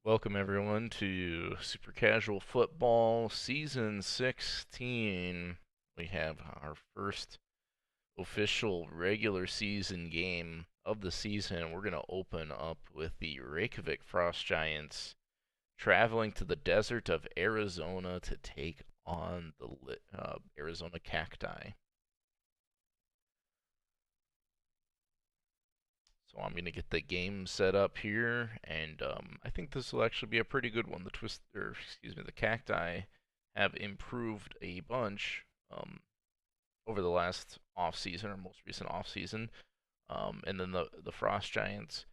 Welcome everyone to Super Casual Football Season 16. We have our first official regular season game of the season. We're going to open up with the Reykjavik Frost Giants traveling to the desert of Arizona to take on the Arizona Cacti. So I'm going to get the game set up here, and I think this will actually be a pretty good one. The Cacti have improved a bunch over the last off season or most recent off season, and then the Frost Giants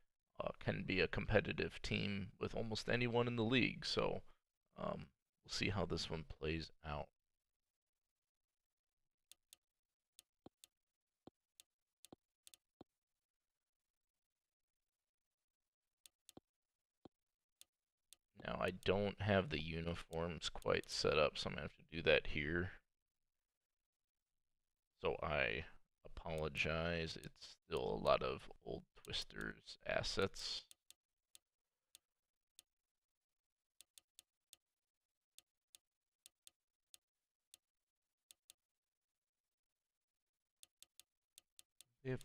can be a competitive team with almost anyone in the league. So we'll see how this one plays out. Now I don't have the uniforms quite set up, so I'm gonna have to do that here. So I apologize. It's still a lot of old Twisters assets. If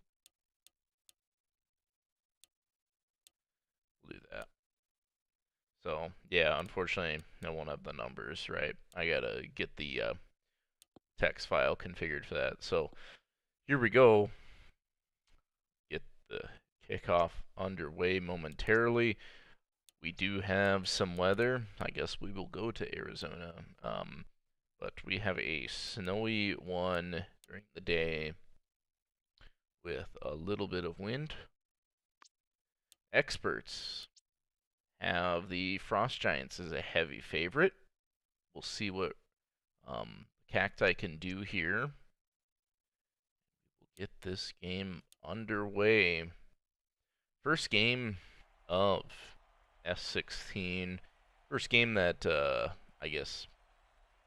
we'll do that. So yeah, unfortunately, I won't have the numbers right. I gotta get the text file configured for that. So here we go. Get the kickoff underway momentarily. We do have some weather. I guess we will go to Arizona. But we have a snowy one during the day with a little bit of wind. Experts have the Frost Giants as a heavy favorite. We'll see what Cacti can do here. We'll get this game underway. First game of S16. First game that I guess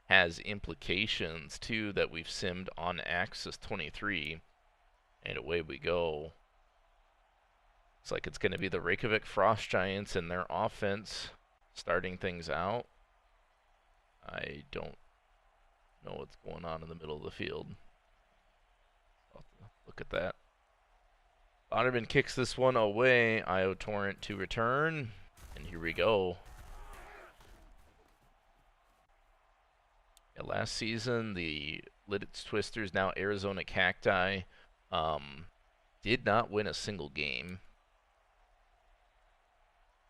has implications too that we've simmed on Axis 23. And away we go. Looks like it's going to be the Reykjavik Frost Giants and their offense starting things out. I don't know what's going on in the middle of the field. I'll have to look at that. Bonnerman kicks this one away. IO Torrent to return. And here we go. Yeah, last season, the Lidditz Twisters, now Arizona Cacti, did not win a single game.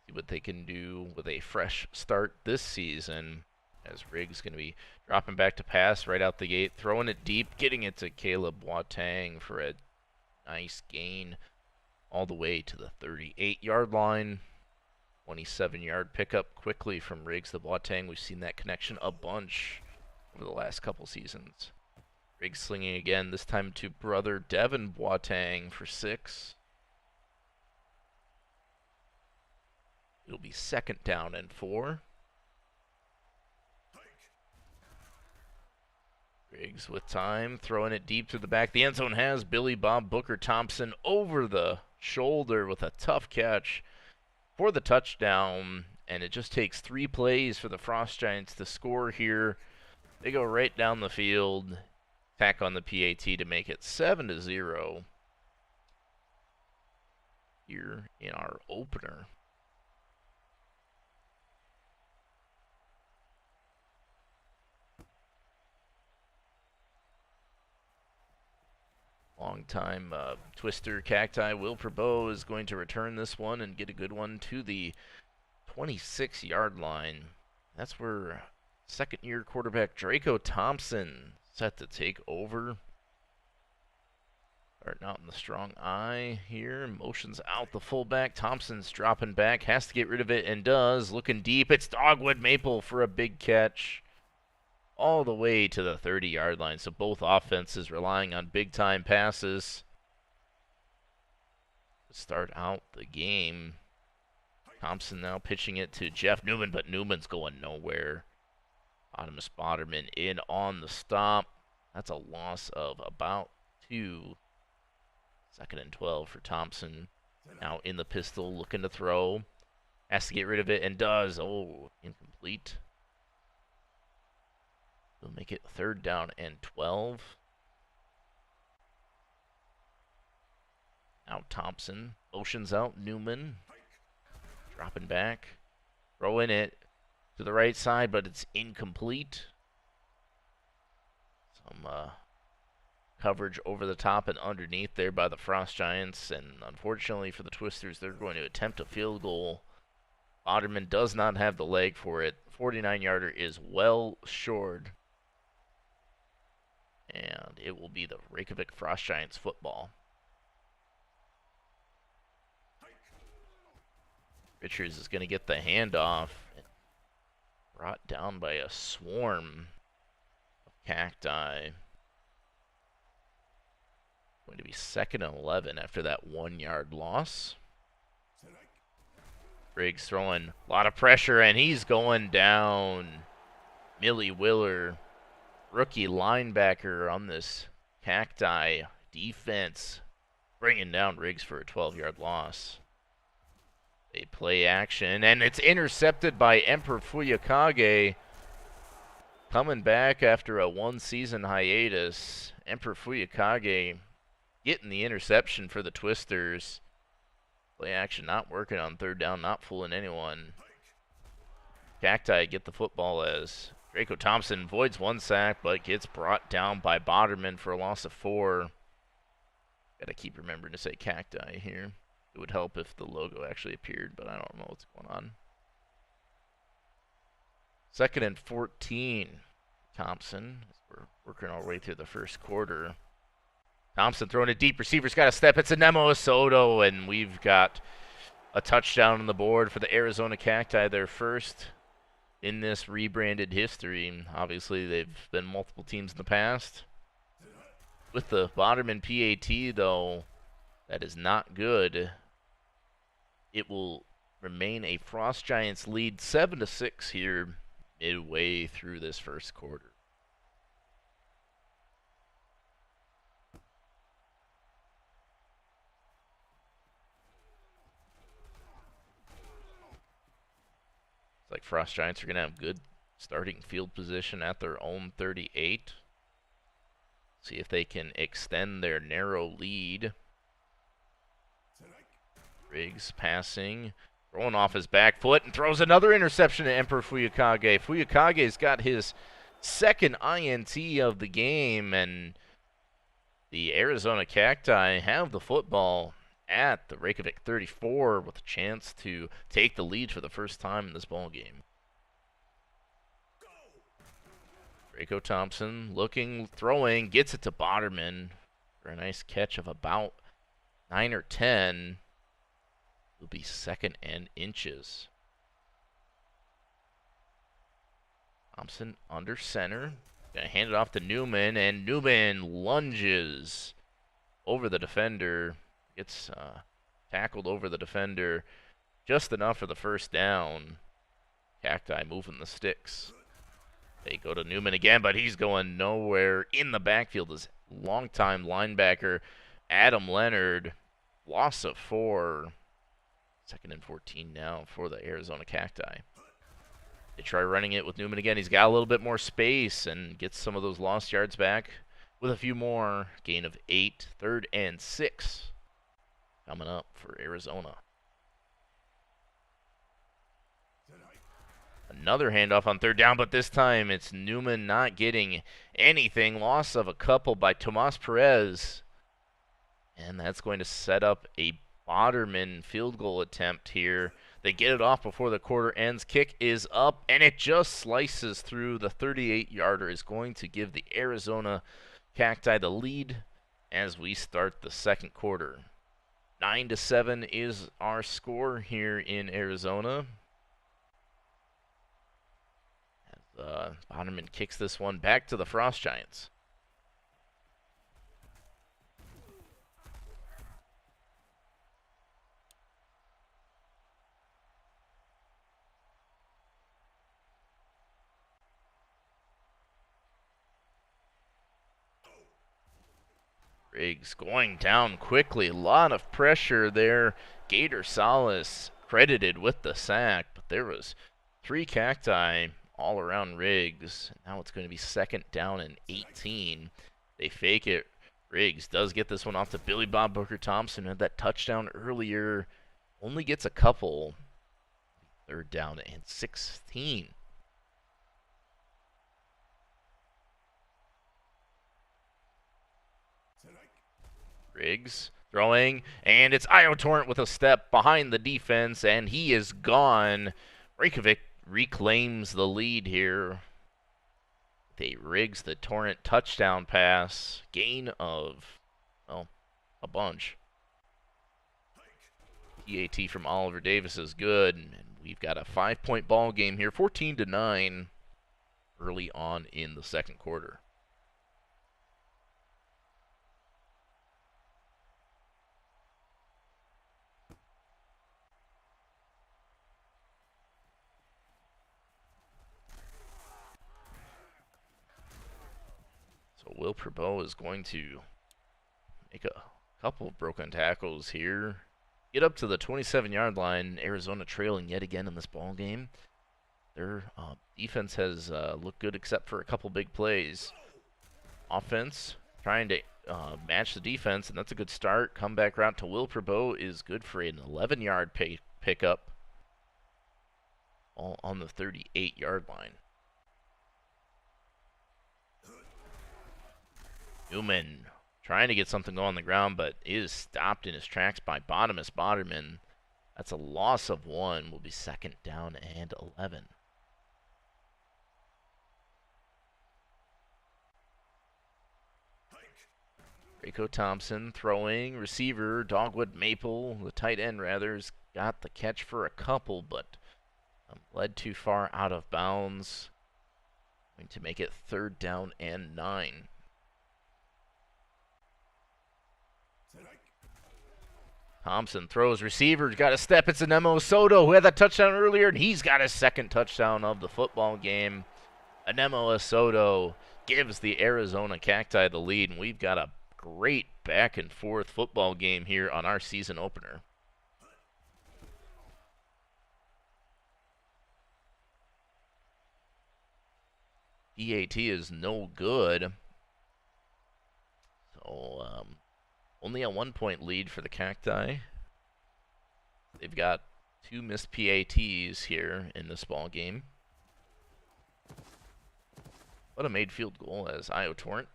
See what they can do with a fresh start this season, as Riggs going to be dropping back to pass right out the gate, throwing it deep, getting it to Caleb Boateng for a nice gain all the way to the 38-yard line. 27-yard pickup quickly from Riggs to Boateng. We've seen that connection a bunch over the last couple seasons. Riggs slinging again, this time to brother Devin Boateng for 6. It'll be 2nd down and 4. Riggs with time, throwing it deep to the back. The end zone has Billy Bob Booker Thompson over the shoulder with a tough catch for the touchdown. And it just takes 3 plays for the Frost Giants to score here. They go right down the field, tack on the PAT to make it 7-0 here in our opener. Long-time Twister Cacti Will Probo is going to return this one and get a good one to the 26-yard line. That's where second-year quarterback Draco Thompson set to take over. Starting out in the strong eye here. Motions out the fullback. Thompson's dropping back. Has to get rid of it and does. Looking deep. It's Dogwood Maple for a big catch. All the way to the 30-yard line. So both offenses relying on big-time passes to start out the game. Thompson now pitching it to Jeff Newman, but Newman's going nowhere. Optimus Boderman in on the stop. That's a loss of about 2. 2nd and 12 for Thompson. Now in the pistol, looking to throw. Has to get rid of it and does. Oh, incomplete. We'll make it 3rd down and 12. Now Thompson motions out Newman. Dropping back. Throwing it to the right side, but it's incomplete. Some coverage over the top and underneath there by the Frost Giants, and unfortunately for the Twisters, they're going to attempt a field goal. Otterman does not have the leg for it. 49-yarder is well short, and it will be the Reykjavik Frost Giants football. Richards is going to get the handoff, brought down by a swarm of cacti. Going to be 2nd and 11 after that 1-yard loss. Briggs throwing a lot of pressure, and he's going down. Millie Willer, rookie linebacker on this cacti defense, bringing down Briggs for a 12-yard loss. They play action, and it's intercepted by Emperor Fuyakage. Coming back after a 1-season hiatus, Emperor Fuyakage getting the interception for the Twisters. Play action not working on 3rd down, not fooling anyone. Cacti get the football as Draco Thompson avoids 1 sack, but gets brought down by Boderman for a loss of 4. Gotta keep remembering to say cacti here. It would help if the logo actually appeared, but I don't know what's going on. 2nd and 14. Thompson, as we're working our way through the first quarter. Thompson throwing it deep. Receiver's got a step. It's a Nemo Soto, and we've got a touchdown on the board for the Arizona Cacti. Their first in this rebranded history. Obviously, they've been multiple teams in the past. With the Boderman PAT, though, that is not good. It will remain a Frost Giants lead 7-6 here midway through this first quarter. It's like Frost Giants are going to have good starting field position at their own 38. See if they can extend their narrow lead. Briggs passing, throwing off his back foot, and throws another interception to Emperor Fuyakage. Fuyakage's got his 2nd INT of the game, and the Arizona Cacti have the football at the Reykjavik 34 with a chance to take the lead for the first time in this ball game. Draco Thompson looking, throwing, gets it to Boderman for a nice catch of about 9 or 10. Will be 2nd and inches. Thompson under center. Gonna hand it off to Newman, and Newman lunges over the defender. Gets tackled over the defender just enough for the 1st down. Cacti moving the sticks. They go to Newman again, but he's going nowhere. In the backfield is longtime linebacker Adam Leonard. Loss of 4. 2nd and 14 now for the Arizona Cacti. They try running it with Newman again. He's got a little bit more space and gets some of those lost yards back with a few more. Gain of 8. 3rd and 6 coming up for Arizona. Another handoff on 3rd down, but this time it's Newman not getting anything. Loss of a couple by Tomas Perez. And that's going to set up a Boderman field goal attempt here. They get it off before the quarter ends. Kick is up, and it just slices through. The 38-yarder is going to give the Arizona Cacti the lead as we start the 2nd quarter. 9-7 is our score here in Arizona. As Boderman kicks this one back to the Frost Giants. Briggs going down quickly. A lot of pressure there. Gator Salas credited with the sack, but there was 3 cacti all around Riggs. Now it's going to be 2nd down and 18. They fake it. Riggs does get this one off to Billy Bob Booker Thompson. Had that touchdown earlier. Only gets a couple. 3rd down and 16. Riggs throwing, and it's Io Torrent with a step behind the defense, and he is gone. Reykjavik reclaims the lead here. They Riggs the Torrent touchdown pass. Gain of, well, a bunch. PAT from Oliver Davis is good, and we've got a 5-point ball game here, 14-9, early on in the 2nd quarter. So Will Perbeau is going to make a couple of broken tackles here. Get up to the 27-yard line. Arizona trailing yet again in this ball game. Their defense has looked good except for a couple big plays. Offense trying to match the defense, and that's a good start. Comeback route to Will Perbeau is good for an 11-yard pickup, all on the 38-yard line. Newman trying to get something going on the ground, but is stopped in his tracks by Bodemus Boderman. That's a loss of 1. Will be 2nd down and 11. Draco Thompson throwing, receiver, Dogwood Maple, the tight end rather, has got the catch for a couple, but led too far out of bounds. Going to make it 3rd down and 9. Thompson throws, receiver, got a step. It's Anemo Soto, who had that touchdown earlier, and he's got his 2nd touchdown of the football game. Anemo Soto gives the Arizona Cacti the lead, and we've got a great back-and-forth football game here on our season opener. PAT is no good. So, only a 1-point lead for the Cacti. They've got 2 missed PATs here in this ball game. But a made field goal, as Io Torrent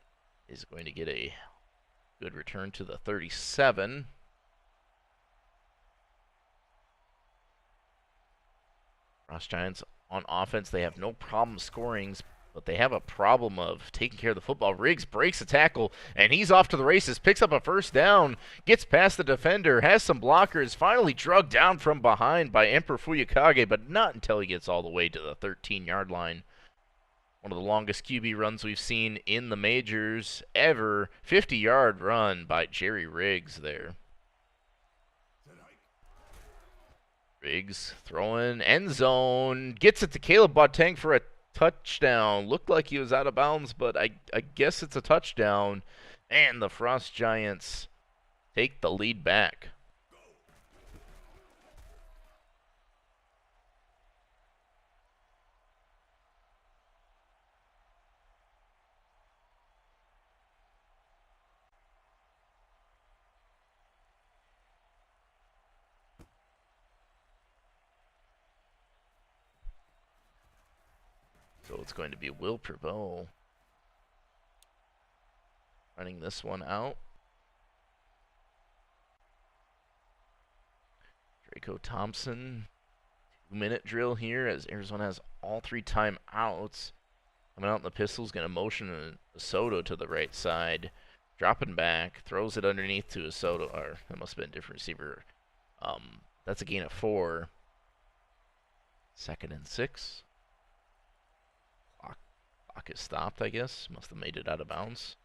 is going to get a good return to the 37. Frost Giants on offense, they have no problem scoring, but they have a problem of taking care of the football. Riggs breaks a tackle, and he's off to the races, picks up a 1st down, gets past the defender, has some blockers, finally drugged down from behind by Emperor Fuyukage, but not until he gets all the way to the 13-yard line. One of the longest QB runs we've seen in the majors ever. 50-yard run by Jerry Riggs there. Riggs throwing, end zone, gets it to Caleb Boateng for a touchdown. Looked like he was out of bounds, but I guess it's a touchdown. And the Frost Giants take the lead back. So it's going to be Will Perbeau running this one out. Draco Thompson, 2-minute drill here as Arizona has all 3 timeouts. Coming out in the pistol is going to motion Soto to the right side. Dropping back, throws it underneath to Soto, or that must have been a different receiver. That's a gain of 4. 2nd and 6. Clock is stopped, I guess. Must have made it out of bounds.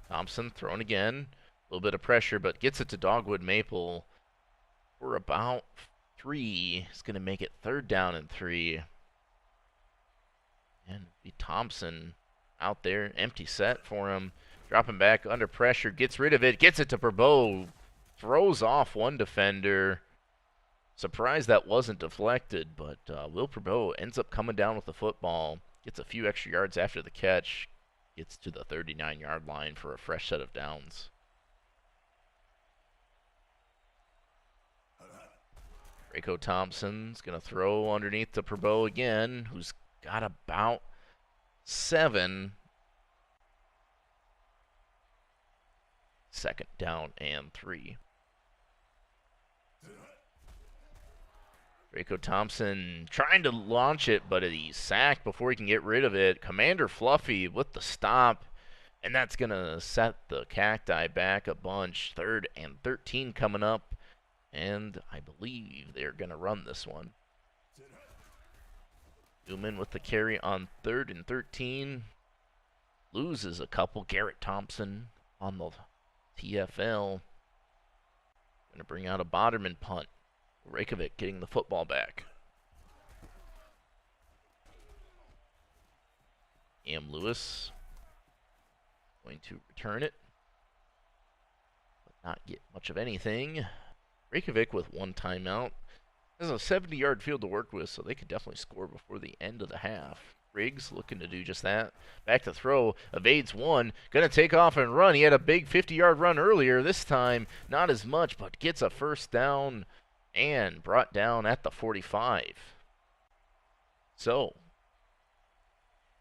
Thompson throwing again. A little bit of pressure, but gets it to Dogwood Maple for about 3. It's going to make it 3rd down and 3. And be Thompson out there. Empty set for him. Dropping back under pressure. Gets rid of it. Gets it to Perbeau. Throws off one defender. Surprised that wasn't deflected, but Will Perbeau ends up coming down with the football, gets a few extra yards after the catch, gets to the 39-yard line for a fresh set of downs. Draco Thompson's going to throw underneath to Perbeau again, who's got about 7. Second down and 3. Draco Thompson trying to launch it, but he's sacked before he can get rid of it. Commander Fluffy with the stop, and that's going to set the Cacti back a bunch. 3rd and 13 coming up, and I believe they're going to run this one. Newman with the carry on 3rd and 13. Loses a couple. Garrett Thompson on the TFL. Going to bring out a Boderman punt. Reykjavik getting the football back. Am Lewis going to return it, but not get much of anything. Reykjavik with 1 timeout. There's a 70-yard field to work with, so they could definitely score before the end of the half. Riggs looking to do just that. Back to throw, evades 1, going to take off and run. He had a big 50-yard run earlier. This time, not as much, but gets a first down and brought down at the 45. So,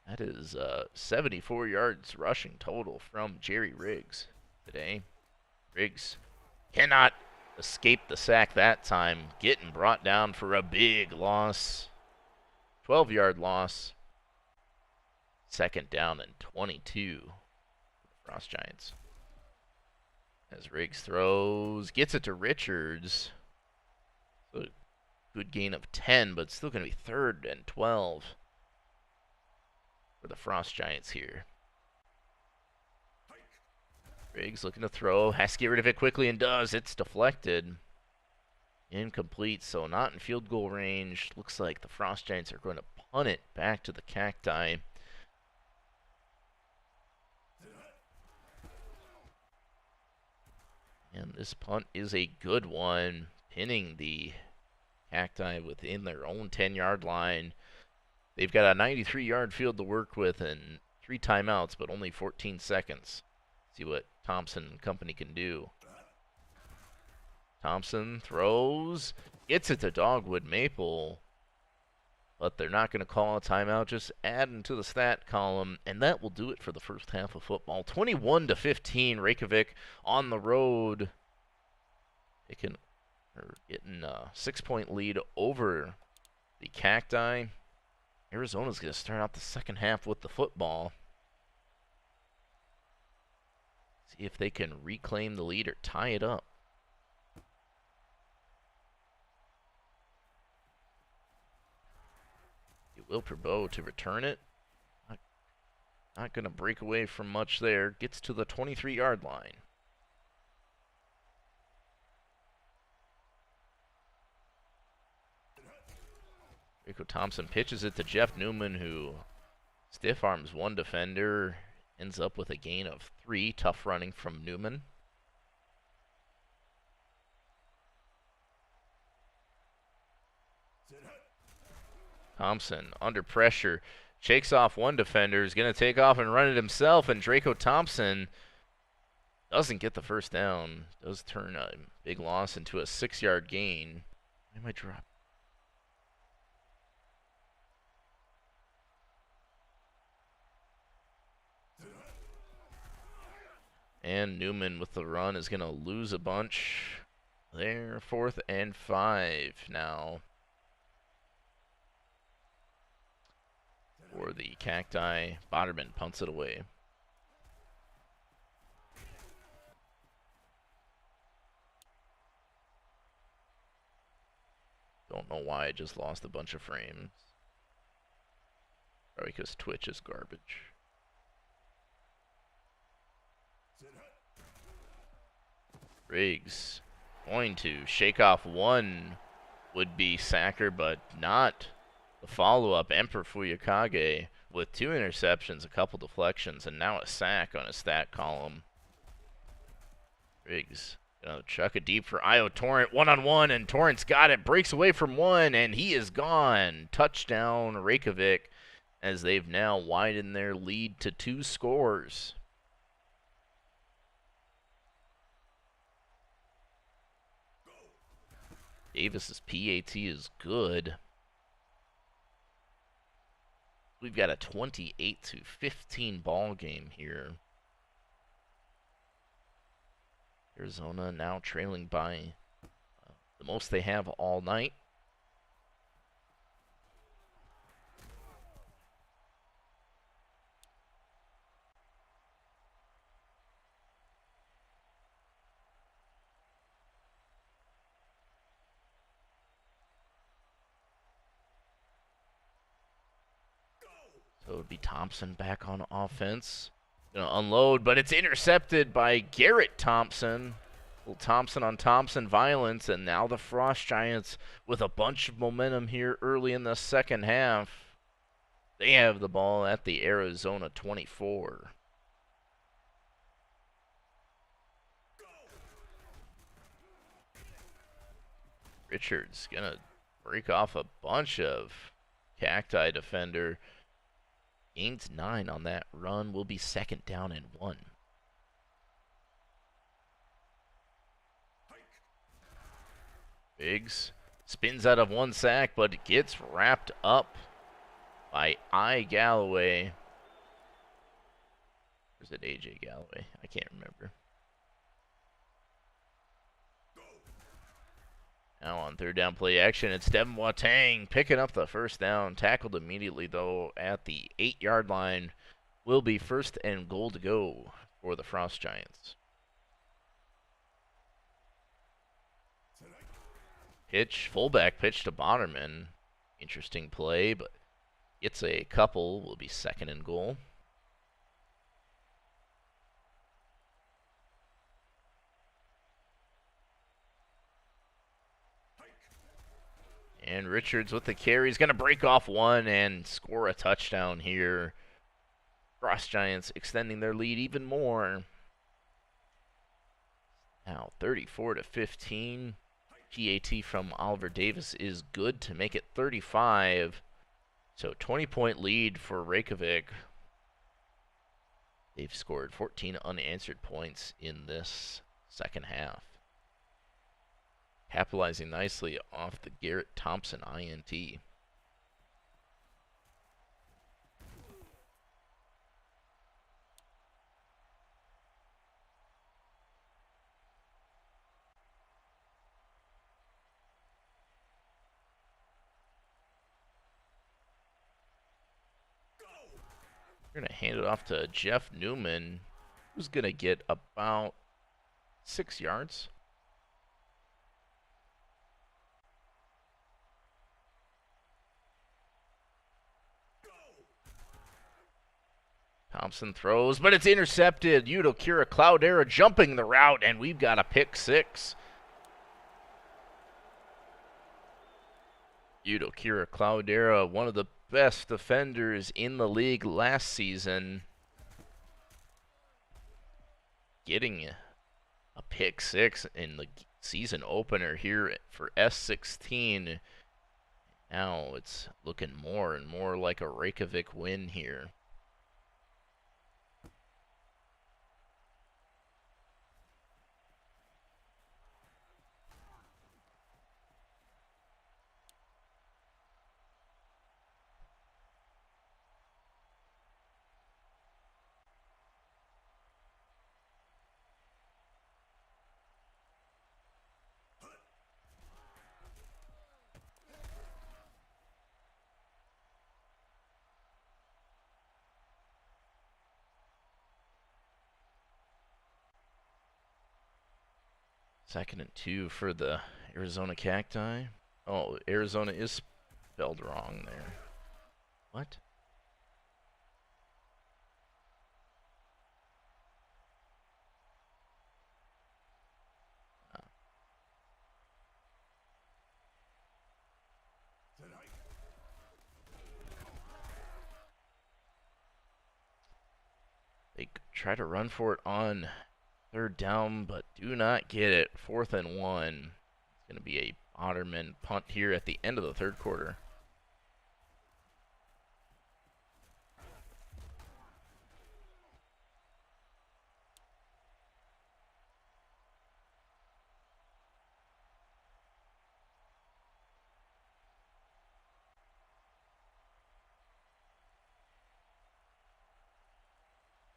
that is 74 yards rushing total from Jerry Riggs today. Riggs cannot escape the sack that time, getting brought down for a big loss. 12-yard loss. 2nd down and 22 for the Frost Giants. As Riggs throws, gets it to Richards. So good gain of 10, but still going to be 3rd and 12 for the Frost Giants here. Riggs looking to throw, has to get rid of it quickly and does. It's deflected. Incomplete, so not in field goal range. Looks like the Frost Giants are going to punt it back to the Cacti. And this punt is a good one, pinning the Cacti within their own 10-yard line. They've got a 93-yard field to work with and 3 timeouts, but only 14 seconds. See what Thompson and company can do. Thompson throws, gets it to Dogwood Maple, but they're not going to call a timeout, just adding to the stat column, and that will do it for the first half of football. 21-15, Reykjavik on the road. Getting a 6-point lead over the Cacti. Arizona's going to start out the second half with the football. See if they can reclaim the lead or tie it up. Will Perbeau to return it. Not going to break away from much there. Gets to the 23-yard line. Draco Thompson pitches it to Jeff Newman, who stiff arms 1 defender. Ends up with a gain of 3. Tough running from Newman. Thompson under pressure, shakes off 1 defender, is going to take off and run it himself, and Draco Thompson doesn't get the first down. Does turn a big loss into a 6-yard gain. Why am I dropping? And Newman with the run is going to lose a bunch. There, 4th and 5 now. For the Cacti, Boderman punts it away. Don't know why I just lost a bunch of frames. Probably because Twitch is garbage. Riggs going to shake off 1 would-be sacker, but not the follow-up. Emperor Fuyakage with 2 interceptions, a couple deflections, and now a sack on his stat column. Riggs Gonna chuck it deep for Io Torrent, one-on-one, and Torrent's got it, breaks away from one, and he is gone. Touchdown, Reykjavik, as they've now widened their lead to 2 scores. Davis's PAT is good. We've got a 28-15 ball game here. Arizona now trailing by the most they have all night. So it would be Thompson back on offense. Gonna unload, but it's intercepted by Garrett Thompson. Little Thompson on Thompson violence, and now the Frost Giants with a bunch of momentum here early in the second half. They have the ball at the Arizona 24. Richards gonna break off a bunch of Cacti defender. Gains 9 on that run. Will be 2nd down and 1. Biggs spins out of 1 sack, but gets wrapped up by I. Galloway. Or is it AJ Galloway? I can't remember. Now on 3rd down play action, it's Devin Watang picking up the 1st down. Tackled immediately, though, at the 8-yard line. Will be 1st and goal to go for the Frost Giants. Pitch, fullback pitch to Bonnerman. Interesting play, but gets a couple. Will be 2nd and goal. And Richards with the carry. He's going to break off 1 and score a touchdown here. Frost Giants extending their lead even more. Now 34-15. PAT from Oliver Davis is good to make it 35. So 20-point lead for Reykjavik. They've scored 14 unanswered points in this second half. Capitalizing nicely off the Garrett Thompson INT. We're going to hand it off to Jeff Newman, who's going to get about 6 yards. Thompson throws, but it's intercepted. Udokira Cloudera jumping the route, and we've got a pick 6. Udokira Cloudera, one of the best defenders in the league last season, getting a pick 6 in the season opener here for S16. Now it's looking more and more like a Reykjavik win here. Second and 2 for the Arizona Cacti. Oh, Arizona is spelled wrong there. What? They try to run for it on third down, but do not get it. 4th and 1. It's going to be a Otterman punt here at the end of the third quarter.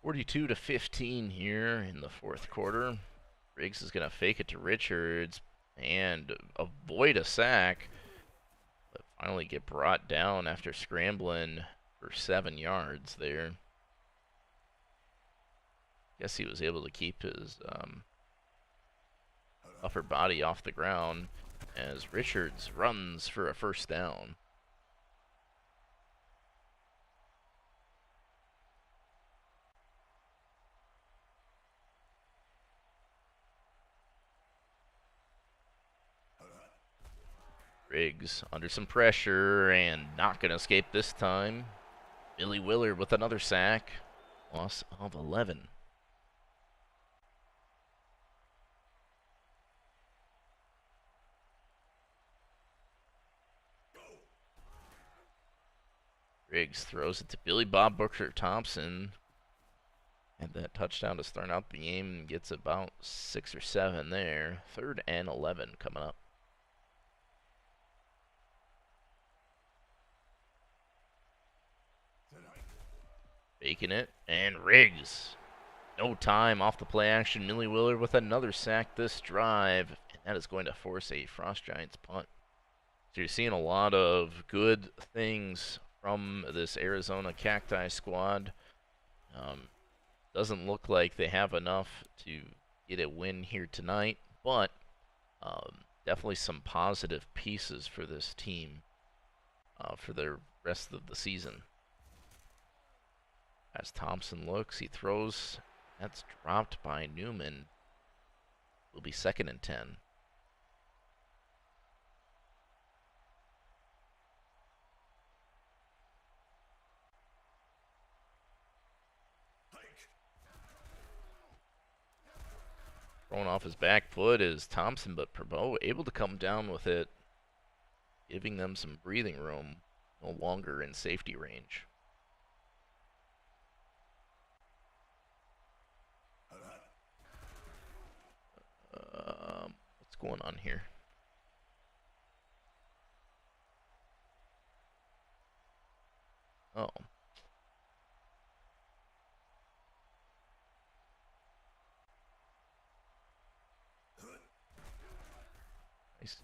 (42-15) here in the fourth quarter. Riggs is going to fake it to Richards and avoid a sack, but finally get brought down after scrambling for 7 yards there. Guess he was able to keep his upper body off the ground as Richards runs for a first down. Riggs under some pressure and not going to escape this time. Billy Willard with another sack. Loss of 11. Riggs throws it to Billy Bob Booker Thompson. And that touchdown to start out the game and gets about 6 or 7 there. 3rd and 11 coming up. Faking it, and Riggs. No time off the play action. Millie Willard with another sack this drive, and that is going to force a Frost Giants punt. So you're seeing a lot of good things from this Arizona Cacti squad. Doesn't look like they have enough to get a win here tonight, but definitely some positive pieces for this team for the rest of the season. As Thompson looks, he throws. That's dropped by Newman. Will be 2nd and 10. Thrown off his back foot is Thompson, but Perbeau able to come down with it, giving them some breathing room, no longer in safety range. What's going on here? Oh. Nice.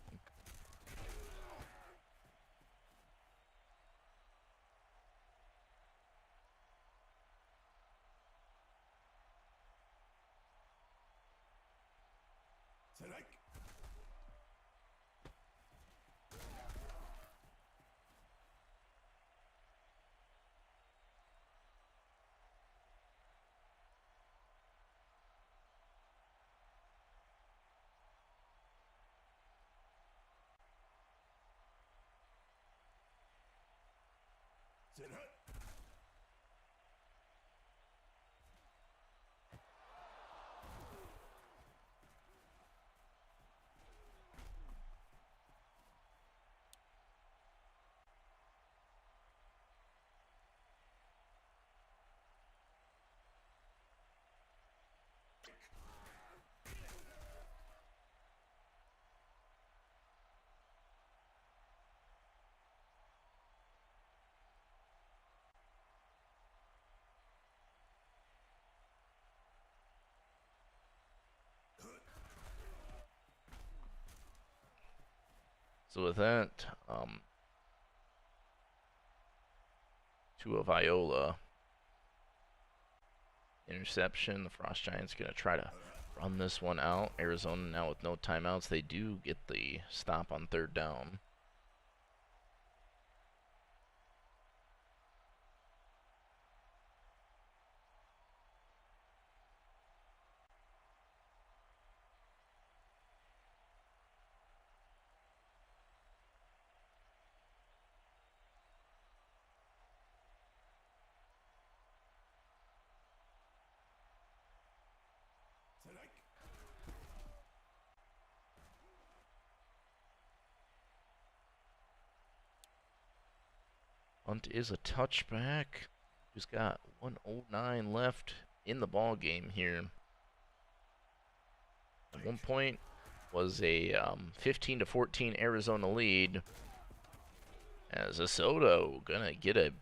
So with that, Tua Viola interception. The Frost Giants going to try to run this one out. Arizona now with no timeouts. They do get the stop on 3rd down. Punt is a touchback. Who's got 1:09 left in the ball game here. At one point was a 15-14 Arizona lead. As Soto gonna get a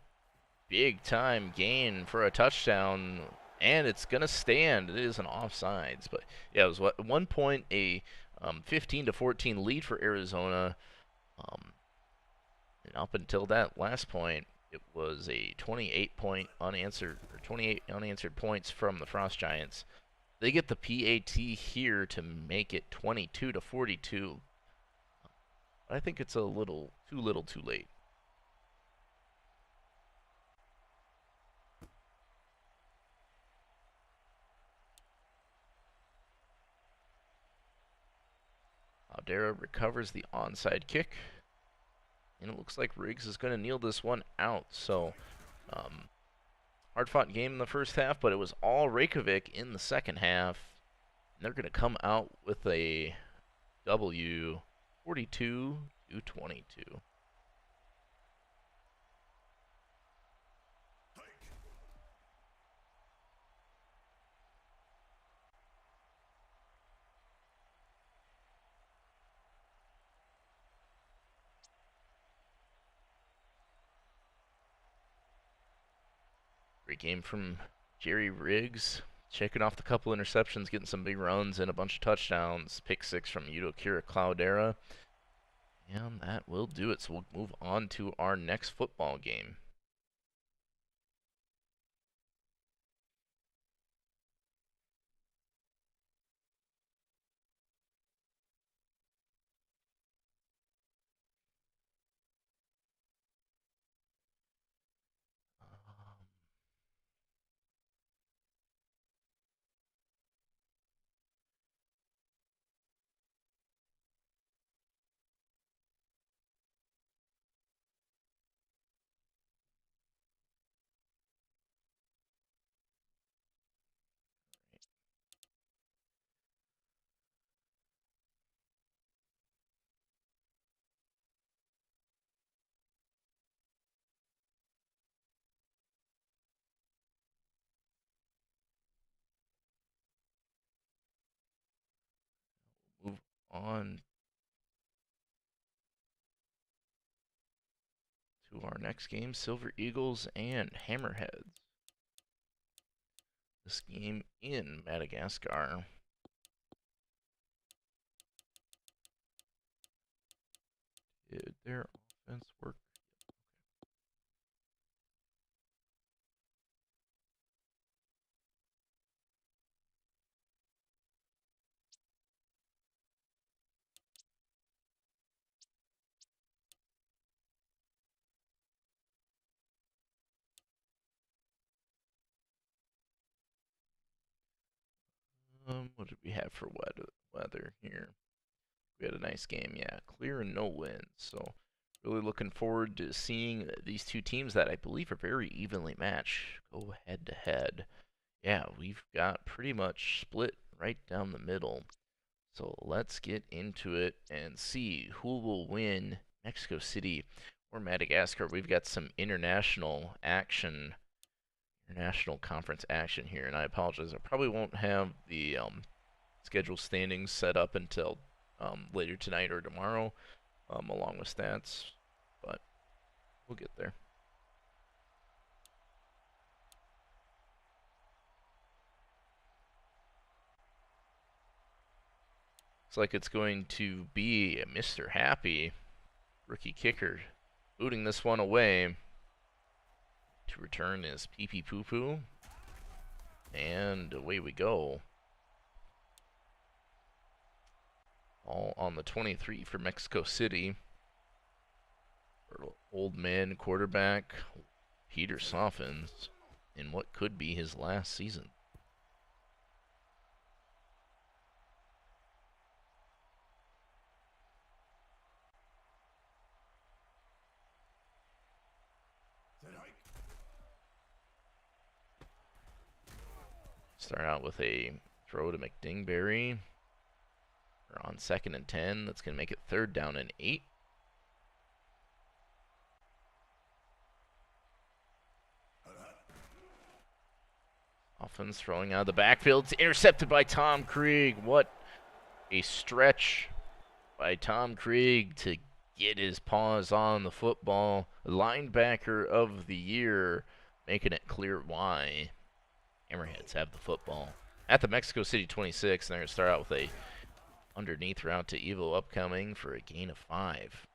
big time gain for a touchdown, and it's gonna stand. It is an offsides, but yeah, it was at one point a 15-14 lead for Arizona, and up until that last point, it was a 28 unanswered points from the Frost Giants. They get the PAT here to make it 22-42. I think it's a little too late. Aldera recovers the onside kick. And it looks like Riggs is going to kneel this one out. So, hard-fought game in the first half, but it was all Reykjavik in the second half. And they're going to come out with a W, 42-22. Great game from Jerry Riggs, checking off the couple interceptions, getting some big runs and a bunch of touchdowns. Pick 6 from Kira Cloudera. And that will do it. So we'll move on to our next football game. Move on to our next game, Silver Eagles and Hammerheads. This game in Madagascar. Did their offense work? What did we have for weather here? We had a nice game, yeah. Clear and no winds. So really looking forward to seeing these two teams that I believe are very evenly matched go head to head. Yeah, we've got pretty much split right down the middle. So let's get into it and see who will win Mexico City or Madagascar. We've got some international conference action here, and I apologize. I probably won't have the schedule standings set up until later tonight or tomorrow, along with stats, but we'll get there. Looks like it's going to be Mr. Happy, rookie kicker, booting this one away. To return is Pee Pee Poo Poo, and away we go. All on the 23 for Mexico City. Old man quarterback Peter Softens in what could be his last season. Start out with a throw to McDingberry. We're on 2nd and 10. That's going to make it 3rd down and 8. Offense throwing out of the backfield. It's intercepted by Tom Krieg. What a stretch by Tom Krieg to get his paws on the football. Linebacker of the year, making it clear why Hammerheads have the football. At the Mexico City 26, and they're going to start out with a underneath route to Evo upcoming for a gain of 5.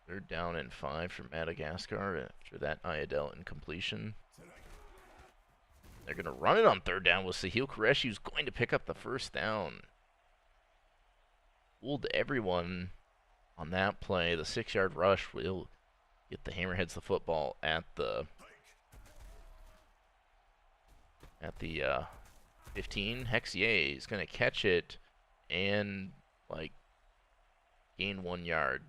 They're down in 5 for Madagascar after that Iadel incompletion. They're going to run it on third down with Sahil Qureshi, who's going to pick up the first down. Fooled everyone on that play. The 6-yard rush will get the Hammerheads the football at the 15. Hexier is going to catch it and gain 1 yard.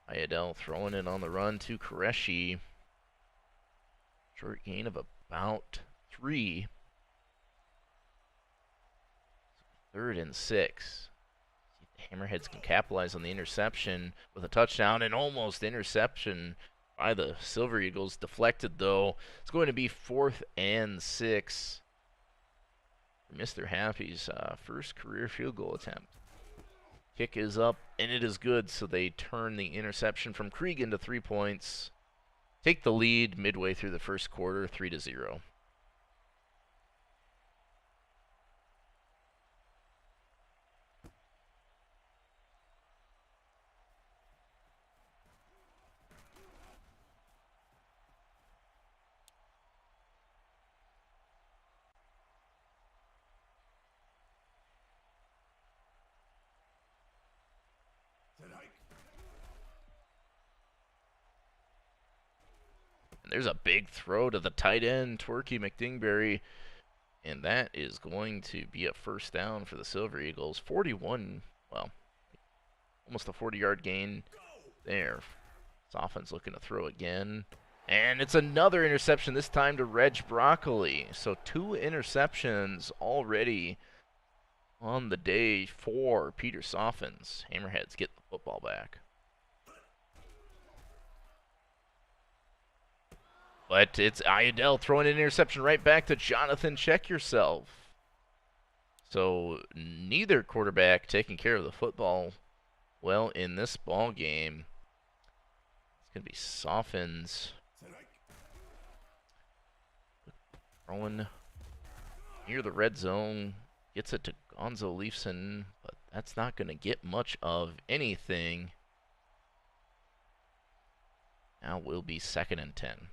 Iadel throwing it on the run to Qureshi. Short gain of about 3. 3rd and 6. The Hammerheads can capitalize on the interception with a touchdown and almost interception by the Silver Eagles. Deflected, though. It's going to be 4th and 6 for Mr. Happy's first career field goal attempt. Kick is up, and it is good, so they turn the interception from Krieg into 3 points. Take the lead midway through the first quarter, 3-0. And there's a big throw to the tight end, Twerky McDingberry. And that is going to be a first down for the Silver Eagles. 41, well, almost a 40-yard gain there. This offense looking to throw again. And it's another interception, this time to Reg Broccoli. So 2 interceptions already on the day for Peter Soffens. Hammerheads get the football back. But it's Iadel throwing an interception right back to Jonathan. Check yourself. So neither quarterback taking care of the football well in this ball game. It's going to be Soffens throwing near the red zone. Gets it to Gonzo Leifson, but that's not going to get much of anything. Now will be 2nd and 10.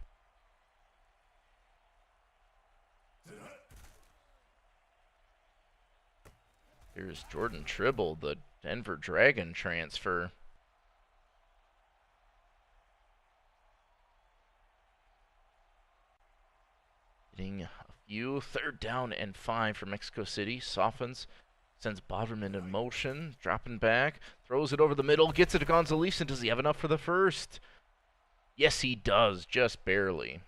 Here's Jordan Tribble, the Denver Dragon transfer. Getting a few. 3rd down and 5 for Mexico City. Softens, sends Boderman in motion, dropping back, throws it over the middle, gets it to Gonzalez. Does he have enough for the first? Yes, he does, just barely.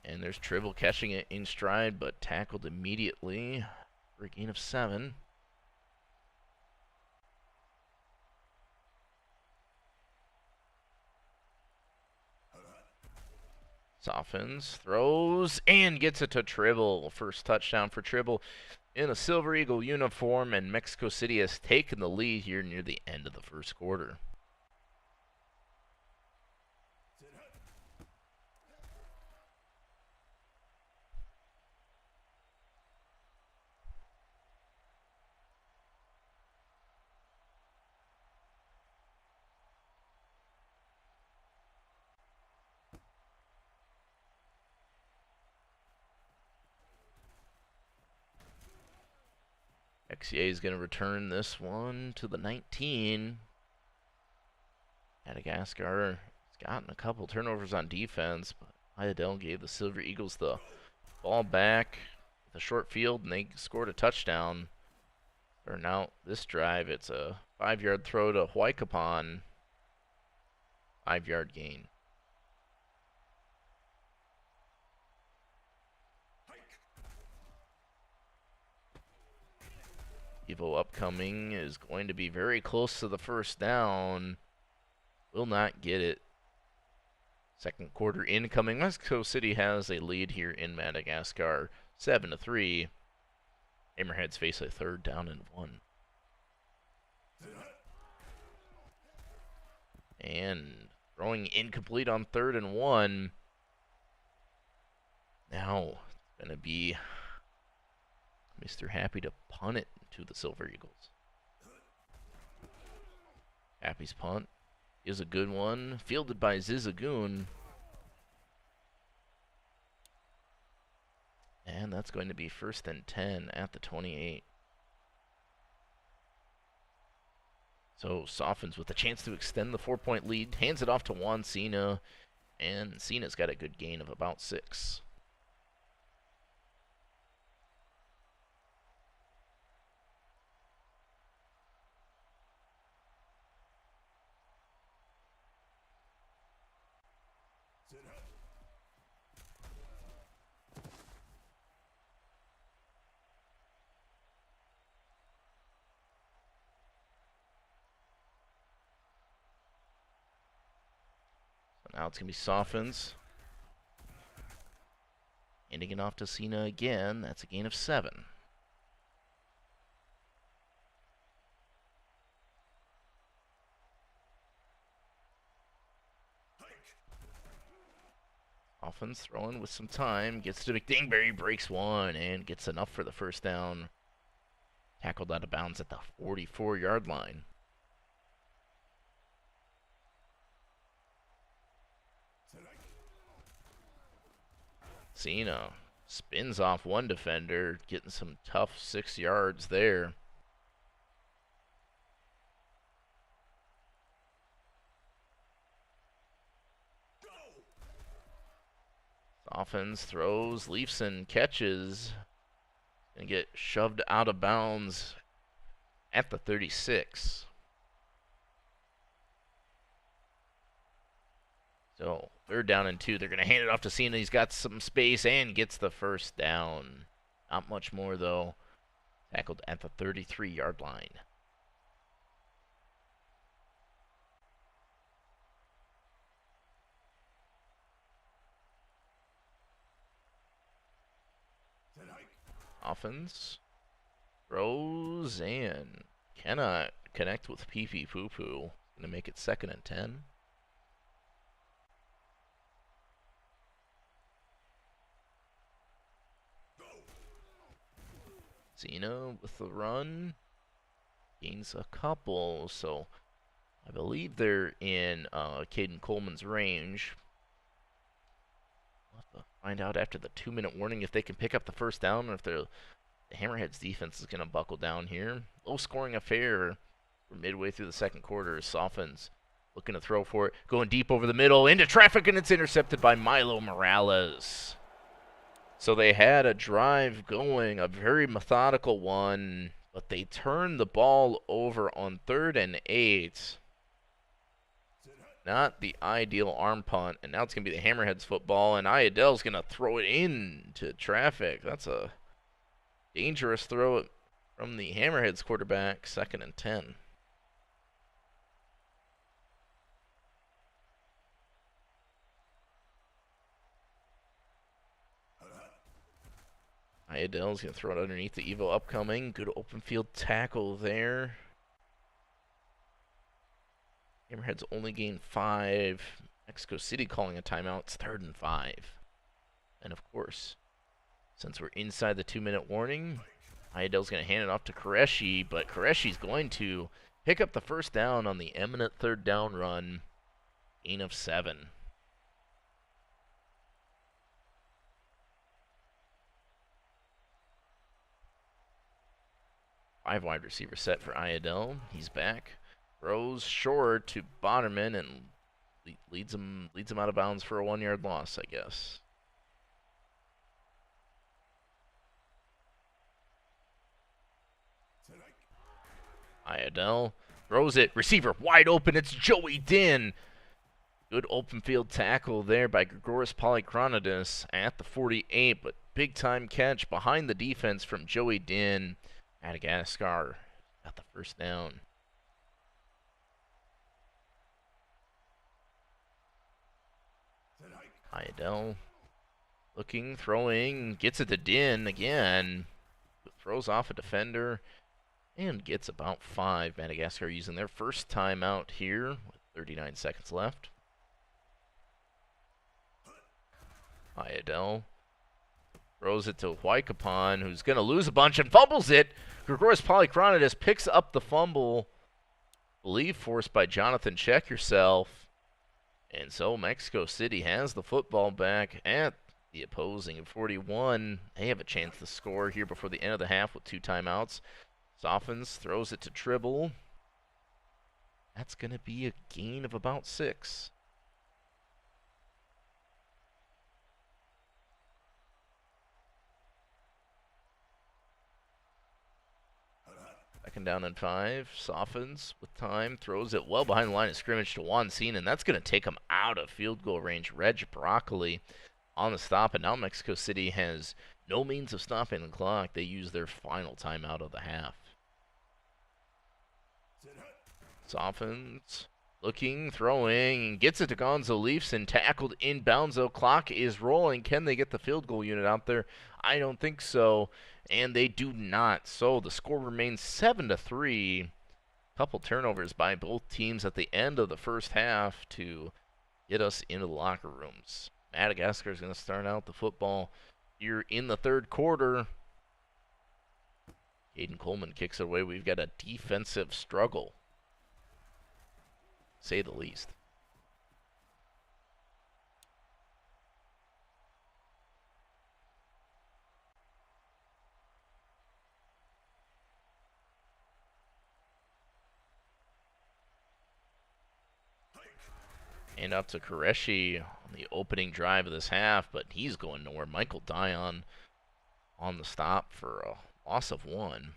And there's Tribble catching it in stride, but tackled immediately for a gain of 7. Softens, throws, and gets it to Tribble. First touchdown for Tribble in a Silver Eagle uniform, and Mexico City has taken the lead here near the end of the first quarter. XCA is going to return this one to the 19. Madagascar has gotten a couple turnovers on defense, but Iredell gave the Silver Eagles the ball back with a short field, and they scored a touchdown. Or now this drive, it's a 5-yard throw to Huaycapan. 5-yard gain. Evo upcoming is going to be very close to the first down. Will not get it. Second quarter incoming. Mexico City has a lead here in Madagascar, 7-3. Hammerheads face a 3rd down and 1. And throwing incomplete on 3rd and 1. Now it's going to be Mr. Happy to punt it to the Silver Eagles. Happy's punt is a good one, fielded by Zizagoon. And that's going to be 1st and 10 at the 28. So softens with a chance to extend the 4-point lead, hands it off to Juan Cena, and Cena's got a good gain of about 6. Now it's going to be Softens. Handing it off to Cena again. That's a gain of 7. Softens throwing with some time. Gets to McDingberry, breaks one, and gets enough for the 1st down. Tackled out of bounds at the 44-yard line. Cena spins off one defender, getting some tough 6 yards there. Softens, throws, Leafson catches, and get shoved out of bounds at the 36. So 3rd down and 2. They're going to hand it off to Cena. He's got some space and gets the 1st down. Not much more, though. Tackled at the 33-yard line. Offense throws and cannot connect with Pee-Pee Poo-Poo. Going to make it 2nd and 10. Cena with the run. Gains a couple, so I believe they're in Caden Coleman's range. We'll have to find out after the 2-minute warning if they can pick up the 1st down or if the Hammerheads defense is going to buckle down here. Low scoring affair. We're midway through the 2nd quarter. Softens looking to throw for it. Going deep over the middle into traffic, and it's intercepted by Milo Morales. So they had a drive going, a very methodical one, but they turned the ball over on 3rd and 8. Not the ideal arm punt, and now it's going to be the Hammerheads football, and Iadell's going to throw it into traffic. That's a dangerous throw from the Hammerheads quarterback, 2nd and 10. Iadell's going to throw it underneath the Evo upcoming. Good open field tackle there. Hammerheads only gained 5. Mexico City calling a timeout. It's 3rd and 5. And of course, since we're inside the 2-minute warning, Iadell's going to hand it off to Qureshi, but Qureshi's going to pick up the 1st down on the eminent 3rd down run. Gain of 7. 5 wide receiver set for Iadel. He's back. Throws short to Bonnerman and leads him out of bounds for a 1-yard loss, I guess. Iadel throws it. Receiver wide open. It's Joey Din. Good open field tackle there by Grigoris Polychronidis at the 48, but big time catch behind the defense from Joey Din. Madagascar got the first down. Iadel looking, throwing, gets it to Din again. Throws off a defender and gets about 5. Madagascar using their first timeout here with 39 seconds left. Iadel throws it to Huaycapon, who's going to lose a bunch and fumbles it. Grigoris Polychronidis picks up the fumble, I believe forced by Jonathan Check Yourself. And so Mexico City has the football back at the opposing 41. They have a chance to score here before the end of the half with 2 timeouts. Softens, throws it to Tribble. That's going to be a gain of about 6. Second down and 5. Softens with time. Throws it well behind the line of scrimmage to Juan Cena, and that's going to take him out of field goal range. Reg Broccoli on the stop, and now Mexico City has no means of stopping the clock. They use their final timeout of the half. Softens, looking, throwing, gets it to Gonzo Leafson, tackled inbounds, though. Clock is rolling. Can they get the field goal unit out there? I don't think so. And they do not. So the score remains 7-3. Couple turnovers by both teams at the end of the first half to get us into the locker rooms. Madagascar is going to start out the football here in the third quarter. Aiden Coleman kicks it away. We've got a defensive struggle, to say the least. And up to Qureshi on the opening drive of this half, but he's going nowhere. Michael Dion on the stop for a loss of 1.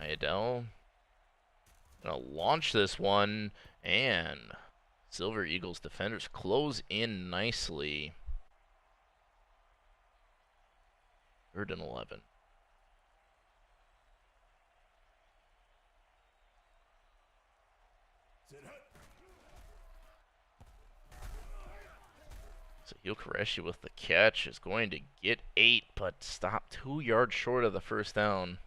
Iadel gonna launch this one, and Silver Eagles defenders close in nicely. 3rd and 11. So Hugh Qureshi with the catch is going to get 8, but stop 2 yards short of the first down.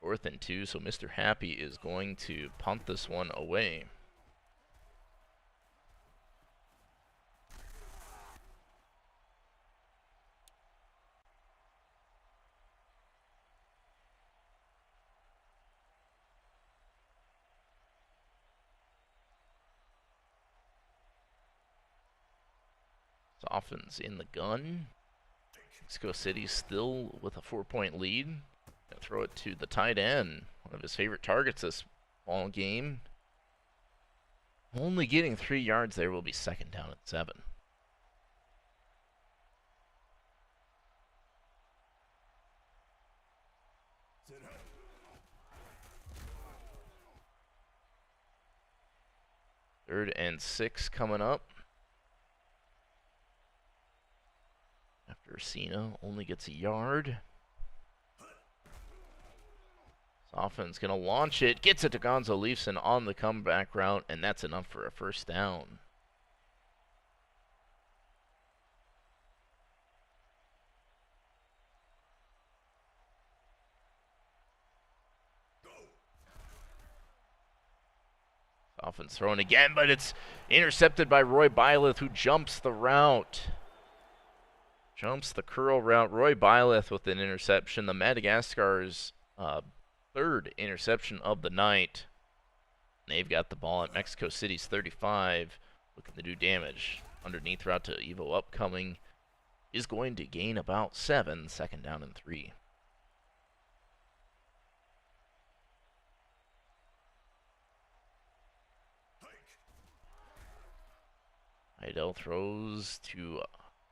4th and 2, so Mr. Happy is going to punt this one away. Softens in the gun. Mexico City still with a 4-point lead. Gonna throw it to the tight end, one of his favorite targets this ball game. Only getting 3 yards there. Will be 2nd down and 7. Third and 6 coming up. After Cena only gets a yard. Softens going to launch it. Gets it to Gonzo Leafson on the comeback route, and that's enough for a first down. Softens thrown again, but it's intercepted by Roy Byleth, who jumps the route. Jumps the curl route. Roy Byleth with an interception. The Madagascar's 3rd interception of the night. They've got the ball at Mexico City's 35, looking to do damage. Underneath route to Evo upcoming is going to gain about 7, second down and 3. Idell throws to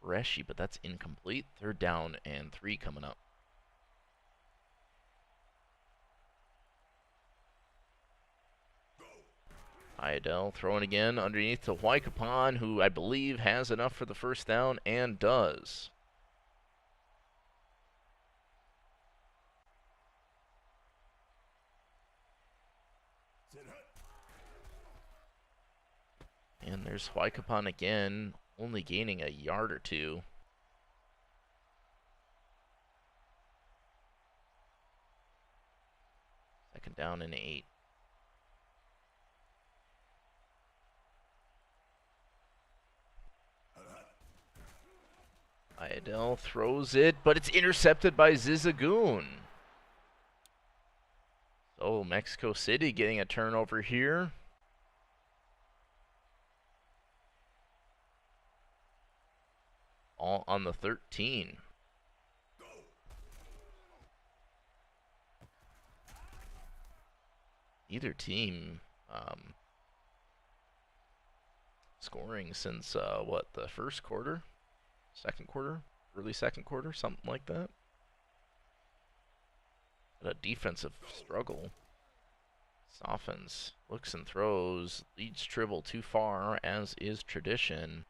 Reshi, but that's incomplete. Third down and 3 coming up. Idell throwing again underneath to Huaycapan, who I believe has enough for the first down and does. And there's Huaycapan again, only gaining a yard or 2. Second down and 8. Idell throws it, but it's intercepted by Zizagoon. So Mexico City getting a turnover here. All on the 13. Either team scoring since, what, the first quarter? Second quarter? Early second quarter? Something like that. But a defensive struggle. Softens, looks and throws, leads Tribble too far, as is tradition.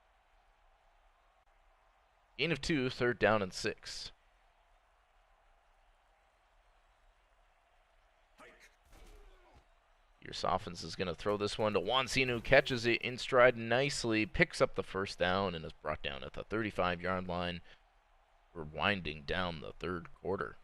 Gain of 2, third down and 6. Your Softens is going to throw this one to Wansinu, who catches it in stride nicely, picks up the first down, and is brought down at the 35-yard line. We're winding down the third quarter.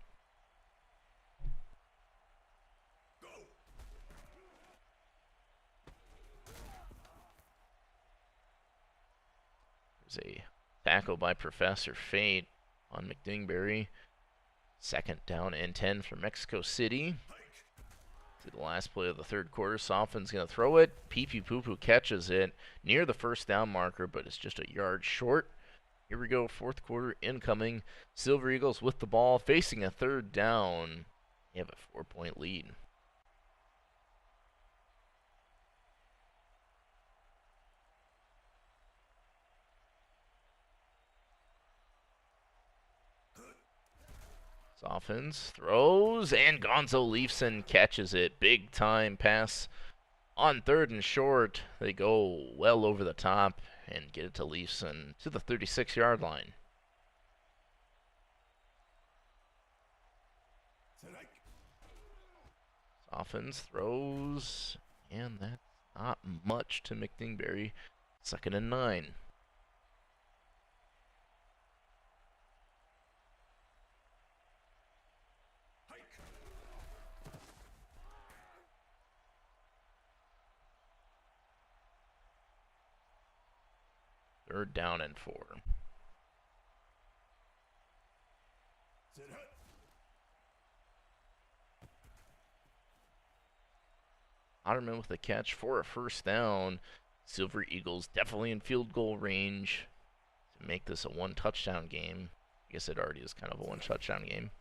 There's a tackle by Professor Fate on McDingberry. Second down and 10 for Mexico City. To the last play of the third quarter, Soften's going to throw it. Pee-Pee Poo-Poo catches it near the first down marker, but it's just a yard short. Here we go, fourth quarter incoming. Silver Eagles with the ball, facing a third down. They have a 4-point lead. Softens, throws, and Gonzo Leafson catches it. Big time pass on third and short. They go well over the top and get it to Leafson to the 36-yard line. Softens, throws, and that's not much to McDingberry. Second and 9. Third down and 4. Otterman with a catch for a first down. Silver Eagles definitely in field goal range to make this a one-touchdown game. I guess it already is kind of a one-touchdown game.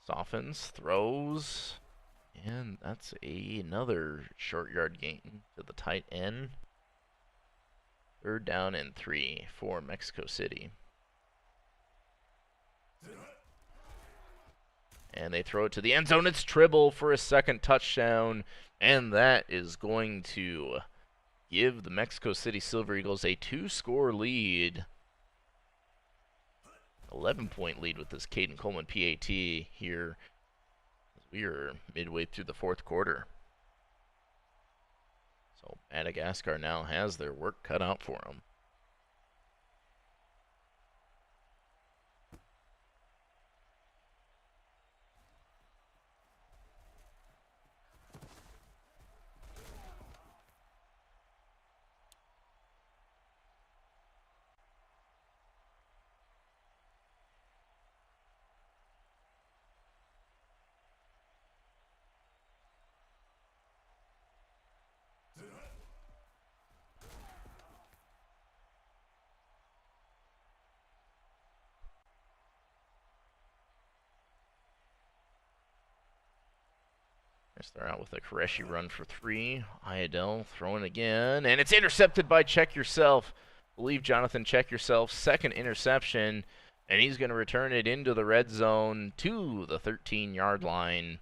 Softens, throws, and that's another short yard gain to the tight end. Third down and 3 for Mexico City. And they throw it to the end zone. It's Tribble for a second touchdown, and that is going to give the Mexico City Silver Eagles a 2-score lead. 11-point lead with this Caden Coleman PAT here. We are midway through the fourth quarter. So Madagascar now has their work cut out for them. Start out with a Koreshi run for 3. Iadel throwing again, and it's intercepted by Check Yourself. I believe Jonathan Check Yourself, second interception, and he's going to return it into the red zone to the 13-yard line.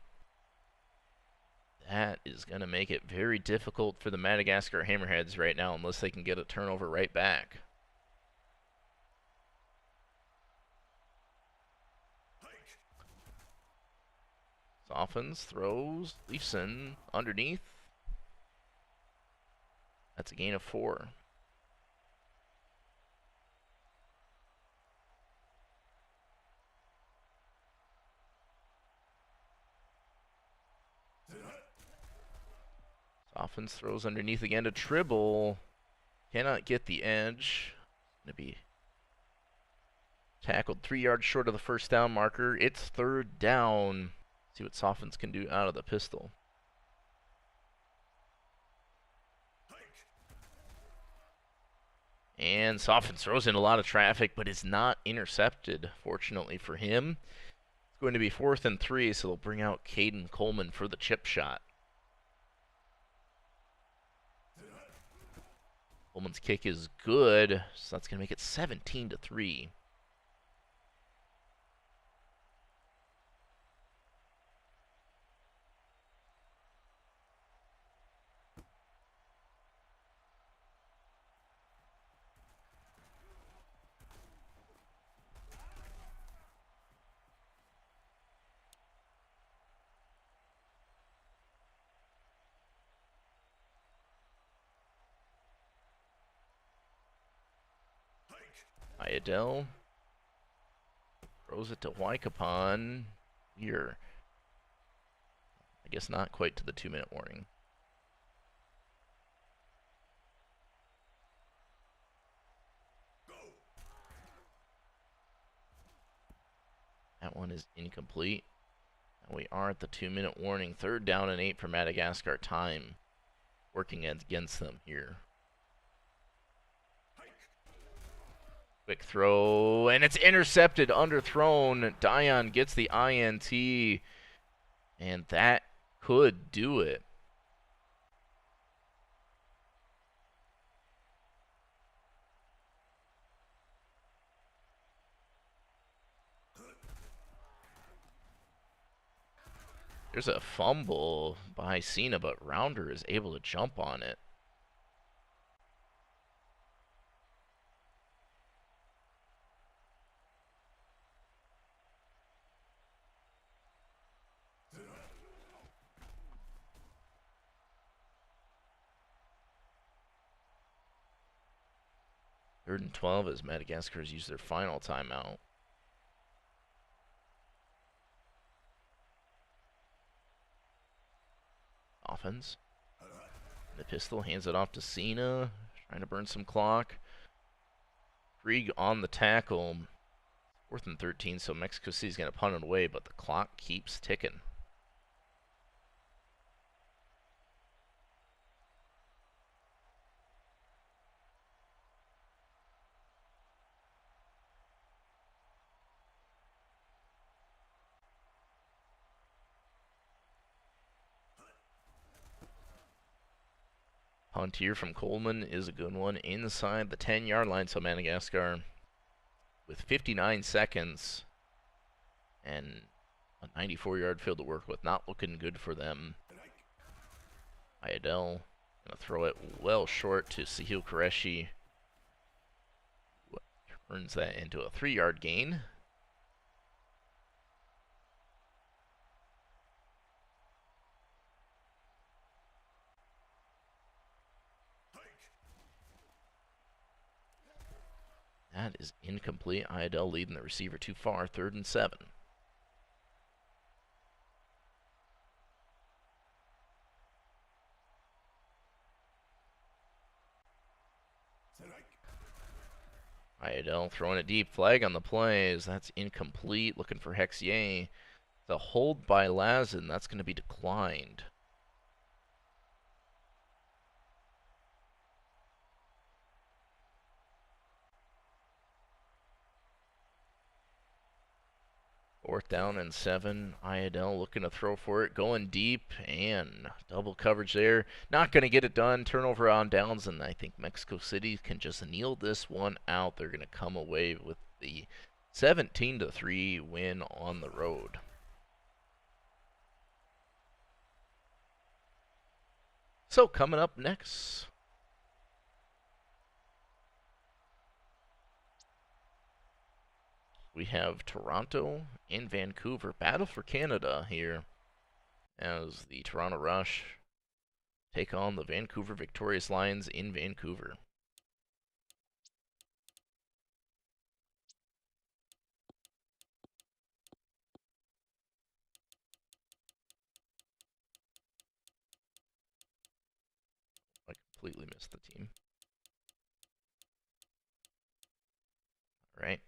That is going to make it very difficult for the Madagascar Hammerheads right now unless they can get a turnover right back. Softens, throws, Leafson underneath. That's a gain of 4. Softens, throws underneath again to Tribble. Cannot get the edge. Going to be tackled 3 yards short of the first down marker. It's third down. See what Softens can do out of the pistol. And Softens throws in a lot of traffic, but is not intercepted, fortunately for him. It's going to be 4th and 3, so they'll bring out Caden Coleman for the chip shot. Coleman's kick is good, so that's going to make it 17-3. Iadel throws it to Waikapan. Here, I guess not quite to the 2-minute warning. That one is incomplete. And we are at the 2-minute warning. 3rd down and 8 for Madagascar. Time working against them here. Quick throw, and it's intercepted, underthrown. Dion gets the INT, and that could do it. There's a fumble by Cena, but Rounder is able to jump on it. Third and 12 as Madagascar's used their final timeout. Offense. The pistol hands it off to Cena, trying to burn some clock. Krieg on the tackle. 4th and 13, so Mexico City's going to punt it away, but the clock keeps ticking. Punt here from Coleman is a good one inside the 10-yard line, so Madagascar with 59 seconds and a 94-yard field to work with. Not looking good for them. Iadel gonna throw it well short to Sahil Qureshi. Turns that into a 3-yard gain. That is incomplete. Iadel leading the receiver too far. 3rd and 7. Iadel throwing it deep. Flag on the plays. That's incomplete. Looking for Hexier. The hold by Lazen. That's going to be declined. 4th down and 7. Iadel looking to throw for it, going deep, and double coverage there. Not going to get it done. Turnover on downs, and I think Mexico City can just kneel this one out. They're going to come away with the 17-3 win on the road. So coming up next, we have Toronto and Vancouver. Battle for Canada here as the Toronto Rush take on the Vancouver Victorious Lions in Vancouver. I completely missed the team. All right.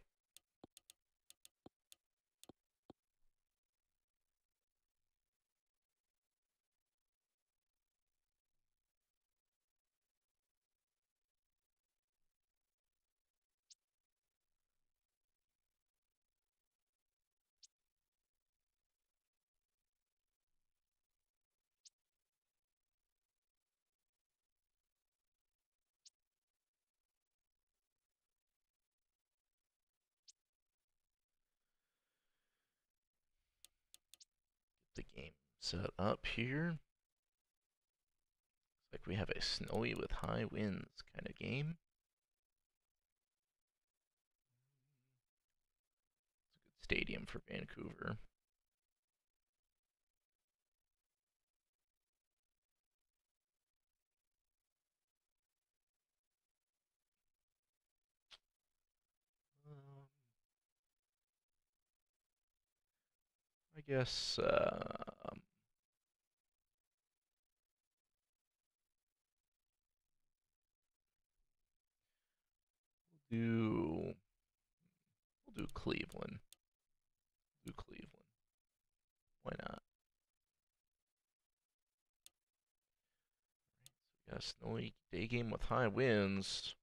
The game set up here. Looks like we have a snowy with high winds kind of game. It's a good stadium for Vancouver. I guess we'll do Cleveland. Do Cleveland. Why not? We got a snowy day game with high winds.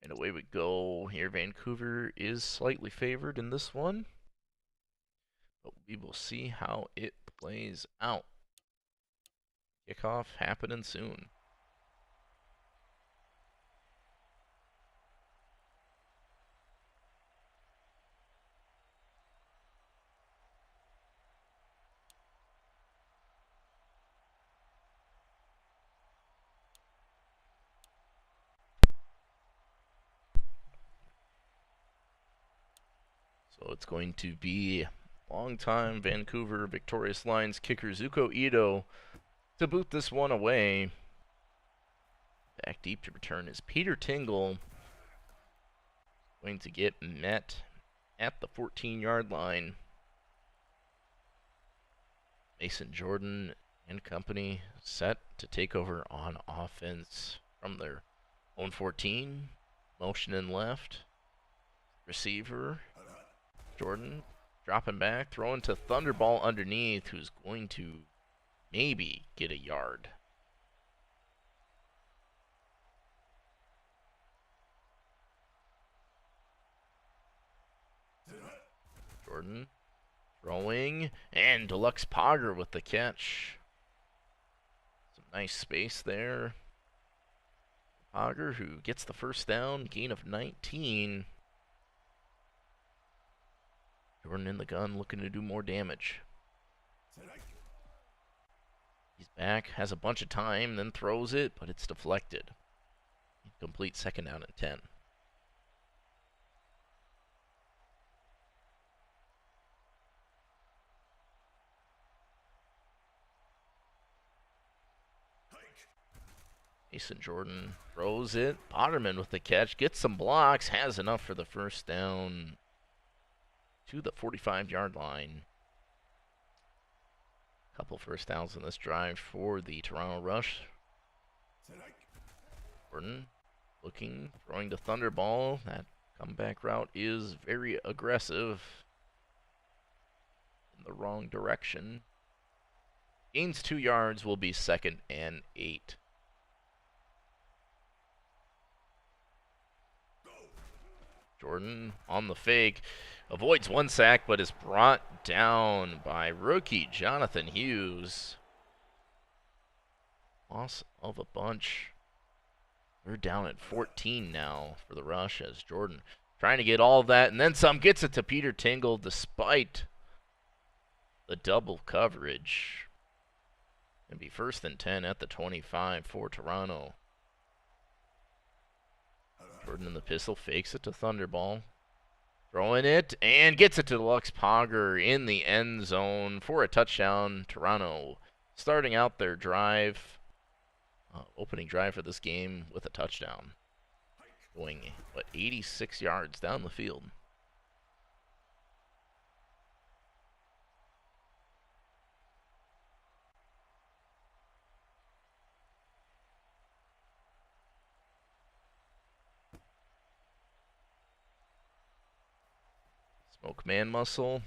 And away we go here. Vancouver is slightly favored in this one. But we will see how it plays out. Kickoff happening soon. So it's going to be longtime Vancouver Victorious Lions kicker Zuko Ito to boot this one away. Back deep to return is Peter Tingle. Going to get met at the 14-yard line. Mason Jordan and company set to take over on offense from their own 14. Motion in left. Receiver. Jordan dropping back, throwing to Thunderball underneath, who's going to maybe get a yard. Jordan throwing, and Deluxe Pogger with the catch. Some nice space there. Pogger, who gets the first down, gain of 19. Jordan in the gun, looking to do more damage. He's back, has a bunch of time, then throws it, but it's deflected. Complete 2nd down and 10. Mason Jordan throws it. Potterman with the catch, gets some blocks, has enough for the first down to the 45-yard line. Couple first downs in this drive for the Toronto Rush. Jordan looking, throwing to Thunderball. That comeback route is very aggressive. In the wrong direction. Gains 2 yards, will be 2nd and 8. Jordan on the fake. avoids one sack, but is brought down by rookie Jonathan Hughes. Loss of a bunch. We're down at 14 now for the rush as Jordan trying to get all of that and then some. Gets it to Peter Tingle despite the double coverage. And be 1st and 10 at the 25 for Toronto. Jordan in the pistol fakes it to Thunderball. Throwing it and gets it to Lux Pogger in the end zone for a touchdown. Toronto starting out their drive, opening drive for this game with a touchdown. Going, 86 yards down the field. Smoke Man Muscle.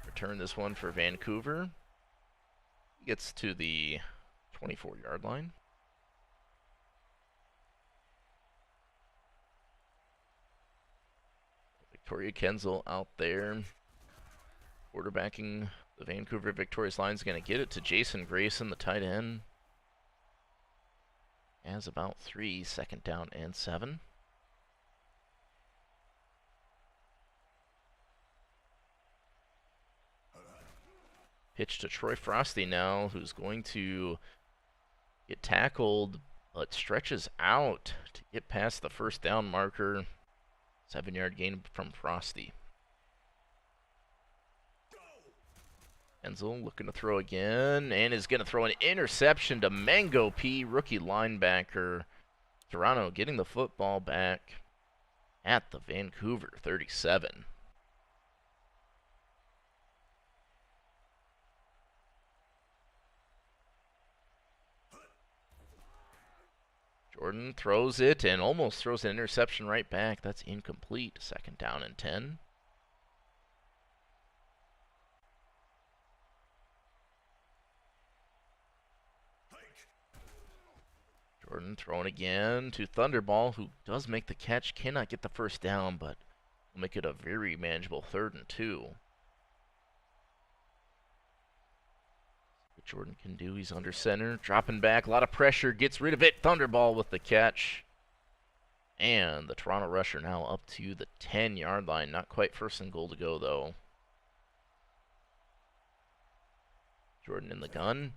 Return this one for Vancouver. He gets to the 24-yard line. Victoria Kenzel out there. Quarterbacking the Vancouver Victorious Lions. Going to get it to Jason Grayson, the tight end. Has about 3, 2nd down and 7. Pitch to Troy Frosty now, who's going to get tackled, but stretches out to get past the 1st down marker. 7-yard gain from Frosty. Enzel looking to throw again, and is going to throw an interception to Mango P, rookie linebacker. Toronto getting the football back at the Vancouver 37. Jordan throws it and almost throws an interception right back. That's incomplete. 2nd down and 10. Jordan throwing again to Thunderball, who does make the catch. Cannot get the 1st down, but will make it a very manageable 3rd and 2. Jordan can do. He's under center, dropping back, a lot of pressure, gets rid of it. Thunderball with the catch. And the Toronto rusher now up to the 10-yard line. Not quite 1st and goal to go, though. Jordan in the gun.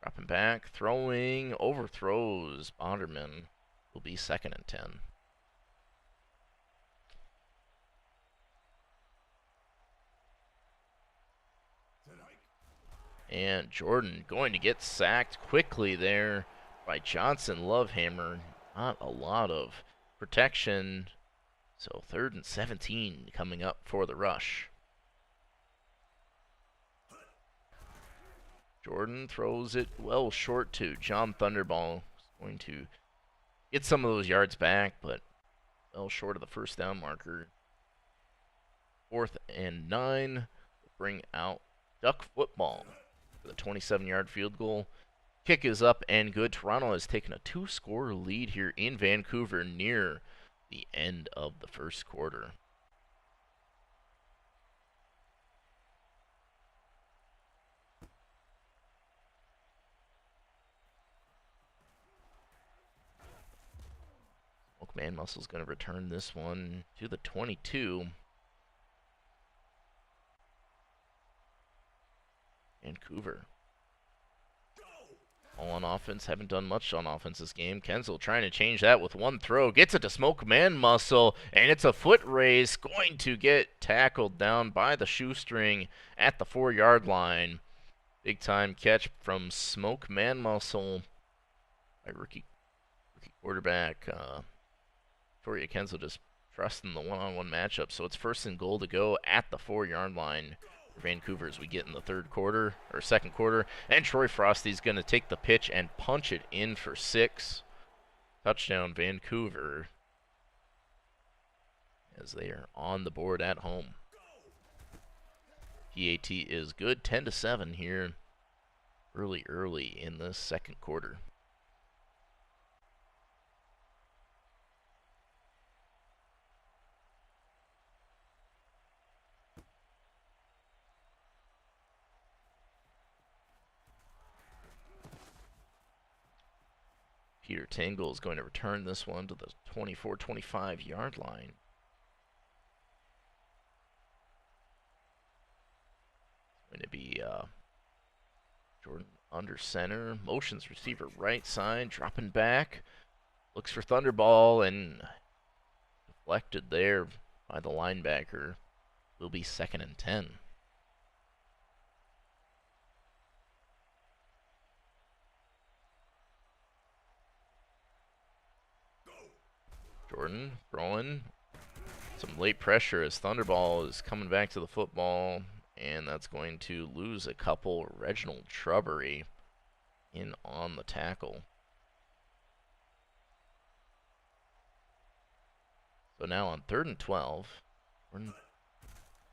Dropping back, throwing, overthrows. Bonderman will be 2nd and 10. And Jordan going to get sacked quickly there by Johnson Lovehammer. Not a lot of protection. So 3rd and 17 coming up for the rush. Jordan throws it well short to John Thunderball. He's going to get some of those yards back, but well short of the 1st down marker. 4th and 9. Bring out Duck football. The 27-yard field goal. Kick is up and good. Toronto has taken a 2-score lead here in Vancouver near the end of the 1st quarter. Man Muscle's going to return this one to the 22. Vancouver. All on offense. Haven't done much on offense this game. Kenzel trying to change that with one throw. Gets it to Smoke Man Muscle, and it's a foot race. Going to get tackled down by the shoestring at the 4-yard line. Big time catch from Smoke Man Muscle by rookie quarterback. Victoria Kenzel just trusting the one-on-one matchup. So it's 1st and goal to go at the 4-yard line. Vancouver as we get in the 2nd quarter, and Troy Frosty's going to take the pitch and punch it in for 6. Touchdown Vancouver as they are on the board at home. PAT is good, 10-7 here early in the 2nd quarter. Peter Tingle is going to return this one to the 24-25 yard line. It's going to be Jordan under center, motions receiver right side, dropping back, looks for Thunderball, and deflected there by the linebacker. Will be 2nd and 10. Jordan throwing some late pressure as Thunderball is coming back to the football, and that's going to lose a couple. Reginald Trubbery in on the tackle. So now on 3rd and 12, Jordan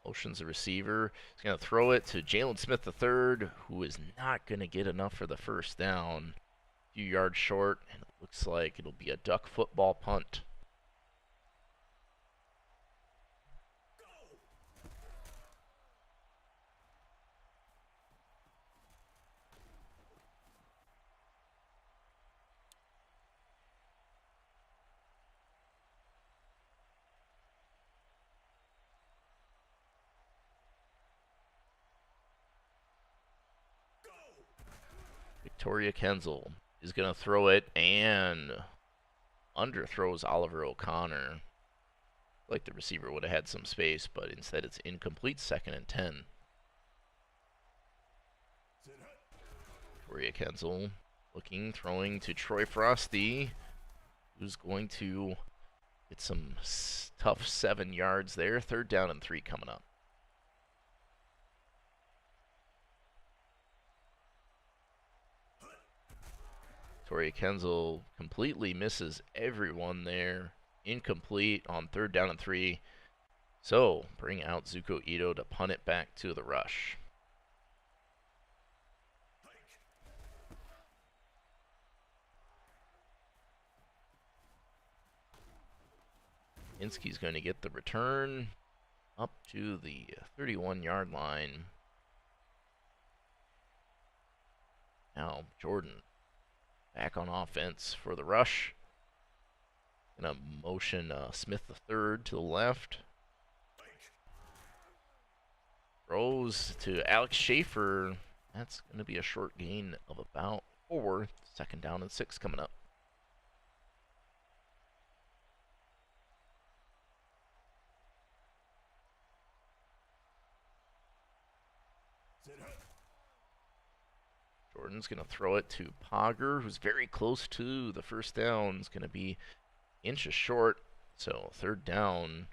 motions the receiver. He's going to throw it to Jalen Smith III, who is not going to get enough for the first down. A few yards short, and it looks like it'll be a duck football punt. Victoria Kenzel is going to throw it and underthrows Oliver O'Connor. Like the receiver would have had some space, but instead it's incomplete. 2nd and 10. Victoria Kenzel looking, throwing to Troy Frosty, who's going to get some tough 7 yards there. 3rd down and 3 coming up. Victoria Kenzel completely misses everyone there. Incomplete on 3rd down and 3. So bring out Zuko Ito to punt it back to the rush. Inskee's going to get the return up to the 31-yard line. Now Jordan back on offense for the rush. Gonna motion Smith III to the left. Throws to Alex Schaefer. That's gonna be a short gain of about 4. 2nd down and 6 coming up. Jordan's going to throw it to Pogger, who's very close to the first down. It's going to be inches short, so 3rd down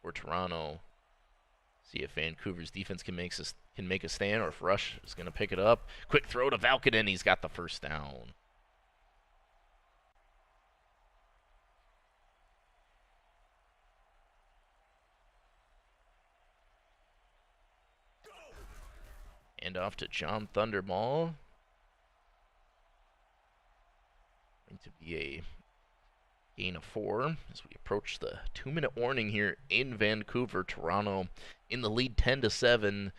for Toronto. See if Vancouver's defense can make a stand, or if Rush is going to pick it up. Quick throw to Valkinen. He's got the first down. And off to John Thunderball. Going to be a gain of 4 as we approach the 2-minute warning here in Vancouver. Toronto in the lead 10-7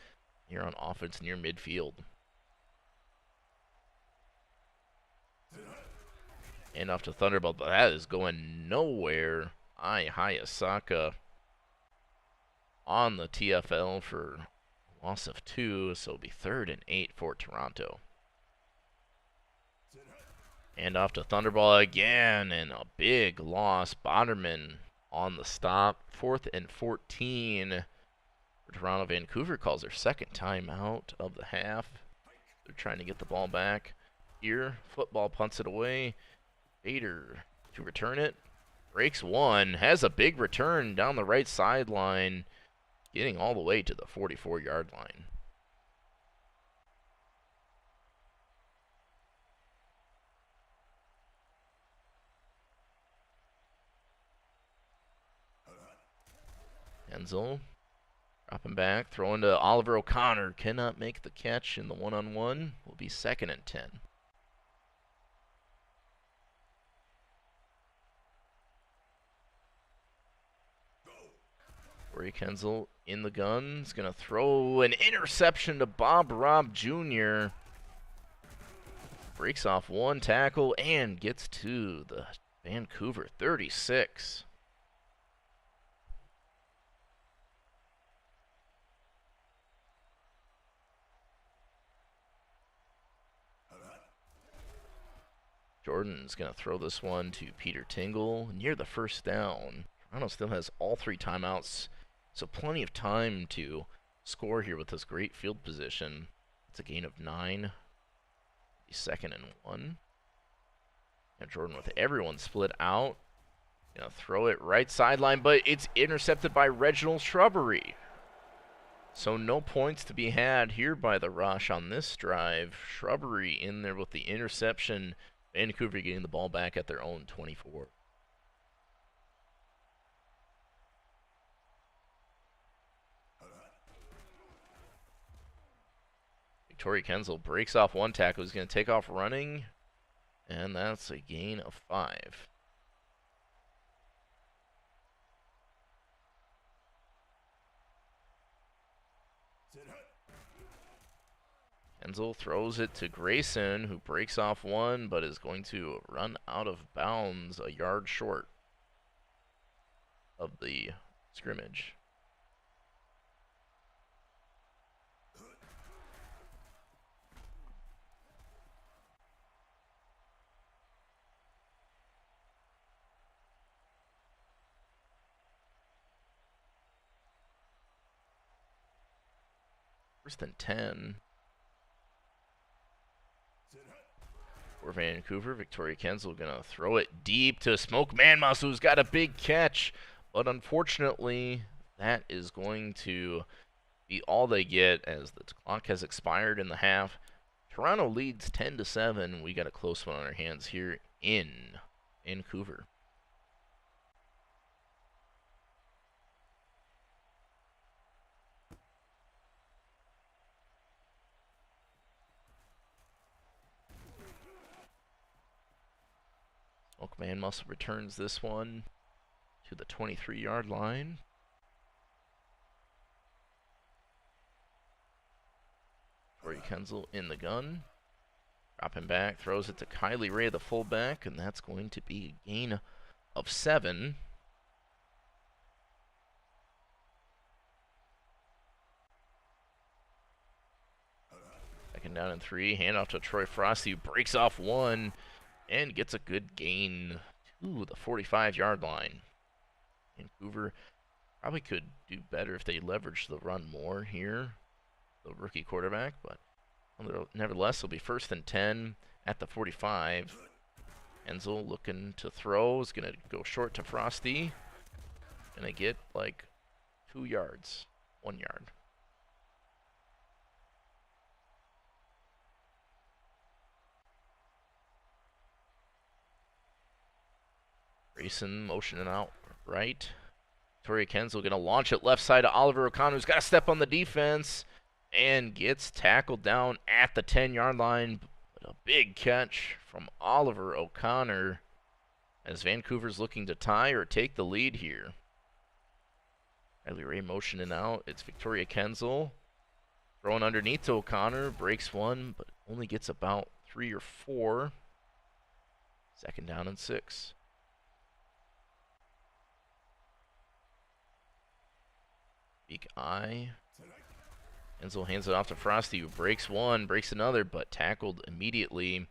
here on offense near midfield. And off to Thunderball, but that is going nowhere. Hayasaka on the TFL for a loss of 2, so it'll be 3rd and 8 for Toronto. And off to Thunderball again, and a big loss. Bonderman on the stop. 4th and 14 for Toronto. Vancouver calls their 2nd timeout of the half. They're trying to get the ball back here. Football punts it away. Bader to return it. Breaks 1. Has a big return down the right sideline, getting all the way to the 44-yard line. Enzel dropping back, throwing to Oliver O'Connor. Cannot make the catch in the one-on-one. Will be 2nd and 10. Corey Kenzel in the gun. He's going to throw an interception to Bob Robb Jr. breaks off one tackle and gets to the Vancouver 36. Jordan's going to throw this one to Peter Tingle near the first down. Toronto still has all 3 timeouts, so plenty of time to score here with this great field position. It's a gain of 9. 2nd and 1. And Jordan with everyone split out. Gonna throw it right sideline, but it's intercepted by Reginald Shrubbery. So no points to be had here by the Rush on this drive. Shrubbery in there with the interception. Vancouver getting the ball back at their own 24. Victoria Kensel breaks off one tackle. He's going to take off running, and that's a gain of 5. Kensel throws it to Grayson, who breaks off one, but is going to run out of bounds a yard short of the scrimmage. First and 10. For Vancouver, Victoria Kensel gonna throw it deep to Smoke Manmus, who's got a big catch, but unfortunately, that is going to be all they get as the clock has expired in the half. Toronto leads 10-7. We got a close one on our hands here in Vancouver. Smoke Manmus returns this one to the 23-yard line. Corey Kensel in the gun. Dropping back, throws it to Kylie Ray, the fullback, and that's going to be a gain of 7. Second down and 3. Handoff to Troy Frosty, who breaks off one and gets a good gain to the 45-yard line. Vancouver probably could do better if they leverage the run more here, the rookie quarterback, but nevertheless, it'll be 1st and 10 at the 45. Enzel looking to throw, is going to go short to Frosty. Going to get like 2 yards, 1 yard. Grayson motioning out right. Victoria Kensel going to launch it left side to Oliver O'Connor, who's got to step on the defense and gets tackled down at the 10-yard line. But a big catch from Oliver O'Connor as Vancouver's looking to tie or take the lead here. Kylie Ray motioning out. It's Victoria Kensel. Throwing underneath to O'Connor. Breaks one, but only gets about 3 or 4. 2nd down and 6. Big eye. Enzel hands it off to Frosty, who breaks one, breaks another, but tackled immediately.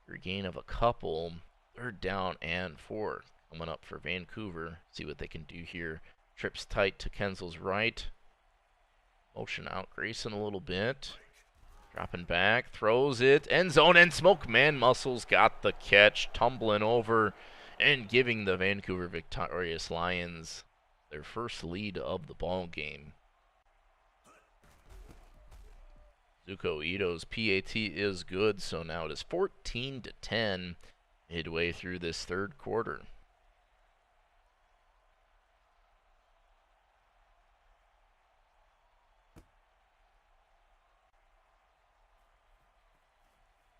For a gain of a couple. 3rd down and 4 coming up for Vancouver. See what they can do here. Trips tight to Kenzel's right. Motion out Grayson a little bit. Dropping back, throws it, end zone, and Smoke Man Muscles got the catch, tumbling over and giving the Vancouver Victorious Lions their first lead of the ball game. Zuko Ito's PAT is good, so now it is 14-10 midway through this 3rd quarter.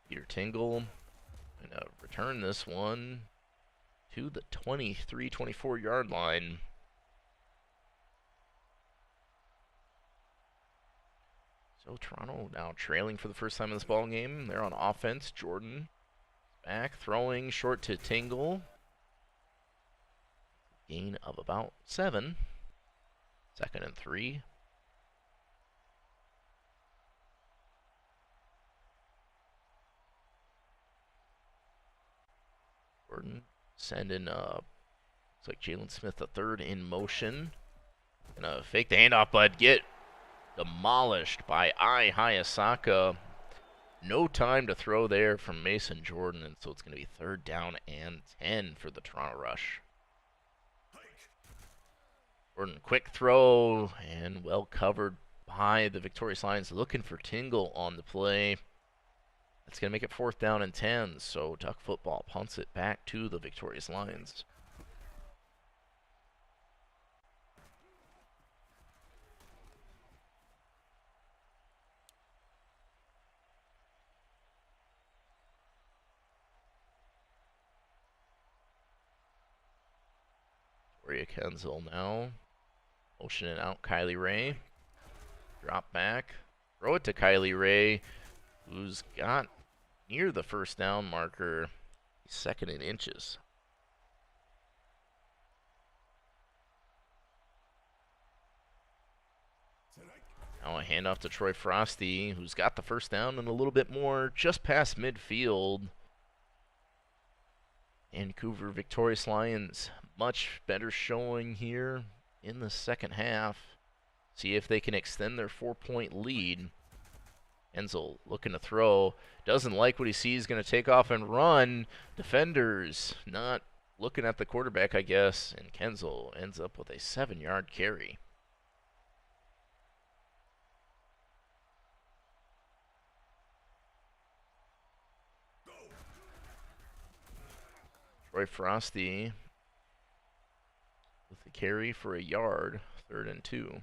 Peter Tingle going to return this one to the 23-24-yard line. So Toronto now trailing for the first time in this ball game. They're on offense. Jordan back, throwing short to Tingle. Gain of about 7. 2nd and 3. Jordan sending, looks like Jalen Smith the third in motion. Gonna fake the handoff, but get demolished by Hayasaka. No time to throw there from Mason Jordan, and so it's going to be 3rd down and 10 for the Toronto Rush. Jordan, quick throw, and well covered by the Victorious Lions, looking for Tingle on the play. That's going to make it 4th down and 10, so Duck Football punts it back to the Victorious Lions. Victoria Kenzel now motioning out Kylie Ray. Drop back. Throw it to Kylie Ray, who's got near the 1st down marker. 2nd in inches. Now a handoff to Troy Frosty, who's got the 1st down and a little bit more just past midfield. Vancouver Victorious Lions, much better showing here in the 2nd half. See if they can extend their 4-point lead. Enzel looking to throw. Doesn't like what he sees. Going to take off and run. Defenders not looking at the quarterback, I guess. And Kenzel ends up with a 7-yard carry. Troy Frosty with the carry for a yard. 3rd and 2.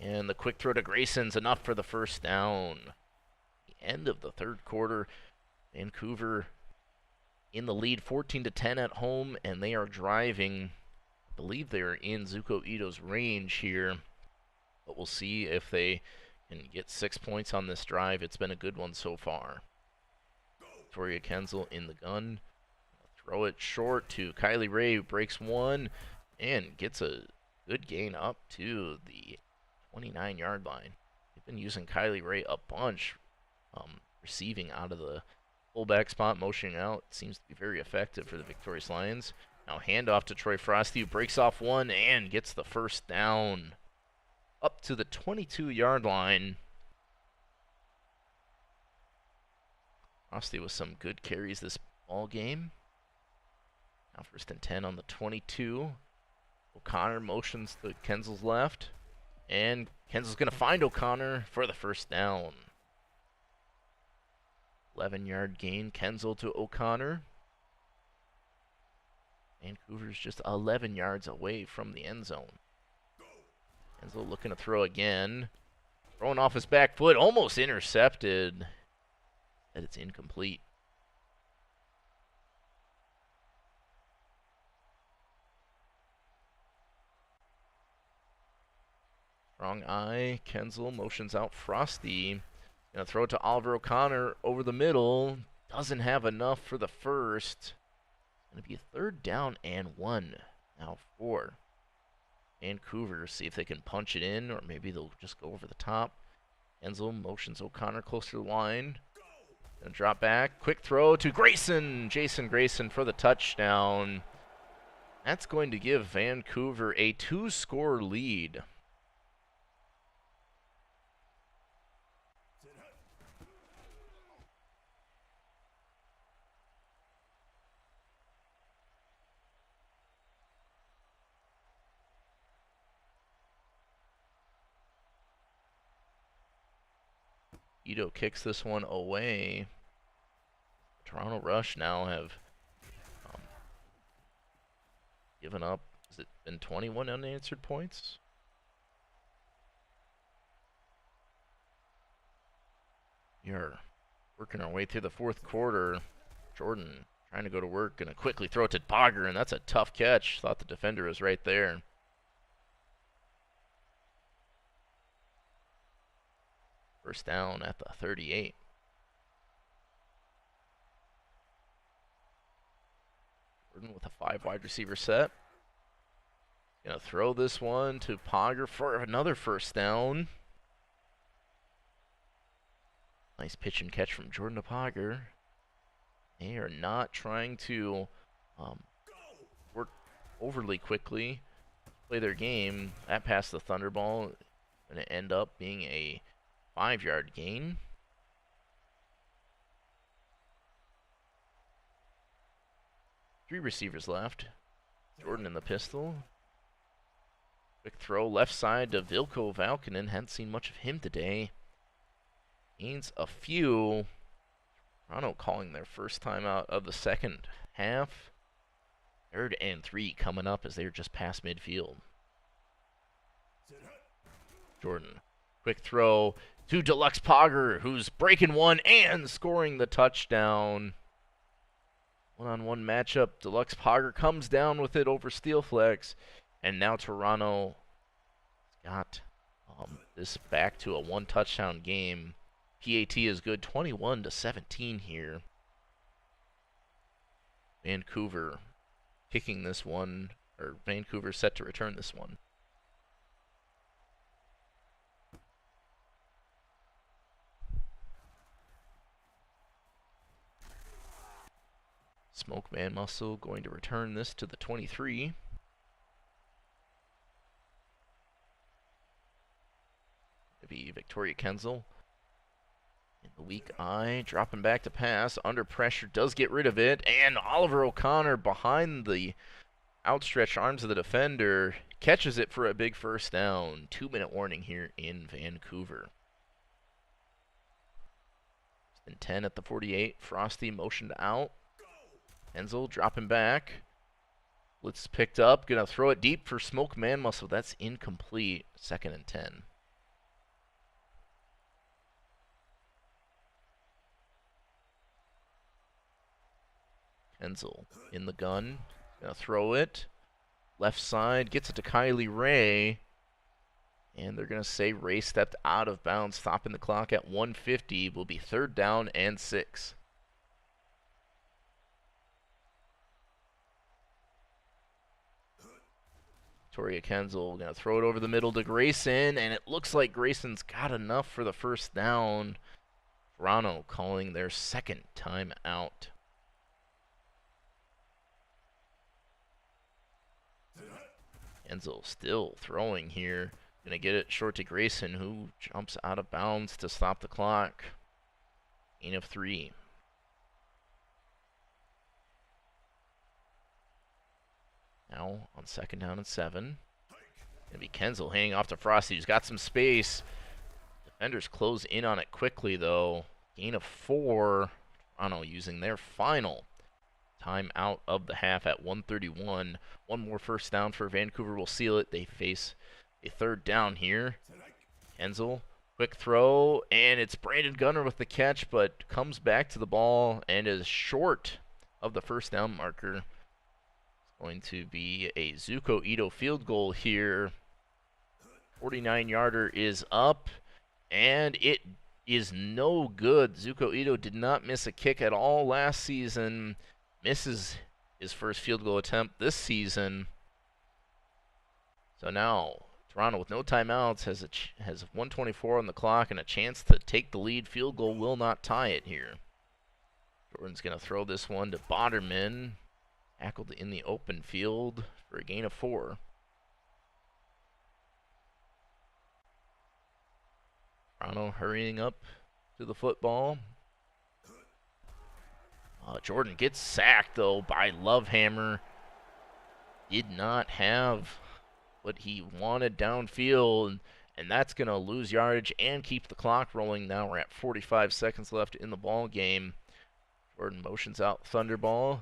And the quick throw to Grayson's enough for the 1st down. The end of the 3rd quarter. Vancouver in the lead 14-10 at home, and they are driving. I believe they're in Zuko Ito's range here, but we'll see if they can get 6 points on this drive. It's been a good one so far. Victoria Kenzel in the gun. Throw it short to Kylie Ray, who breaks one and gets a good gain up to the 29-yard line. They've been using Kylie Ray a bunch, receiving out of the fullback spot, motioning out. Seems to be very effective for the Victorious Lions. Now handoff to Troy Frosty, who breaks off one and gets the 1st down up to the 22-yard line. Frosty with some good carries this ball game. Now 1st and 10 on the 22. O'Connor motions to Kenzel's left. And Kenzel's going to find O'Connor for the 1st down. 11-yard gain, Kenzel to O'Connor. Vancouver's just 11 yards away from the end zone. Kenzel looking to throw again. Throwing off his back foot, almost intercepted. And it's incomplete. Wrong eye. Kenzel motions out Frosty. Gonna throw it to Oliver O'Connor over the middle. Doesn't have enough for the 1st. Gonna be a 3rd down and 1. Now 4. Vancouver, see if they can punch it in, or maybe they'll just go over the top. Kenzel motions O'Connor close to the line. Gonna drop back. Quick throw to Grayson. Jason Grayson for the touchdown. That's going to give Vancouver a 2-score lead. Ito kicks this one away. Toronto Rush now have given up. Has it been 21 unanswered points? We are working our way through the 4th quarter. Jordan Trying to go to work, gonna quickly throw it to Bogger, and that's a tough catch. Thought the defender was right there. First down at the 38. Jordan with a 5 wide receiver set. Gonna throw this one to Pogger for another first down. Nice pitch and catch from Jordan to Pogger. They are not trying to work overly quickly, play their game. That pass the Thunderball going to end up being a 5-yard gain. Three receivers left. Jordan in the pistol. Quick throw left side to Vilko Valkonen. Hadn't seen much of him today. Gains a few. Toronto calling their first time out of the second half. 3rd and 3 coming up as they're just past midfield. Jordan, quick throw to Deluxe Pogger, who's breaking one and scoring the touchdown. One-on-one matchup. Deluxe Pogger comes down with it over Steelflex, and now Toronto got this back to a 1-touchdown game. PAT is good, 21-17 here. Vancouver kicking this one, or Vancouver set to return this one. Smoke Man Muscle going to return this to the 23. It'll be Victoria Kenzel. In the weak eye, dropping back to pass, under pressure, does get rid of it, and Oliver O'Connor behind the outstretched arms of the defender, catches it for a big first down. 2-minute warning here in Vancouver. It's 10 at the 48, Frosty motioned out. Enzel dropping back. Blitz picked up, gonna throw it deep for Smoke Man Muscle. That's incomplete, 2nd and 10. Enzel in the gun, gonna throw it. Left side, gets it to Kylie Ray. And they're gonna say Ray stepped out of bounds, stopping the clock at 1:50. Will be 3rd down and 6. Victoria Kenzel gonna throw it over the middle to Grayson, and it looks like Grayson's got enough for the first down. Toronto calling their 2nd time out. Enzel still throwing here. Gonna get it short to Grayson, who jumps out of bounds to stop the clock. Gain of 3. Now on 2nd down and 7. Gonna be Kenzel hanging off to Frosty, who's got some space. Defenders close in on it quickly, though. Gain of 4. Toronto using their final time out of the half at 1:31. One more first down for Vancouver will seal it. They face a 3rd down here. Kenzel, quick throw, and it's Brandon Gunner with the catch, but comes back to the ball and is short of the first down marker. It's going to be a Zuko Ito field goal here. 49-yarder is up, and it is no good. Zuko Ito did not miss a kick at all last season. Misses his first field goal attempt this season. So now Toronto with no timeouts has 1:24 on the clock and a chance to take the lead. Field goal will not tie it here. Jordan's going to throw this one to Boderman. Tackled in the open field for a gain of 4. Toronto hurrying up to the football. Jordan gets sacked, though, by Lovehammer. Did not have what he wanted downfield, and that's going to lose yardage and keep the clock rolling. Now we're at 45 seconds left in the ball game. Jordan motions out Thunderball.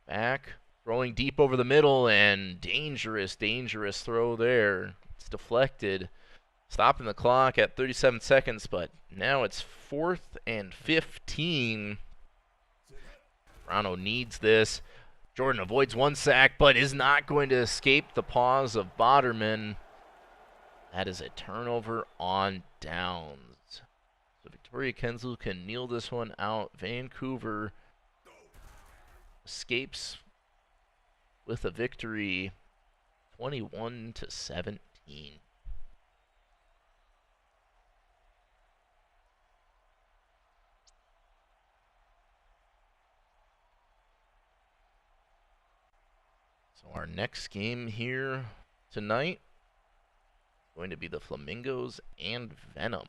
Back, throwing deep over the middle, and dangerous throw there. It's deflected. Stopping the clock at 37 seconds, but now it's 4th and 15. Toronto needs this. Jordan avoids one sack, but is not going to escape the paws of Boderman. That is a turnover on downs. So Victoria Kensal can kneel this one out. Vancouver escapes with a victory, 21-17. So our next game here tonight is going to be the Flamingos and Venom.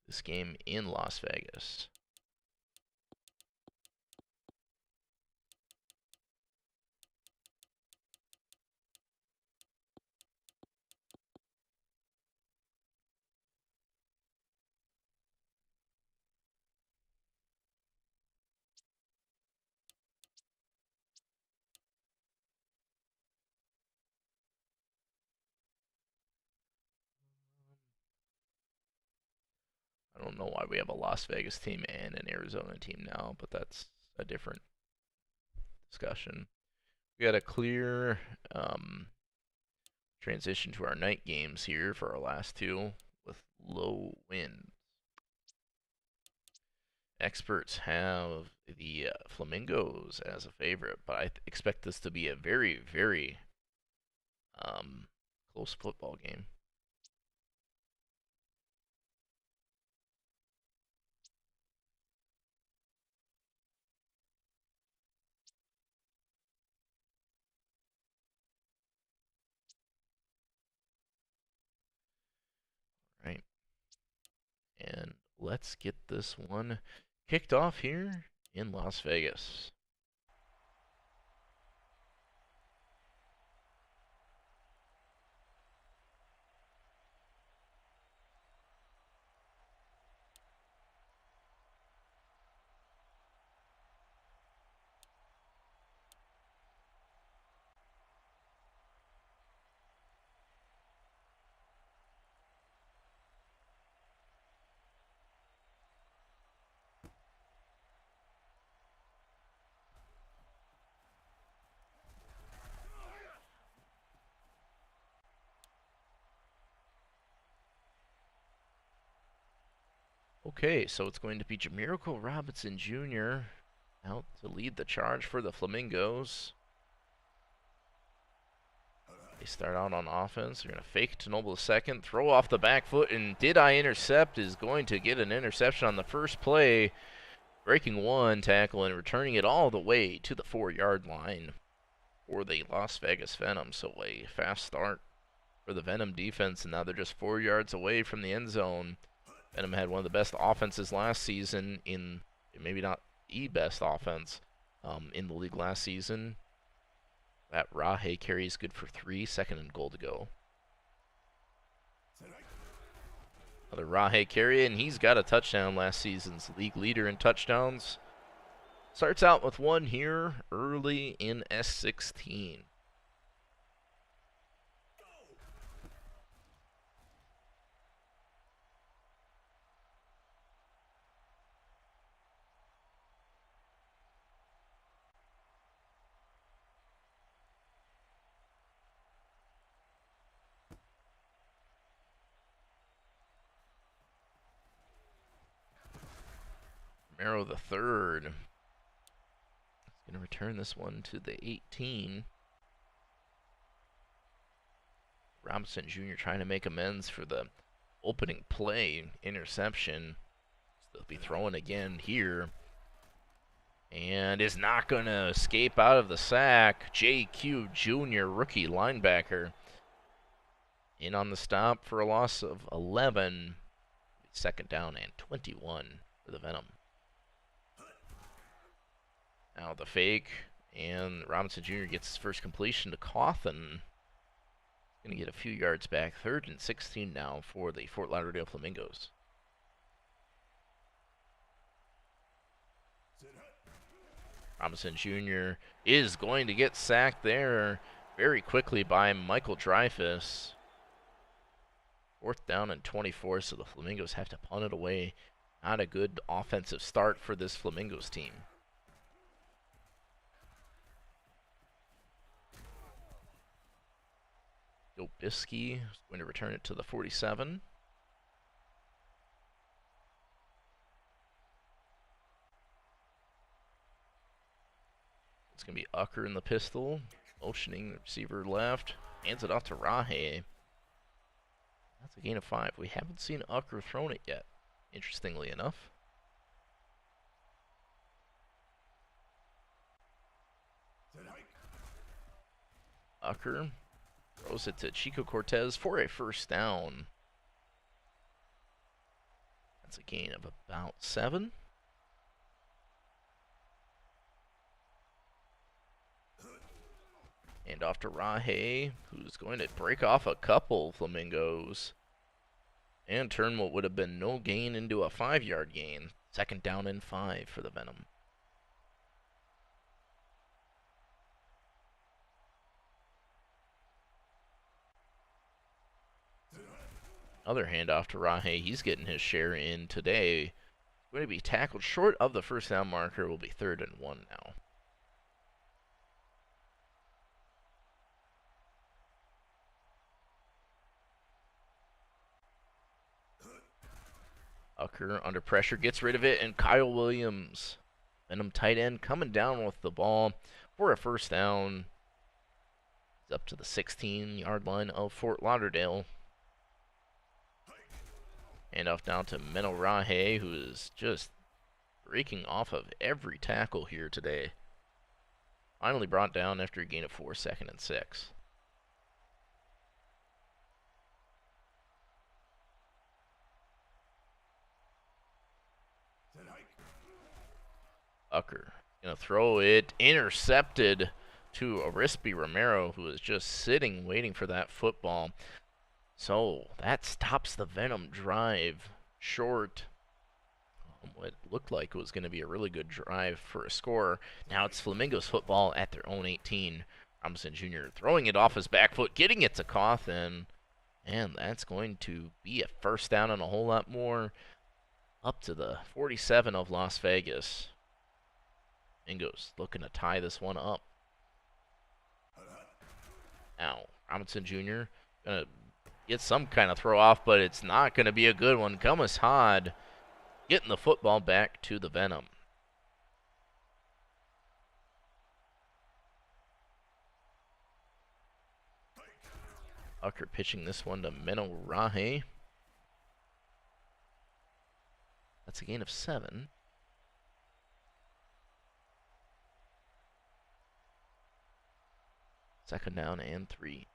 This game in Las Vegas. I don't know why we have a Las Vegas team and an Arizona team now, but that's a different discussion. We got a clear transition to our night games here for our last two with low winds. Experts have the Flamingos as a favorite, but I expect this to be a very, very close football game. Right. And let's get this one kicked off here in Las Vegas. Okay, so it's going to be Jamirico Robinson Jr. out to lead the charge for the Flamingos. They start out on offense. They're going to fake to Noble second, throw off the back foot, and Did I Intercept is going to get an interception on the first play, breaking one tackle and returning it all the way to the 4-yard line for the Las Vegas Venom. So a fast start for the Venom defense, and now they're just 4 yards away from the end zone. Venom had one of the best offenses last season, in maybe not the best offense in the league last season. That Rahe carry is good for 3, second and goal to go. Another Rahe carry, and he's got a touchdown, last season's league leader in touchdowns. Starts out with one here early in S16. Romero the third is going to return this one to the 18. Robinson Jr. trying to make amends for the opening play interception. They'll be throwing again here. And is not going to escape out of the sack. JQ Jr., rookie linebacker, in on the stop for a loss of 11. Second down and 21 for the Venom. Now the fake, and Robinson Jr. gets his first completion to Cawthon. Going to get a few yards back. 3rd and 16 now for the Fort Lauderdale Flamingos. Robinson Jr. is going to get sacked there very quickly by Michael Dreyfus. 4th down and 24, so the Flamingos have to punt it away. Not a good offensive start for this Flamingos team. Dobisky is going to return it to the 47. It's going to be Ucker in the pistol, motioning the receiver left, hands it off to Rahe. That's a gain of 5. We haven't seen Ucker thrown it yet, interestingly enough. Ucker throws it to Chico Cortez for a 1st down. That's a gain of about 7. And off to Rahe, who's going to break off a couple Flamingos and turn what would have been no gain into a 5-yard gain. 2nd down and 5 for the Venom. Other handoff to Rahe. He's getting his share in today. Going to be tackled short of the 1st down marker. Will be 3rd and 1 now. Ucker under pressure, gets rid of it, and Kyle Williams, Venom tight end, coming down with the ball for a 1st down. It's up to the 16-yard line of Fort Lauderdale. And off down to Menno Rahe, who is just breaking off of every tackle here today. Finally brought down after a gain of 4, 2nd and 6. Ucker gonna throw it, intercepted to Arispe Romero, who is just sitting waiting for that football. So that stops the Venom drive short. What looked like was going to be a really good drive for a score. Now it's Flamingos football at their own 18. Robinson Jr. throwing it off his back foot, getting it to Cawthon. And that's going to be a 1st down and a whole lot more. Up to the 47 of Las Vegas. Flamingos looking to tie this one up. Now, Robinson Jr. going to get some kind of throw off, but it's not going to be a good one. Kumas Had getting the football back to the Venom. Ucker pitching this one to Menno Rahe. That's a gain of 7. Second down and 3.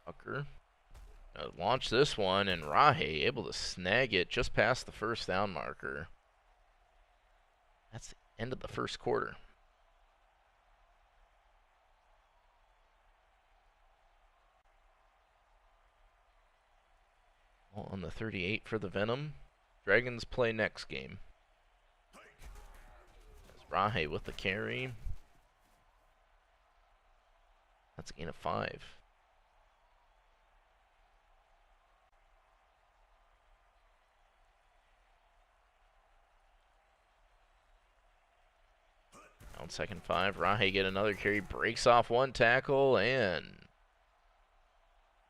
Ucker launch this one, and Rahe able to snag it just past the 1st down marker. That's the end of the 1st quarter. All on the 38 for the Venom. Dragons play next game. Rahe with the carry. That's a gain of 5. On 2nd 5, Rahe get another carry, breaks off one tackle, and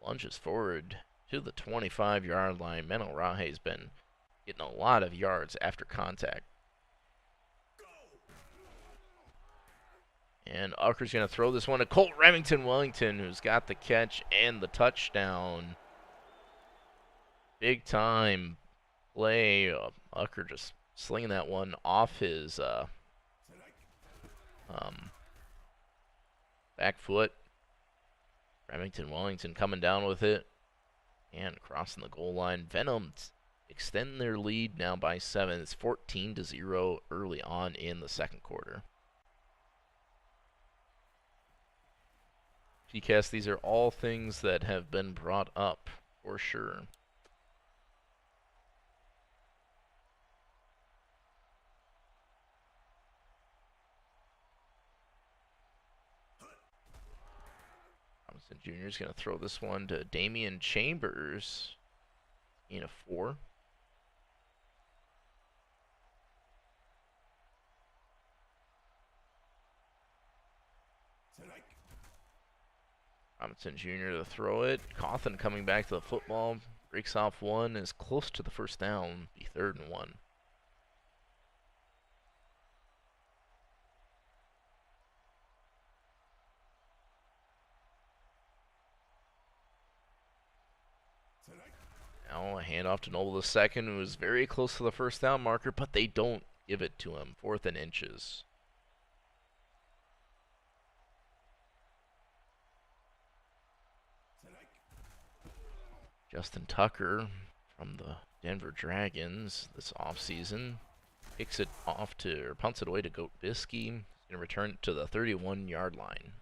lunges forward to the 25-yard line. Menno Rahe's been getting a lot of yards after contact. And Ucker's going to throw this one to Colt Remington Wellington, who's got the catch and the touchdown. Big time play. Ucker just slinging that one off his back foot. Remington Wellington coming down with it and crossing the goal line. Venom extend their lead now by 7. It's 14-0 early on in the 2nd quarter. PCAST, these are all things that have been brought up for sure. Robinson Jr. is going to throw this one to Damian Chambers. Gain of 4. Robinson Jr. to throw it. Cawthon coming back to the football. Breaks off 1. Is close to the first down. Be 3rd and 1. Now a handoff to Noble II, who is very close to the first down marker, but they don't give it to him. 4th and inches. Justin Tucker from the Denver Dragons this offseason kicks it off to, or punts it away to Goat Bisky. He's going to return it to the 31-yard line.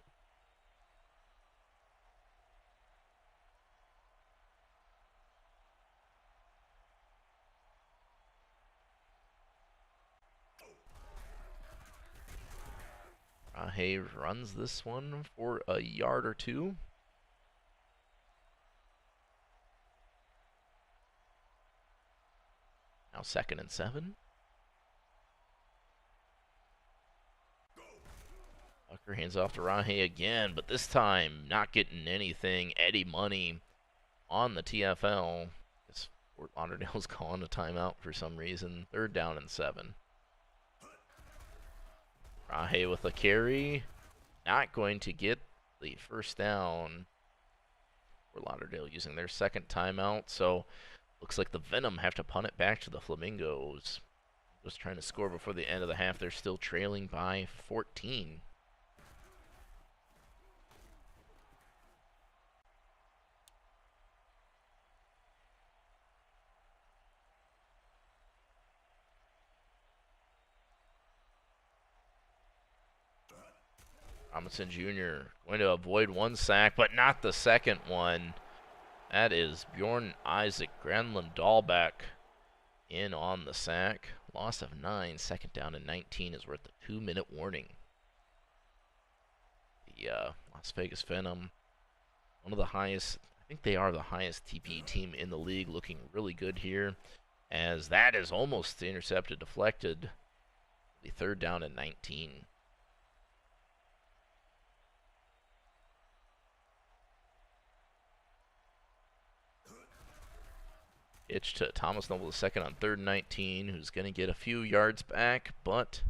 Rahe runs this one for a yard or 2. Now 2nd and 7. Tucker hands off to Rahe again, but this time not getting anything. Eddie Money on the TFL. Guess Fort Lauderdale's calling a timeout for some reason. 3rd down and 7. Rahe with a carry. Not going to get the first down. Fort Lauderdale using their 2nd timeout, so looks like the Venom have to punt it back to the Flamingos. Just trying to score before the end of the half. They're still trailing by 14. Robinson Jr. going to avoid 1 sack, but not the 2nd one. That is Bjorn Isaac Granlund Dahlbeck in on the sack. Loss of 9, 2nd down and 19 is worth a 2-minute warning. The Las Vegas Venom, one of the highest, I think they are the highest TPE team in the league, looking really good here, as that is almost intercepted, deflected. The 3rd down and 19. Pitch to Thomas Noble II on 3rd and 19, who's going to get a few yards back, but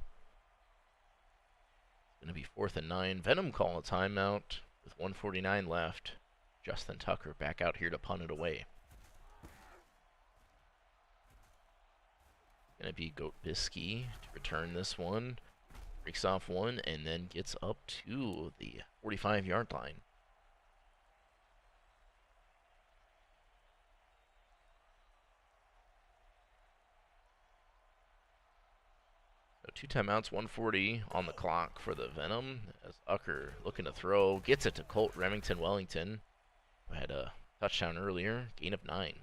it's going to be 4th and 9. Venom call a timeout with 1:49 left. Justin Tucker back out here to punt it away. Going to be Goat Bisky to return this one. Breaks off 1 and then gets up to the 45-yard line. So 2 timeouts, 1:40 on the clock for the Venom. As Ucker looking to throw, gets it to Colt Remington Wellington, who had a touchdown earlier, gain of 9.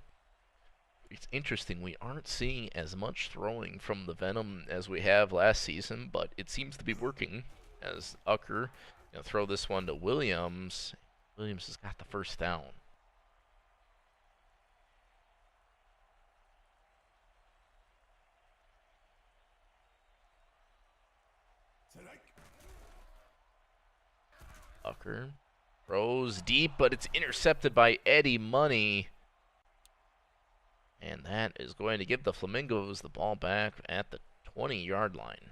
It's interesting, we aren't seeing as much throwing from the Venom as we have last season, but it seems to be working as Ucker going to throw this one to Williams. Williams has got the first down. Ucker throws deep, but it's intercepted by Eddie Money. And that is going to give the Flamingos the ball back at the 20-yard line.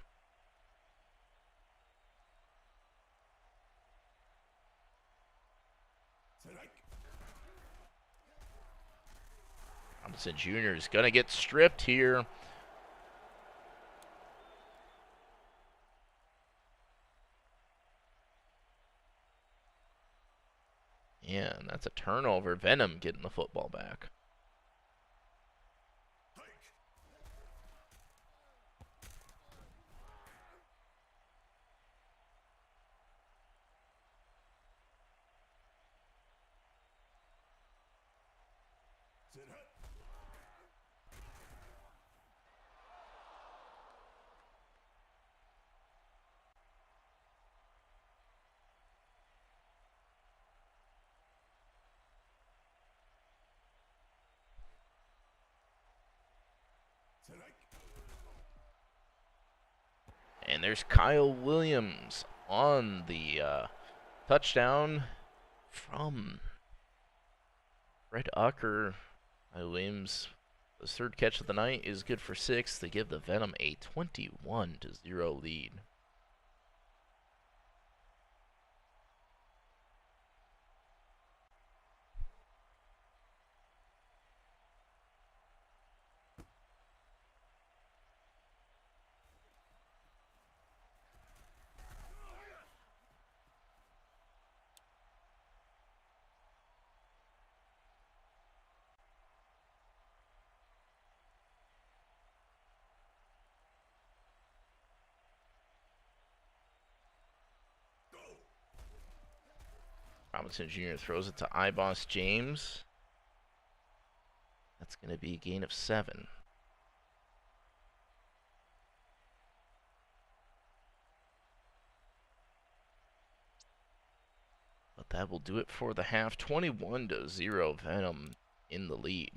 Robinson Jr. is going to get stripped here. Yeah, and that's a turnover. Venom getting the football back. And there's Kyle Williams on the touchdown from Fred Ucker. Kyle Williams, his third catch of the night, is good for 6 to give the Venom a 21-0 lead. Robinson Jr. throws it to iBoss James. That's going to be a gain of 7. But that will do it for the half. 21-0, Venom in the lead.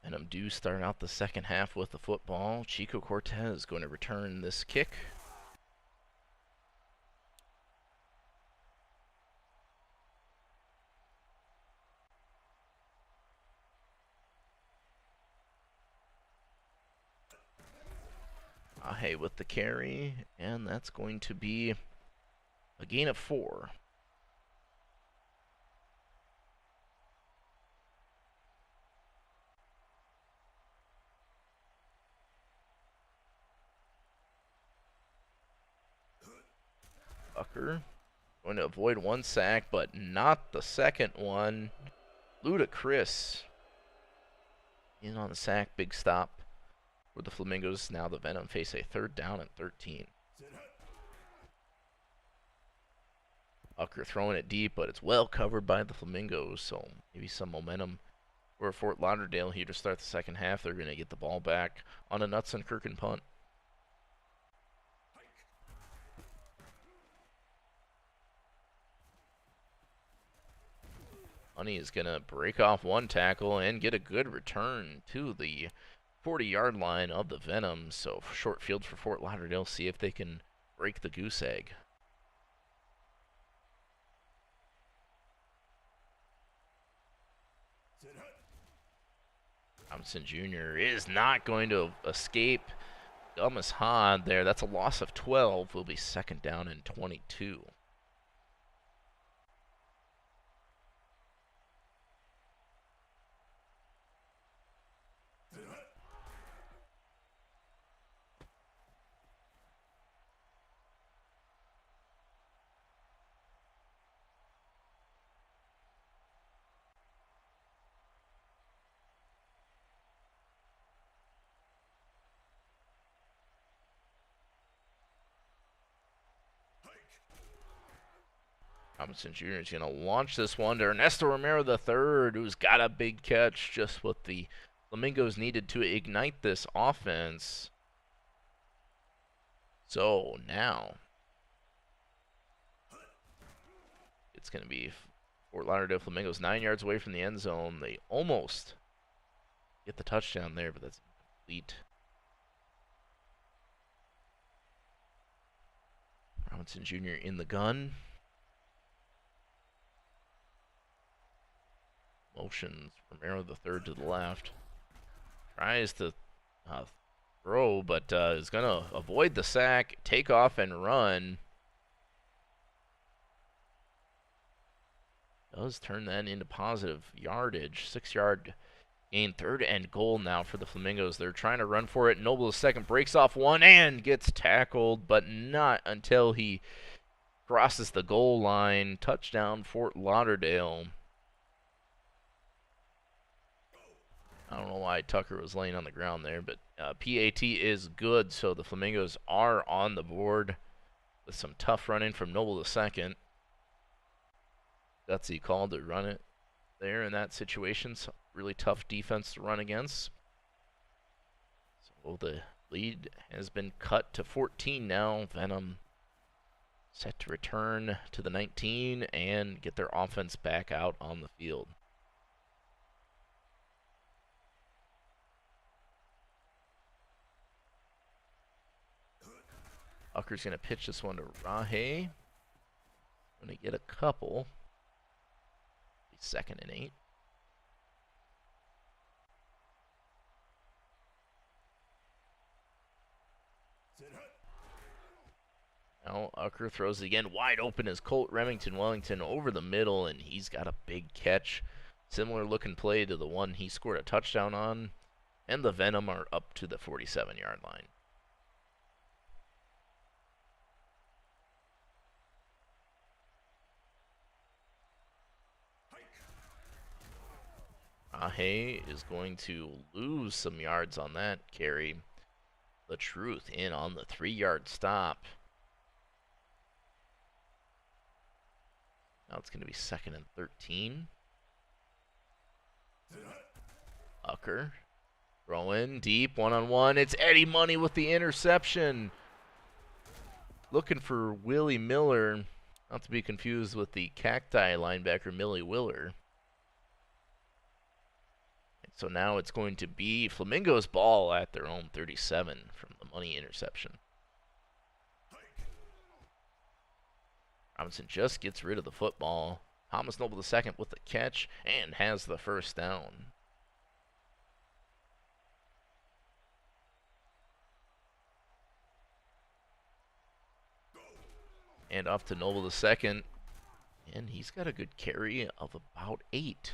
Venom do start out the second half with the football. Chico Cortez going to return this kick. Ahe with the carry, and that's going to be a gain of 4. Tucker going to avoid 1 sack, but not the second one. Ludacris in on the sack, big stop for the Flamingos. Now the Venom face a 3rd down and 13. Tucker throwing it deep, but it's well covered by the Flamingos, so maybe some momentum for Fort Lauderdale here to start the second half. They're going to get the ball back on a Knutson-Kirken punt. Honey is going to break off 1 tackle and get a good return to the 40-yard line of the Venom. So short field for Fort Lauderdale, see if they can break the goose egg. Robinson Jr. is not going to escape Gummas Hod there. That's a loss of 12. Will be 2nd down and 22. Robinson Jr. is going to launch this one to Ernesto Romero III, who's got a big catch, just what the Flamingos needed to ignite this offense. So now it's going to be Fort Lauderdale Flamingos 9 yards away from the end zone. They almost get the touchdown there, but that's incomplete. Robinson Jr. in the gun. Motions Romero III to the left. Tries to throw, but is going to avoid the sack, take off and run. Does turn that into positive yardage. 6-yard gain, 3rd and goal now for the Flamingos. They're trying to run for it. Noble II breaks off 1 and gets tackled, but not until he crosses the goal line. Touchdown, Fort Lauderdale. I don't know why Tucker was laying on the ground there, but PAT is good, so the Flamingos are on the board with some tough running from Noble II. Gutsy call to run it there in that situation. So really tough defense to run against. So the lead has been cut to 14 now. Venom set to return to the 19 and get their offense back out on the field. Ucker's going to pitch this one to Rahe. Going to get a couple. 2nd and 8. Now Ucker throws it again. Wide open is Colt Remington Wellington over the middle, and he's got a big catch. Similar looking play to the one he scored a touchdown on. And the Venom are up to the 47-yard line. Rahe is going to lose some yards on that carry. The Truth in on the 3-yard stop. Now it's going to be 2nd and 13. Ucker. Throw in deep, one-on-one. It's Eddie Money with the interception. Looking for Willie Miller. Not to be confused with the Cacti linebacker, Millie Willer. And so now it's going to be Flamingos ball at their own 37 from the Money interception. Robinson just gets rid of the football. Thomas Noble II with the catch and has the first down. And off to Noble II. And he's got a good carry of about 8.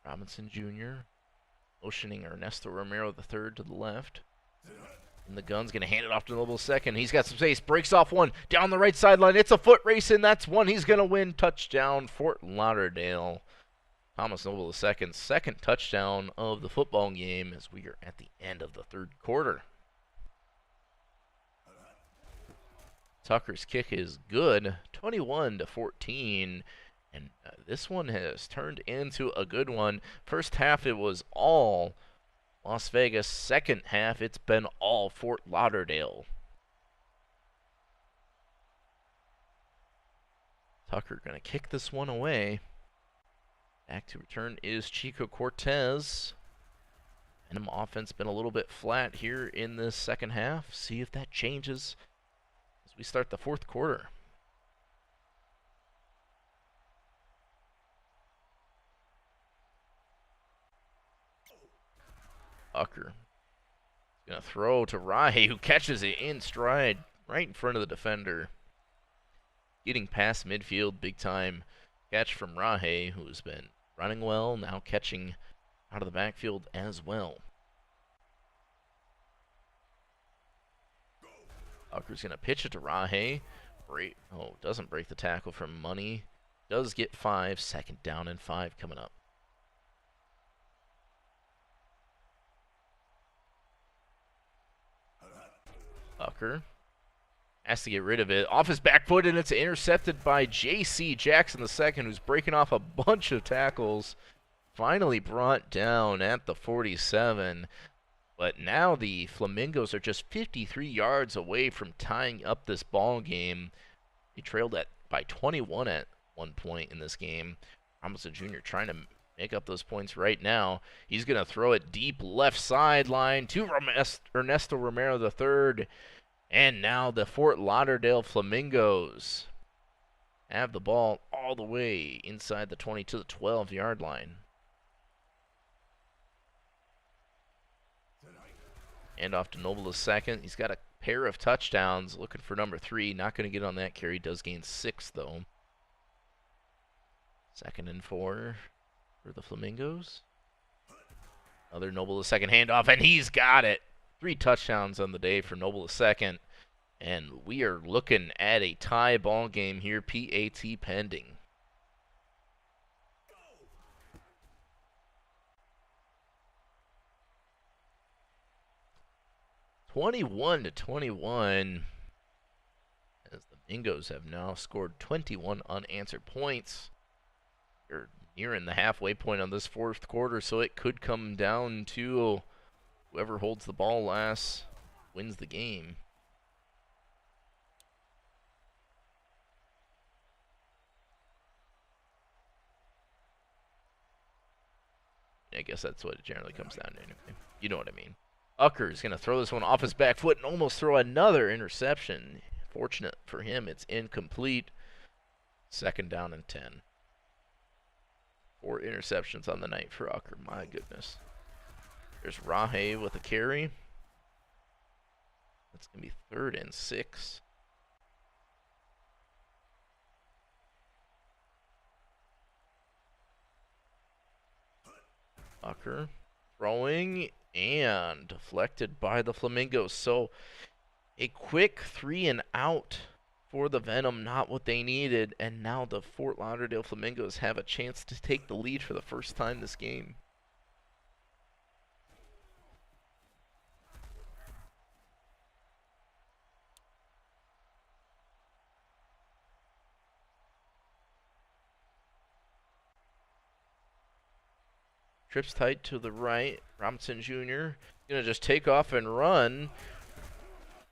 Robinson Jr. motioning Ernesto Romero III to the left. And the gun's going to hand it off to Noble II. He's got some space. Breaks off one. Down the right sideline. It's a foot race, and that's one he's going to win. Touchdown, Fort Lauderdale. Thomas Noble II's 2nd touchdown of the football game as we are at the end of the 3rd quarter. Tucker's kick is good. 21-14. And this one has turned into a good one. First half, it was all Las Vegas. Second half, it's been all Fort Lauderdale. Tucker going to kick this one away. Back to return is Chico Cortez. And offense been a little bit flat here in this second half. See if that changes as we start the 4th quarter. Ucker is going to throw to Rahe, who catches it in stride right in front of the defender. Getting past midfield, big time catch from Rahe, who's been running well, now catching out of the backfield as well. Ucker's going to pitch it to Rahe. Doesn't break the tackle from Money. Does get 5, 2nd down and 5 coming up. Ucker has to get rid of it. Off his back foot, and it's intercepted by J.C. Jackson II, who's breaking off a bunch of tackles. Finally brought down at the 47. But now the Flamingos are just 53 yards away from tying up this ball game. They trailed by 21 at one point in this game. Robinson Jr. trying to make up those points right now. He's going to throw it deep left sideline to Ernesto Romero III. And now the Fort Lauderdale Flamingos have the ball all the way inside the 20 to the 12-yard line. And off to Noble II. He's got a pair of touchdowns. Looking for number 3. Not going to get on that carry. Does gain 6, though. 2nd and 4 for the Flamingos. Another Noble II handoff, and he's got it. 3 touchdowns on the day for Noble II. And we are looking at a tie ball game here. PAT pending. (21-21) as the Bingos have now scored 21 unanswered points. They're nearing the halfway point on this fourth quarter, so it could come down to whoever holds the ball last wins the game. I guess that's what it generally comes down to anyway. You know what I mean. Ucker is going to throw this one off his back foot and almost throw another interception. Fortunate for him, it's incomplete. 2nd down and 10. 4 interceptions on the night for Ucker. My goodness. There's Rahe with a carry. That's going to be 3rd and 6. Ucker throwing and deflected by the Flamingos. So a quick 3 and out for the Venom, not what they needed. And now the Fort Lauderdale Flamingos have a chance to take the lead for the first time this game. Trips tight to the right. Robinson Jr. going to just take off and run.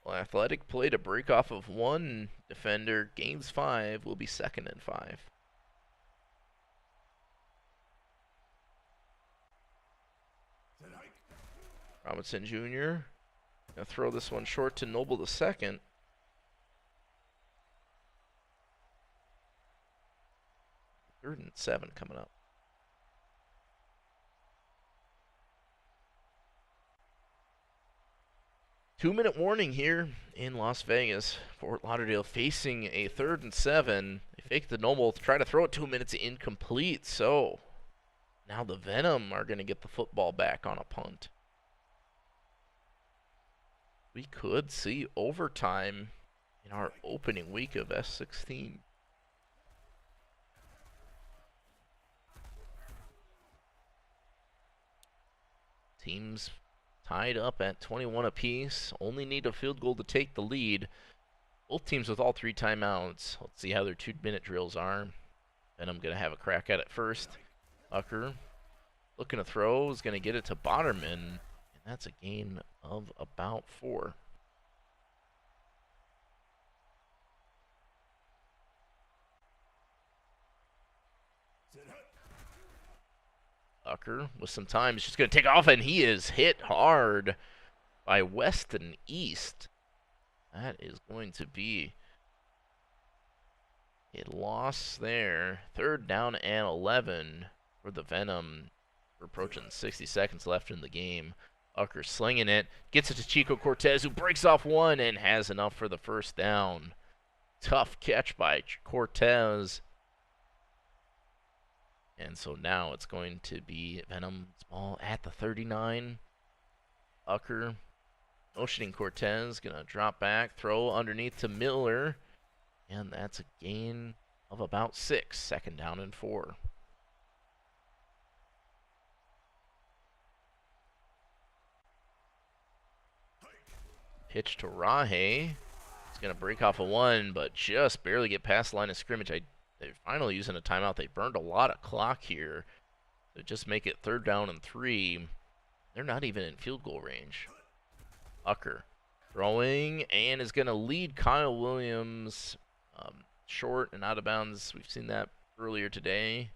Well, athletic play to break off of 1 defender. Gains 5. Will be 2nd and 5. Robinson Jr. going to throw this one short to Noble the second. Third and 7 coming up. Two-minute warning here in Las Vegas. Fort Lauderdale facing a 3rd and 7. They fake the Noble, try to throw it 2 minutes, incomplete. So now the Venom are going to get the football back on a punt. We could see overtime in our opening week of S16. Teams tied up at 21 apiece. Only need a field goal to take the lead. Both teams with all 3 timeouts. Let's see how their 2-minute drills are. And I'm going to have a crack at it first. Ucker looking to throw. Is going to get it to Botterman. And that's a gain of about 4. Ucker with some time is just going to take off, and he is hit hard by Weston East. That is going to be a loss there. 3rd down and 11 for the Venom. We're approaching 60 seconds left in the game. Ucker slinging it, gets it to Chico Cortez, who breaks off 1 and has enough for the 1st down. Tough catch by Cortez. And so now it's going to be Venom's ball at the 39. Ucker motioning Cortez, going to drop back, throw underneath to Miller. And that's a gain of about 6. 2nd down and 4. Pitch to Rahe. He's going to break off a 1, but just barely get past the line of scrimmage. They're finally using a timeout. They burned a lot of clock here to just make it 3rd down and 3. They're not even in field goal range. Ucker throwing and is going to lead Kyle Williams short and out of bounds. We've seen that earlier today.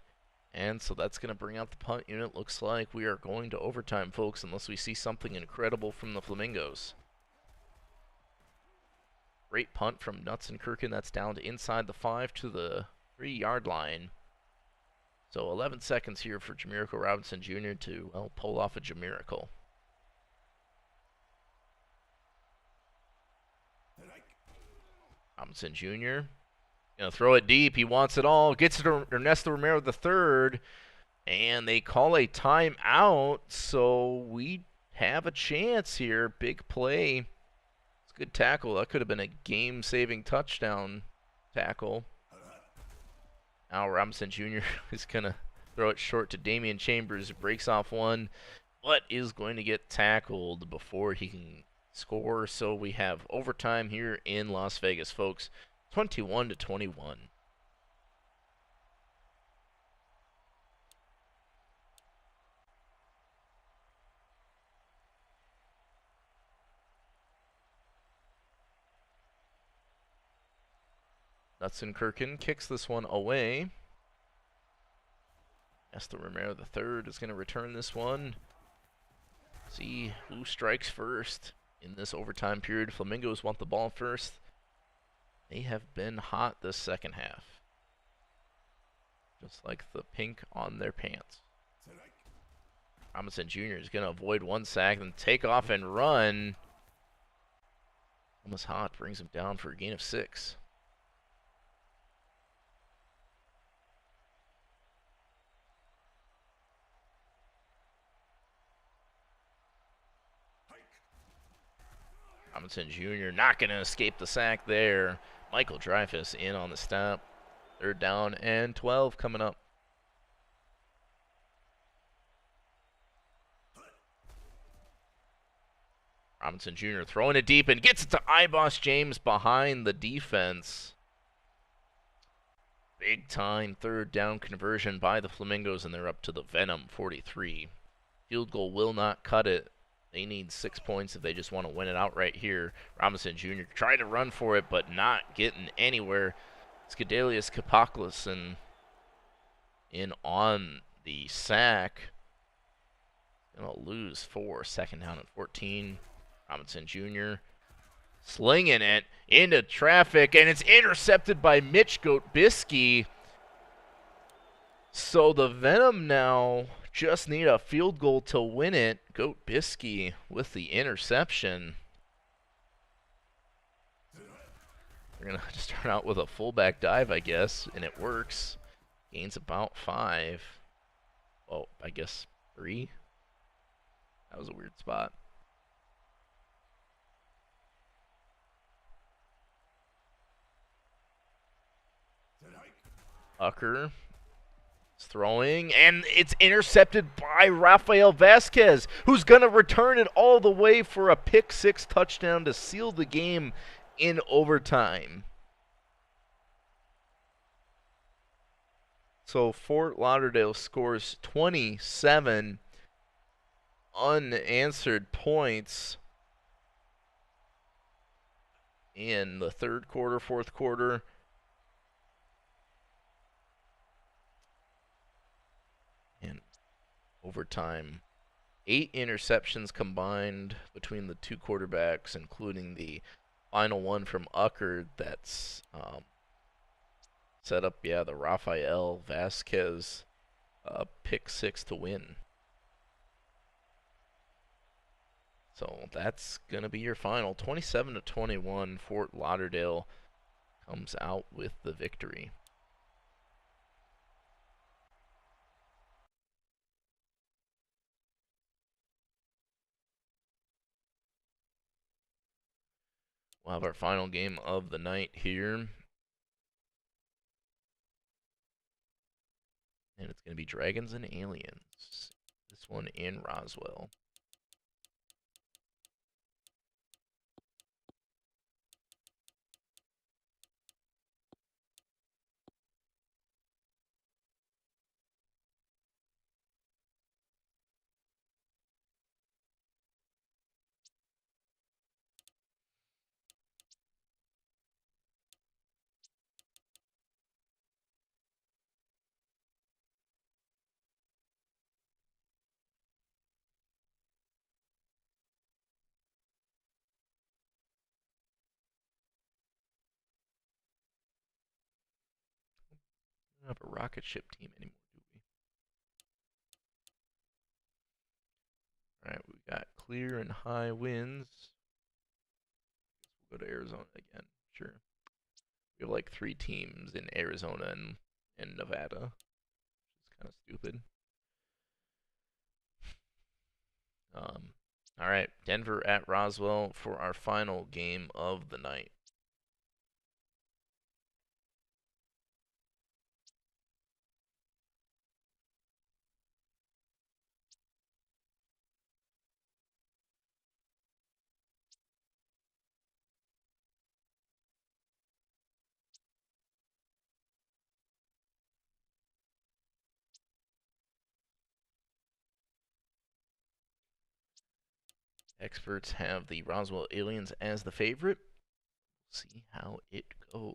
And so that's going to bring out the punt unit. Looks like we are going to overtime, folks, unless we see something incredible from the Flamingos. Great punt from Knutson-Kirkin. That's down to inside the 5 to the 3-yard line. So 11 seconds here for Jamirico Robinson Jr. to, well, pull off a Jamirico. Robinson Jr. Gonna throw it deep. He wants it all. Gets it to Ernesto Romero III. And they call a timeout. So we have a chance here. Big play. It's a good tackle. That could have been a game-saving touchdown tackle. Now Robinson Jr. is going to throw it short to Damian Chambers. Breaks off 1, but is going to get tackled before he can score. So we have overtime here in Las Vegas, folks. 21-21. Hudson-Kirkin kicks this one away. Nestor Romero III is going to return this one. See who strikes first in this overtime period. Flamingos want the ball first. They have been hot this second half. Just like the pink on their pants. Robinson Jr. is going to avoid one sack and take off and run. Thomas Hott brings him down for a gain of 6. Robinson Jr. not going to escape the sack there. Michael Dreyfus in on the stop. 3rd down and 12 coming up. Robinson Jr. throwing it deep and gets it to Iboss James behind the defense. Big time 3rd down conversion by the Flamingos, and they're up to the Venom 43. Field goal will not cut it. They need 6 points if they just want to win it outright here. Robinson Jr. trying to run for it, but not getting anywhere. Skadelius Kapoklis in on the sack. Gonna lose 4. 2nd down and 14. Robinson Jr. slinging it into traffic, and it's intercepted by Mitch Goatbisky. So the Venom now just need a field goal to win it. Goatbisky with the interception. They're going to start out with a fullback dive, I guess, and it works. Gains about 5. Oh, I guess 3. That was a weird spot. Ucker is throwing, and it's intercepted by Rafael Vasquez, who's going to return it all the way for a pick-6 touchdown to seal the game in overtime. So Fort Lauderdale scores 27 unanswered points in the 3rd quarter, 4th quarter. And overtime, 8 interceptions combined between the 2 quarterbacks, including the final one from Ucker that's set up, the Rafael Vasquez pick-6 to win. So that's going to be your final. 27-21, Fort Lauderdale comes out with the victory. We'll have our final game of the night here. And it's going to be Dragons and Aliens. This one in Roswell. We don't have a rocket ship team anymore, do we? Alright, we got clear and high winds. We'll go to Arizona again. Sure. We have like 3 teams in Arizona and Nevada. It's kind of stupid. Alright, Denver at Roswell for our final game of the night. Experts have the Roswell Aliens as the favorite. See how it goes.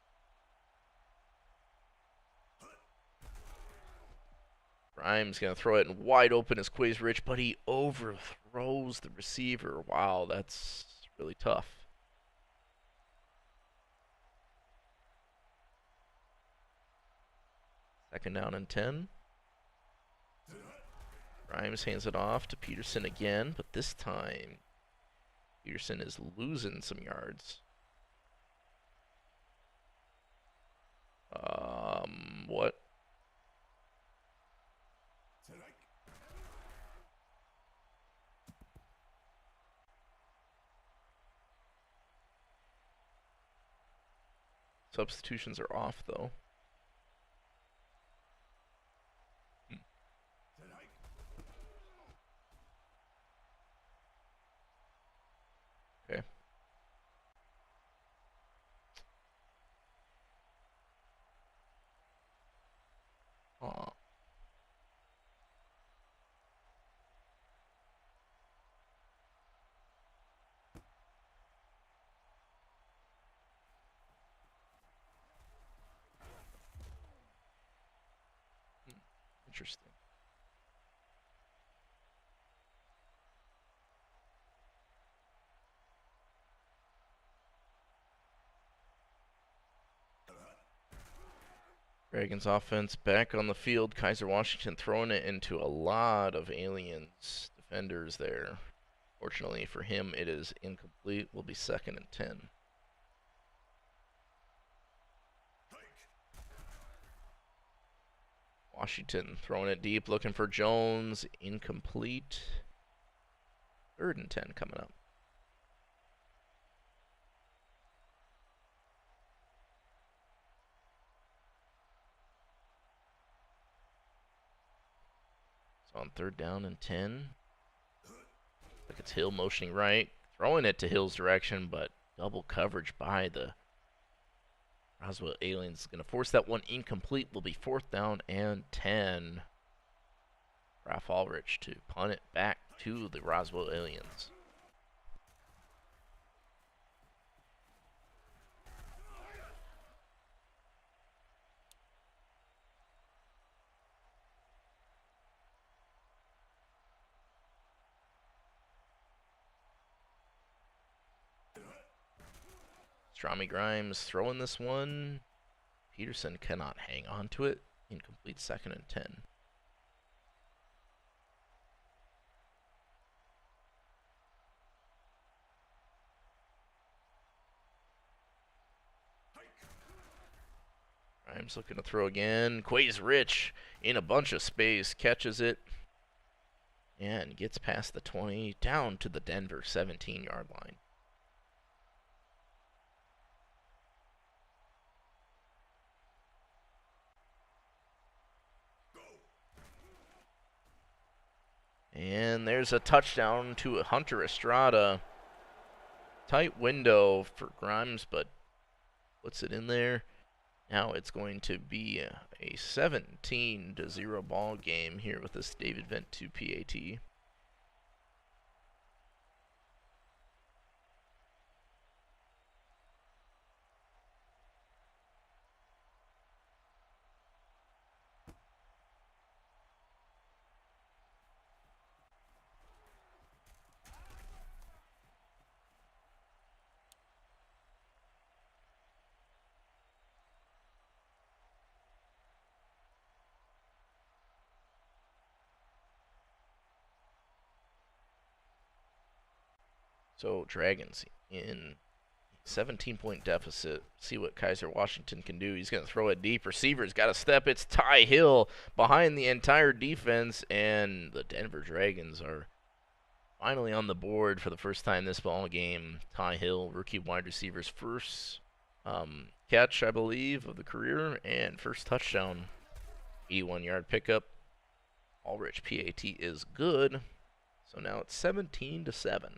Grimes going to throw it, and wide open is Quay's Rich, but he overthrows the receiver. Wow, that's really tough. Second down and 10. Grimes hands it off to Peterson again, but this time Peterson is losing some yards. What? Substitutions are off, though. Okay. Aw. Interesting. Dragons offense back on the field. Kaiser Washington throwing it into a lot of aliens defenders there. Fortunately for him, it is incomplete. Will be second and 10. Washington throwing it deep, looking for Jones. Incomplete. Third and 10 coming up. So on third down and 10. Like it's Hill motioning right. Throwing it to Hill's direction, but double coverage by the Roswell Aliens. Going to force that one incomplete. Will be fourth down and 10. Ralph Ulrich to punt it back to the Roswell Aliens. Strami Grimes throwing this one. Peterson cannot hang on to it. Incomplete, second and 10. Grimes looking to throw again. Quay's Rich in a bunch of space, catches it, and gets past the 20, down to the Denver 17-yard line. And there's a touchdown to Hunter Estrada. Tight window for Grimes, but puts it in there. Now it's going to be a 17-0 ball game here with this David Vent 2 PAT. So Dragons in 17-point deficit. See what Kaiser Washington can do. He's going to throw it deep. Receiver's got to step. It's Ty Hill behind the entire defense, and the Denver Dragons are finally on the board for the first time this ball game. Ty Hill, rookie wide receiver's first catch, I believe, of the career, and first touchdown. 81-yard pickup. Ulrich PAT is good. So now it's 17-7.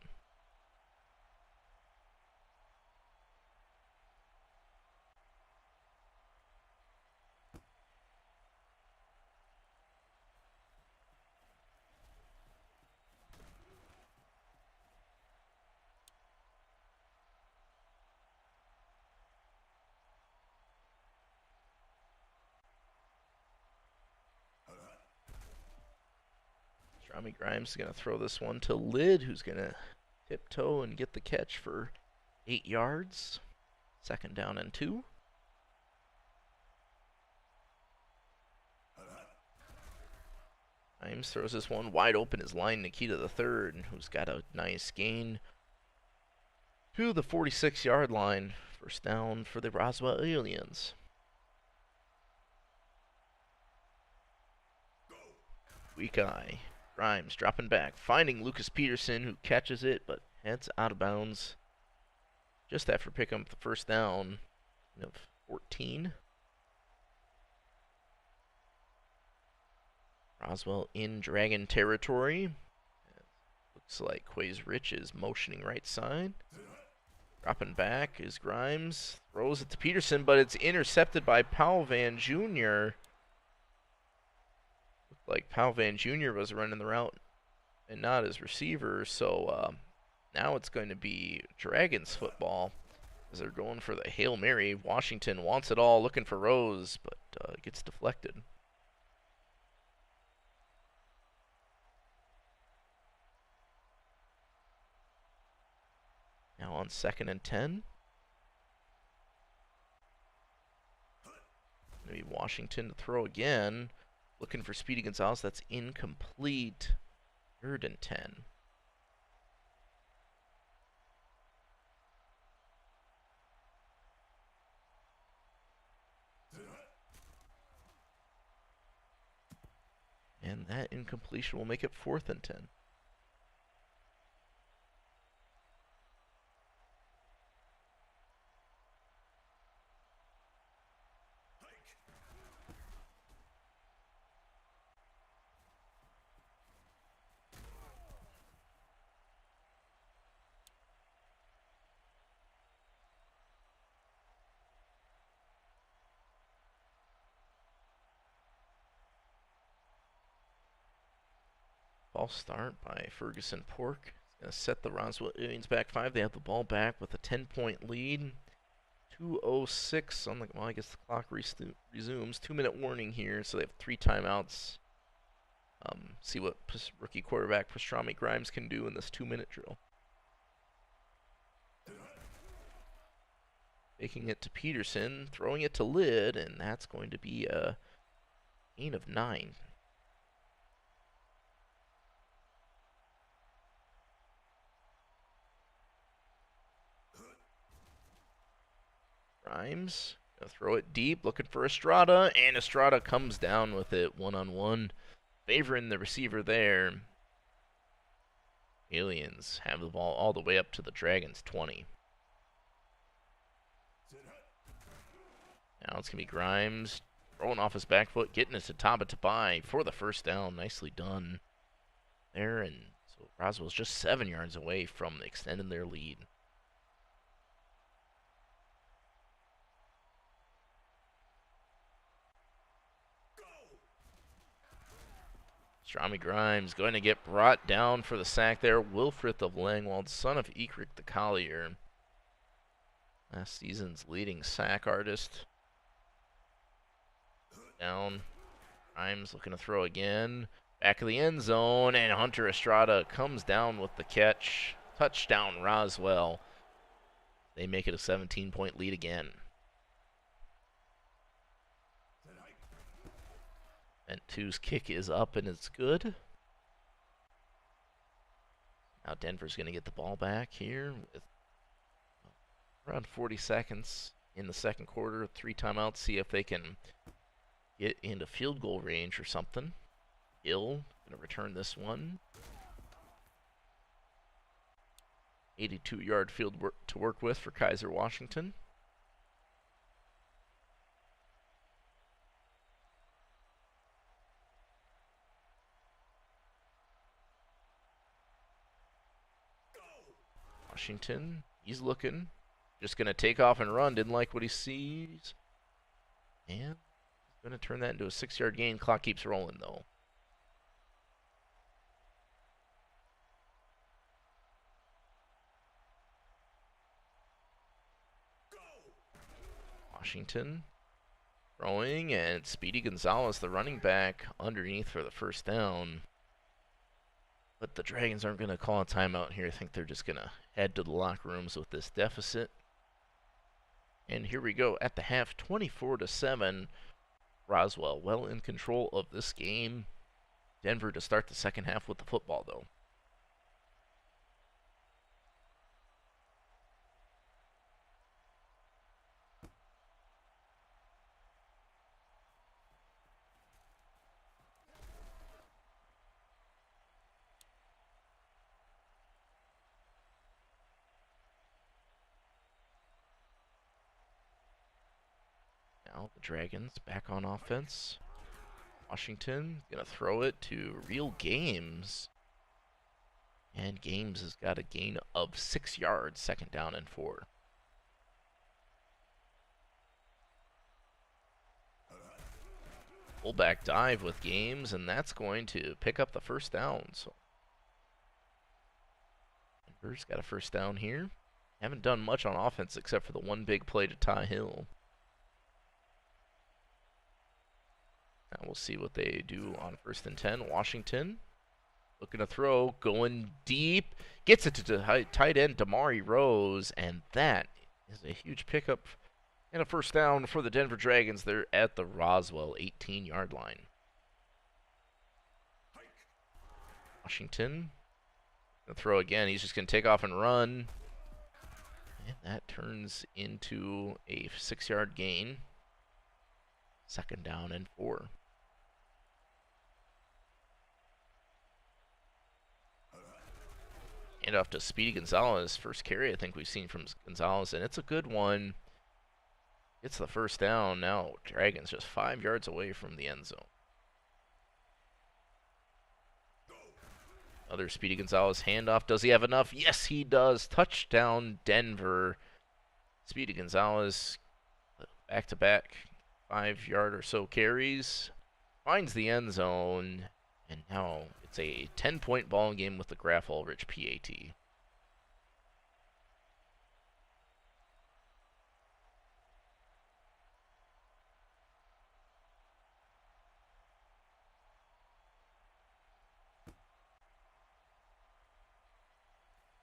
Pastrami Grimes is going to throw this one to Lid, who's going to tiptoe and get the catch for 8 yards. 2nd down and 2. Grimes throws this one wide open. His line, Nikita the third, who's got a nice gain to the 46-yard line. 1st down for the Roswell Aliens. Weak eye. Grimes dropping back, finding Lucas Peterson, who catches it, but heads out of bounds just after picking up the 1st down of 14. Roswell in Dragon territory. Looks like Quays Rich is motioning right side. Dropping back is Grimes. Throws it to Peterson, but it's intercepted by Powell Van Jr. Looked like Powell Van Jr. was running the route and not his receiver, so now it's going to be Dragons football as they're going for the Hail Mary. Washington wants it all, looking for Rose, but gets deflected. Now on 2nd and 10. Going to be Washington to throw again. Looking for Speedy Gonzalez. That's incomplete. 3rd and 10. And that incompletion will make it 4th and 10. False start by Ferguson Pork. It's going to set the Roswell Aliens back 5. They have the ball back with a 10-point lead. 2:06 on the, well, I guess the clock resumes. 2-minute warning here, so they have 3 timeouts. See what rookie quarterback Pastrami Grimes can do in this 2-minute drill. Taking it to Peterson, throwing it to Lid, and that's going to be a gain of 9. Grimes gonna throw it deep, looking for Estrada, and Estrada comes down with it one-on-one, favoring the receiver there. Aliens have the ball all the way up to the Dragons' 20. Now it's gonna be Grimes throwing off his back foot, getting it to Taba Tabai for the 1st down. Nicely done there, and so Roswell's just 7 yards away from extending their lead. Pastrami Grimes going to get brought down for the sack there. Wilfrith of Langwald, son of Ekrik the Collier. Last season's leading sack artist. Down. Grimes looking to throw again. Back of the end zone, and Hunter Estrada comes down with the catch. Touchdown, Roswell. They make it a 17-point lead again. And 2's kick is up, and it's good. Now Denver's going to get the ball back here with around 40 seconds in the 2nd quarter. 3 timeouts, see if they can get into field goal range or something. Hill going to return this one. 82-yard field to work with for Kaiser Washington. Washington, he's looking. Just going to take off and run. Didn't like what he sees. And going to turn that into a 6-yard gain. Clock keeps rolling, though. Washington throwing, and Speedy Gonzalez, the running back, underneath for the 1st down. But the Dragons aren't going to call a timeout here. I think they're just going to head to the locker rooms with this deficit. And here we go at the half, 24-7. Roswell well in control of this game. Denver to start the second half with the football, though. Now the Dragons back on offense. Washington gonna throw it to Real Games. And Games has got a gain of 6 yards, second down and 4. Fullback dive with Games, and that's going to pick up the first down. So Denver's got a first down here. Haven't done much on offense except for the one big play to Ty Hill. Now we'll see what they do on 1st and 10. Washington looking to throw, going deep, gets it to tight end Damari Rose, and that is a huge pickup and a first down for the Denver Dragons. They're at the Roswell 18-yard line. Washington gonna throw again. He's just gonna take off and run, and that turns into a 6-yard gain. Second down and 4. And off to Speedy Gonzalez. First carry I think we've seen from Gonzalez, and it's a good one. It's the first down. Now Dragons just 5 yards away from the end zone. Another Speedy Gonzalez handoff. Does he have enough? Yes, he does. Touchdown, Denver. Speedy Gonzalez, back-to-back 5-yard or so carries. Finds the end zone. And now it's a 10-point ball game with the Graf Ulrich PAT.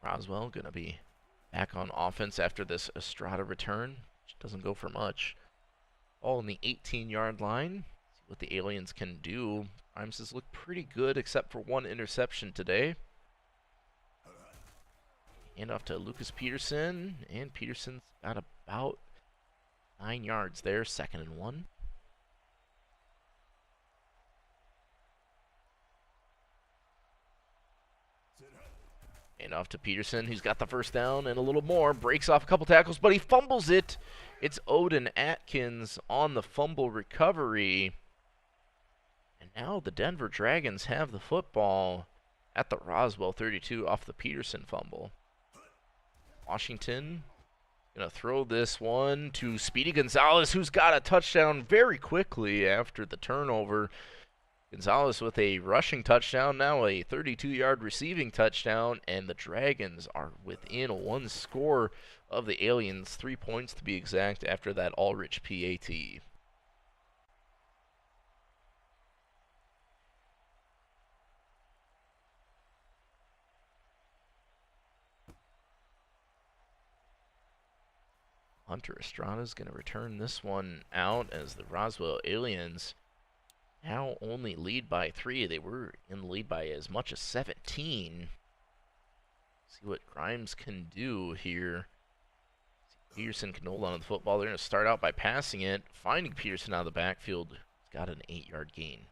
Roswell going to be back on offense after this Estrada return, which doesn't go for much. All in the 18-yard line. See what the Aliens can do. Grimes has looked pretty good except for one interception today. And off to Lucas Peterson, and Peterson's got about 9 yards there, 2nd and 1. And off to Peterson, who's got the first down and a little more. Breaks off a couple tackles, but he fumbles it. It's Odin Atkins on the fumble recovery. And now the Denver Dragons have the football at the Roswell 32 off the Peterson fumble. Washington going to throw this one to Speedy Gonzalez, who's got a touchdown very quickly after the turnover. Gonzalez with a rushing touchdown, now a 32-yard receiving touchdown, and the Dragons are within 1 score of the Aliens, 3 points to be exact, after that Ulrich PAT. Hunter Estrada is going to return this one out as the Roswell Aliens now only lead by 3. They were in the lead by as much as 17. See what Grimes can do here. Peterson can hold on to the football. They're going to start out by passing it. Finding Peterson out of the backfield. He's got an 8-yard gain.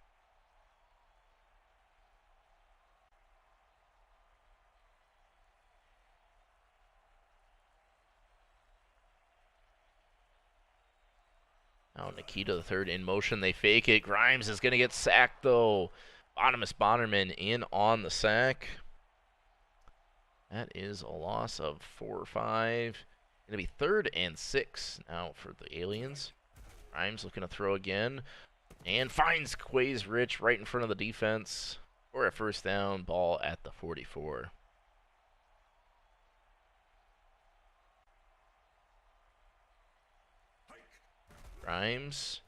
Now Nikita the third in motion. They fake it. Grimes is going to get sacked, though. Bonimus Bonnerman in on the sack. That is a loss of 4 or 5. Going to be 3rd and 6 now for the Aliens. Grimes looking to throw again. And finds Quays Rich right in front of the defense for a first down. Ball at the 44. Grimes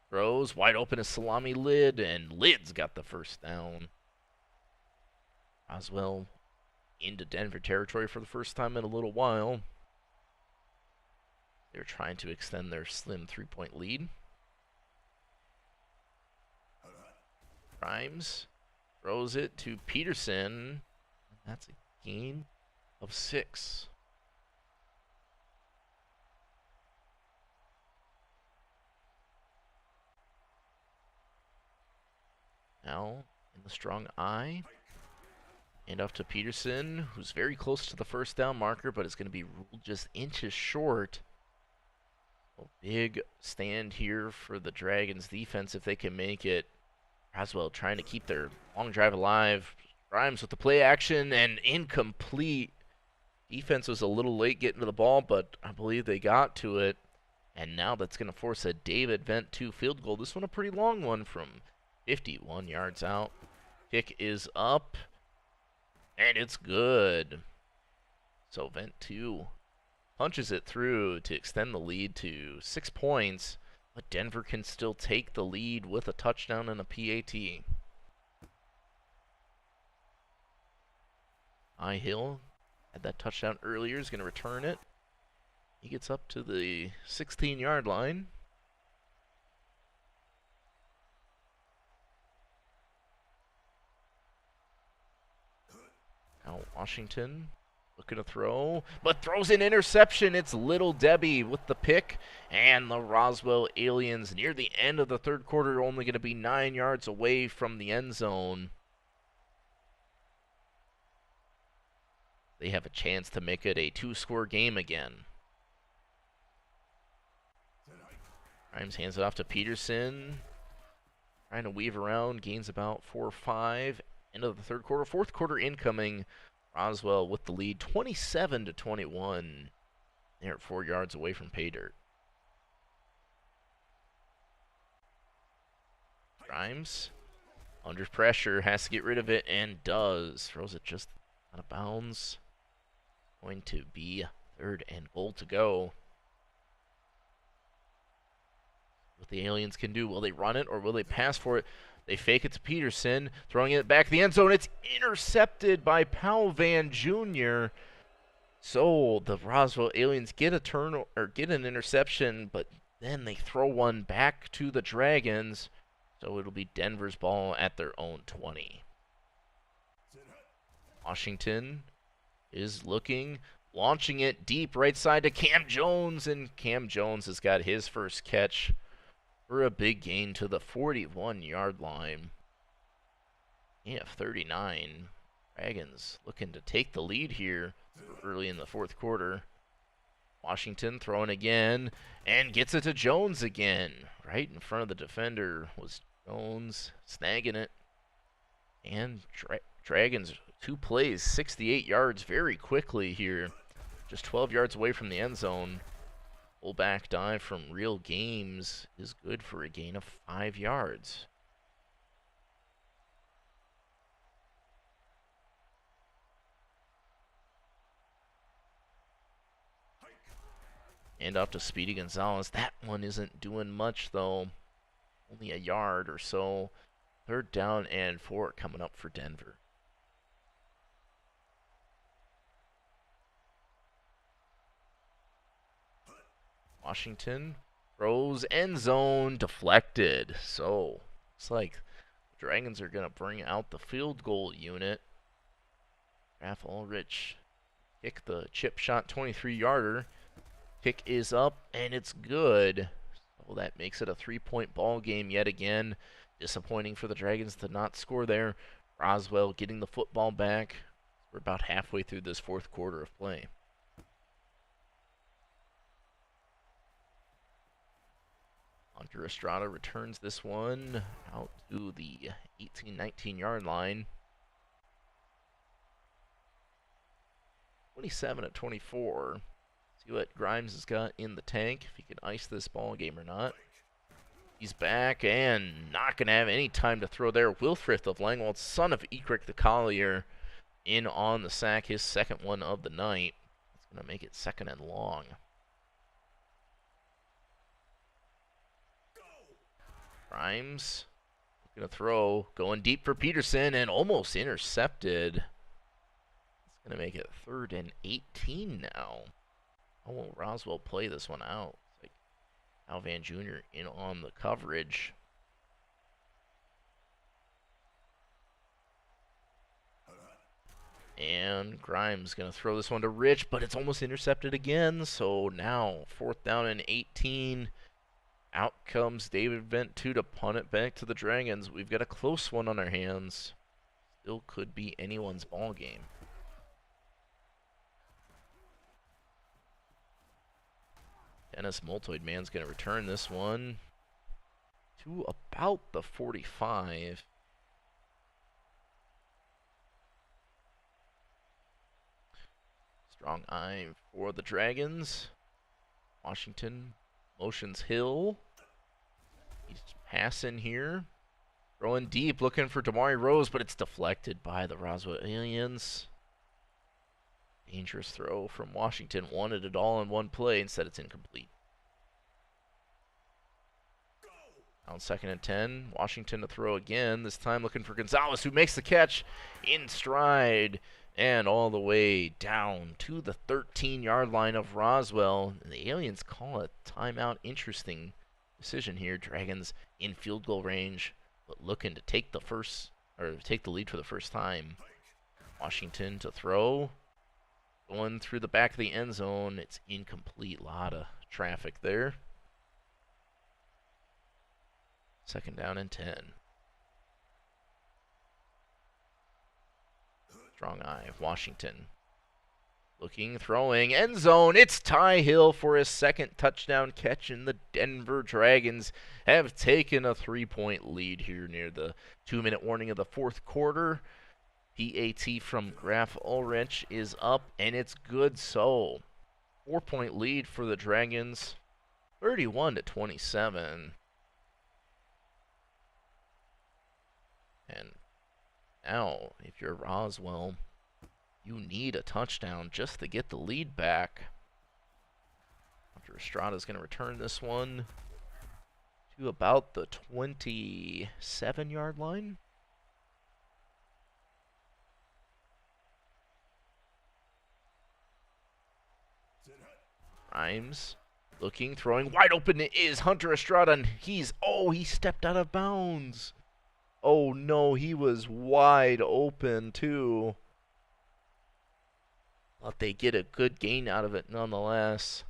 throws wide open a salami Lid, and Lid's got the first down. Roswell into Denver territory for the first time in a little while. They're trying to extend their slim 3-point lead. Grimes throws it to Peterson. That's a gain of 6. Now in the strong eye. And off to Peterson, who's very close to the first down marker, but is going to be ruled just inches short. A big stand here for the Dragons defense if they can make it. Roswell trying to keep their long drive alive. Grimes with the play action and incomplete. Defense was a little late getting to the ball, but I believe they got to it. And now that's going to force a David Vent 2 field goal. This one a pretty long one from 51 yards out. Kick is up. And it's good. So Vent 2 punches it through to extend the lead to 6 points. But Denver can still take the lead with a touchdown and a PAT. Hill had that touchdown earlier. Is going to return it. He gets up to the 16-yard line. Now Washington looking to throw, but throws an interception. It's Little Debbie with the pick, and the Roswell Aliens near the end of the third quarter only going to be 9 yards away from the end zone. They have a chance to make it a 2-score game again. Grimes hands it off to Peterson. Trying to weave around, gains about 4 or 5. End of the third quarter. Fourth quarter incoming. Roswell with the lead, 27-21. They're at 4 yards away from pay dirt. Grimes, under pressure, has to get rid of it and does. Throws it just out of bounds. Going to be 3rd and goal to go. What the Aliens can do, will they run it or will they pass for it? They fake it to Peterson, throwing it back to the end zone. It's intercepted by Powell Van Jr. So the Roswell Aliens get a turn or get an interception, but then they throw one back to the Dragons. So it'll be Denver's ball at their own 20. Washington is looking, launching it deep right side to Cam Jones, and Cam Jones has got his first catch for a big gain to the 41-yard line. Yeah, 39. Dragons looking to take the lead here early in the fourth quarter. Washington throwing again and gets it to Jones again. Right in front of the defender was Jones, snagging it. And Dragons, 2 plays, 68 yards very quickly here. Just 12 yards away from the end zone. Fullback dive from Real Games is good for a gain of 5 yards. And up to Speedy Gonzalez. That one isn't doing much, though. Only a yard or so. 3rd down and 4 coming up for Denver. Washington throws, end zone, deflected. So, looks like the Dragons are going to bring out the field goal unit. Raph Ulrich kick the chip shot 23-yarder. Kick is up, and it's good. So that makes it a 3-point ball game yet again. Disappointing for the Dragons to not score there. Roswell getting the football back. We're about halfway through this fourth quarter of play. Hunter Estrada returns this one out to the 18-19 line. 27-24. See what Grimes has got in the tank, if he can ice this ball game or not. He's back and not going to have any time to throw there. Wilfrith of Langwald, son of Ekrick the Collier, in on the sack, his second one of the night. It's going to make it 2nd and long. Grimes going to throw, going deep for Peterson, and almost intercepted. Gonna make it 3rd and 18 now. How will Roswell play this one out? It's like Al Van Jr. in on the coverage. And Grimes going to throw this one to Rich, but it's almost intercepted again. So now 4th down and 18. Out comes David Ventu to punt it back to the Dragons. We've got a close one on our hands. Still could be anyone's ball game. Dennis Multoid Man's going to return this one to about the 45. Strong eye for the Dragons. Washington motions Hill. He's passing here. Throwing deep, looking for Damari Rose, but it's deflected by the Roswell Aliens. Dangerous throw from Washington. Wanted it all in one play. Instead, it's incomplete. On 2nd and 10. Washington to throw again. This time looking for Gonzalez, who makes the catch in stride. And all the way down to the 13-yard line of Roswell. And the Aliens call it timeout. Interesting decision here. Dragons in field goal range, but looking to take the lead for the first time. Washington to throw. Going through the back of the end zone. It's incomplete. Lot of traffic there. 2nd down and 10. Strong eye of Washington. Looking, throwing, end zone. It's Ty Hill for his 2nd touchdown catch, and the Denver Dragons have taken a 3-point lead here near the 2-minute warning of the 4th quarter. PAT from Graf Ulrich is up, and it's good so. 4-point lead for the Dragons, 31-27. And now, if you're Roswell, you need a touchdown just to get the lead back. Hunter Estrada's going to return this one to about the 27-yard line. Grimes looking, throwing, wide open is Hunter Estrada, and he stepped out of bounds. Oh no, he was wide open too. But they get a good gain out of it nonetheless.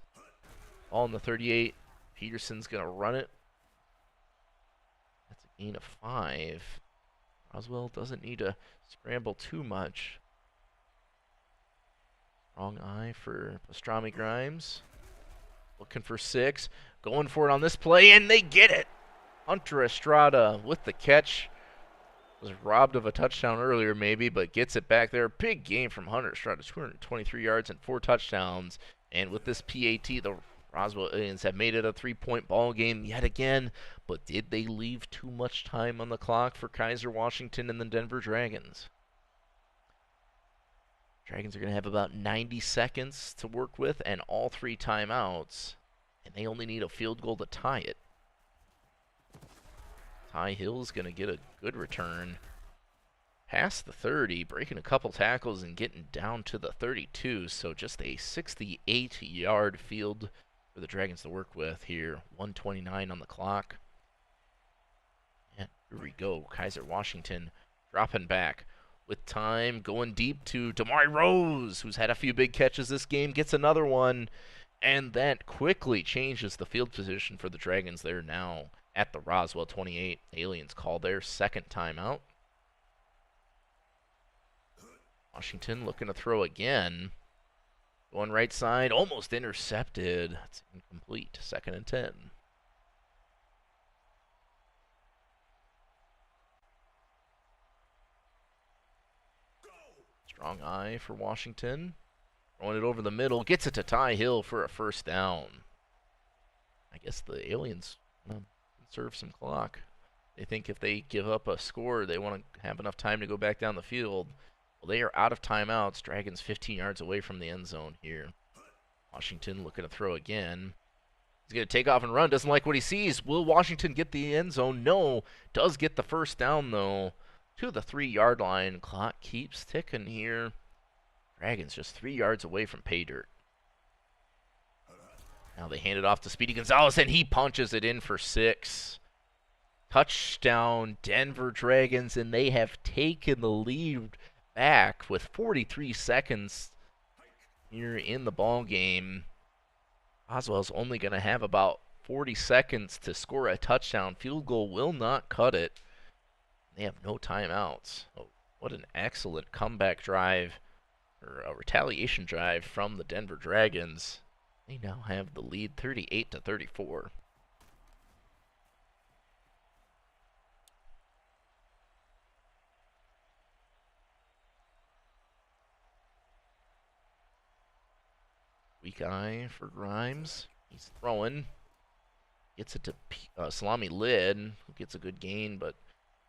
All in the 38. Peterson's going to run it. That's a gain of 5. Roswell doesn't need to scramble too much. Wrong eye for Pastrami Grimes. Looking for 6. Going for it on this play, and they get it. Hunter Estrada with the catch. Was robbed of a touchdown earlier maybe, but gets it back there. Big game from Hunter Estrada, 223 yards and 4 touchdowns. And with this PAT, the Roswell Aliens have made it a 3-point ball game yet again. But did they leave too much time on the clock for Kaiser Washington and the Denver Dragons? Dragons are going to have about 90 seconds to work with and all 3 timeouts. And they only need a field goal to tie it. Ty Hill's going to get a good return past the 30, breaking a couple tackles and getting down to the 32. So just a 68-yard field for the Dragons to work with here. 1:29 on the clock. And here we go. Kaiser Washington dropping back with time, going deep to Damari Rose, who's had a few big catches this game, gets another one. And that quickly changes the field position for the Dragons. They're now at the Roswell 28. Aliens call their 2nd timeout. Washington looking to throw again. Going right side, almost intercepted. That's incomplete. 2nd and 10. Strong eye for Washington. Throwing it over the middle. Gets it to Ty Hill for a 1st down. I guess the Aliens conserve some clock. They think if they give up a score, they want to have enough time to go back down the field. Well, they are out of timeouts. Dragons 15 yards away from the end zone here. Washington looking to throw again. He's going to take off and run. Doesn't like what he sees. Will Washington get the end zone? No. Does get the 1st down, though, to the 3-yard line. Clock keeps ticking here. Dragons just 3 yards away from pay dirt. Now they hand it off to Speedy Gonzalez, and he punches it in for 6. Touchdown, Denver Dragons, and they have taken the lead back with 43 seconds here in the ball game. Oswell's only going to have about 40 seconds to score a touchdown. Field goal will not cut it. They have no timeouts. Oh, what an excellent comeback drive, or a retaliation drive from the Denver Dragons. They now have the lead 38-34. Weak eye for Grimes. He's throwing. Gets it to Salami Lid, who gets a good gain, but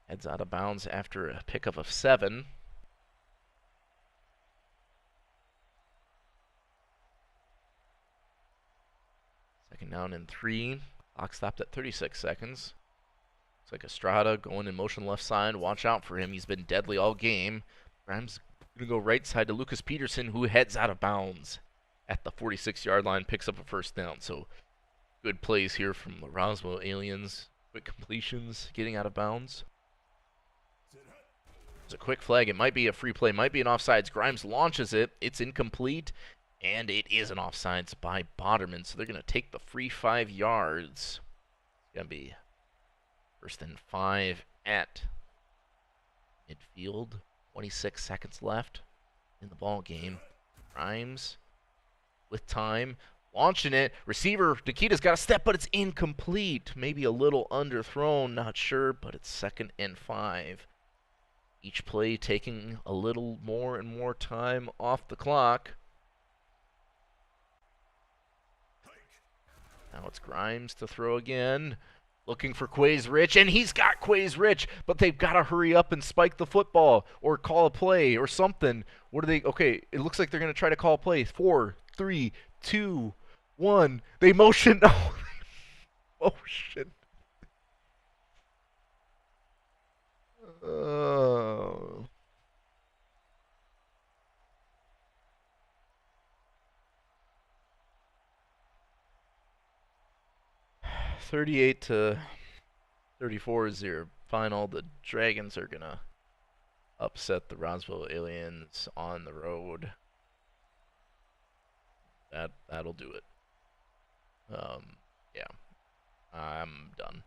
heads out of bounds after a pickup of 7. Second down and 3. Clock stopped at 36 seconds. Looks like Estrada going in motion left side. Watch out for him. He's been deadly all game. Grimes going to go right side to Lucas Peterson, who heads out of bounds at the 46-yard line, picks up a first down. So good plays here from the Roswell Aliens. Quick completions, getting out of bounds. It's a quick flag. It might be a free play, might be an offsides. Grimes launches it. It's incomplete, and it is an offsides by Boderman. So they're going to take the free 5 yards. It's going to be first and 5 at midfield. 26 seconds left in the ball game. Grimes with time, launching it. Receiver Nikita's got a step, but it's incomplete. Maybe a little underthrown, not sure, but it's second and 5. Each play taking a little more and more time off the clock. Now it's Grimes to throw again. Looking for Quays Rich, and he's got Quays Rich, but they've got to hurry up and spike the football or call a play or something. What are they? Okay, it looks like they're going to try to call a play. 4, 3, 2, 1. They motion. Oh, motion. Oh. 38-34 is your final. The Dragons are gonna upset the Roswell Aliens on the road. That'll do it. Yeah, I'm done.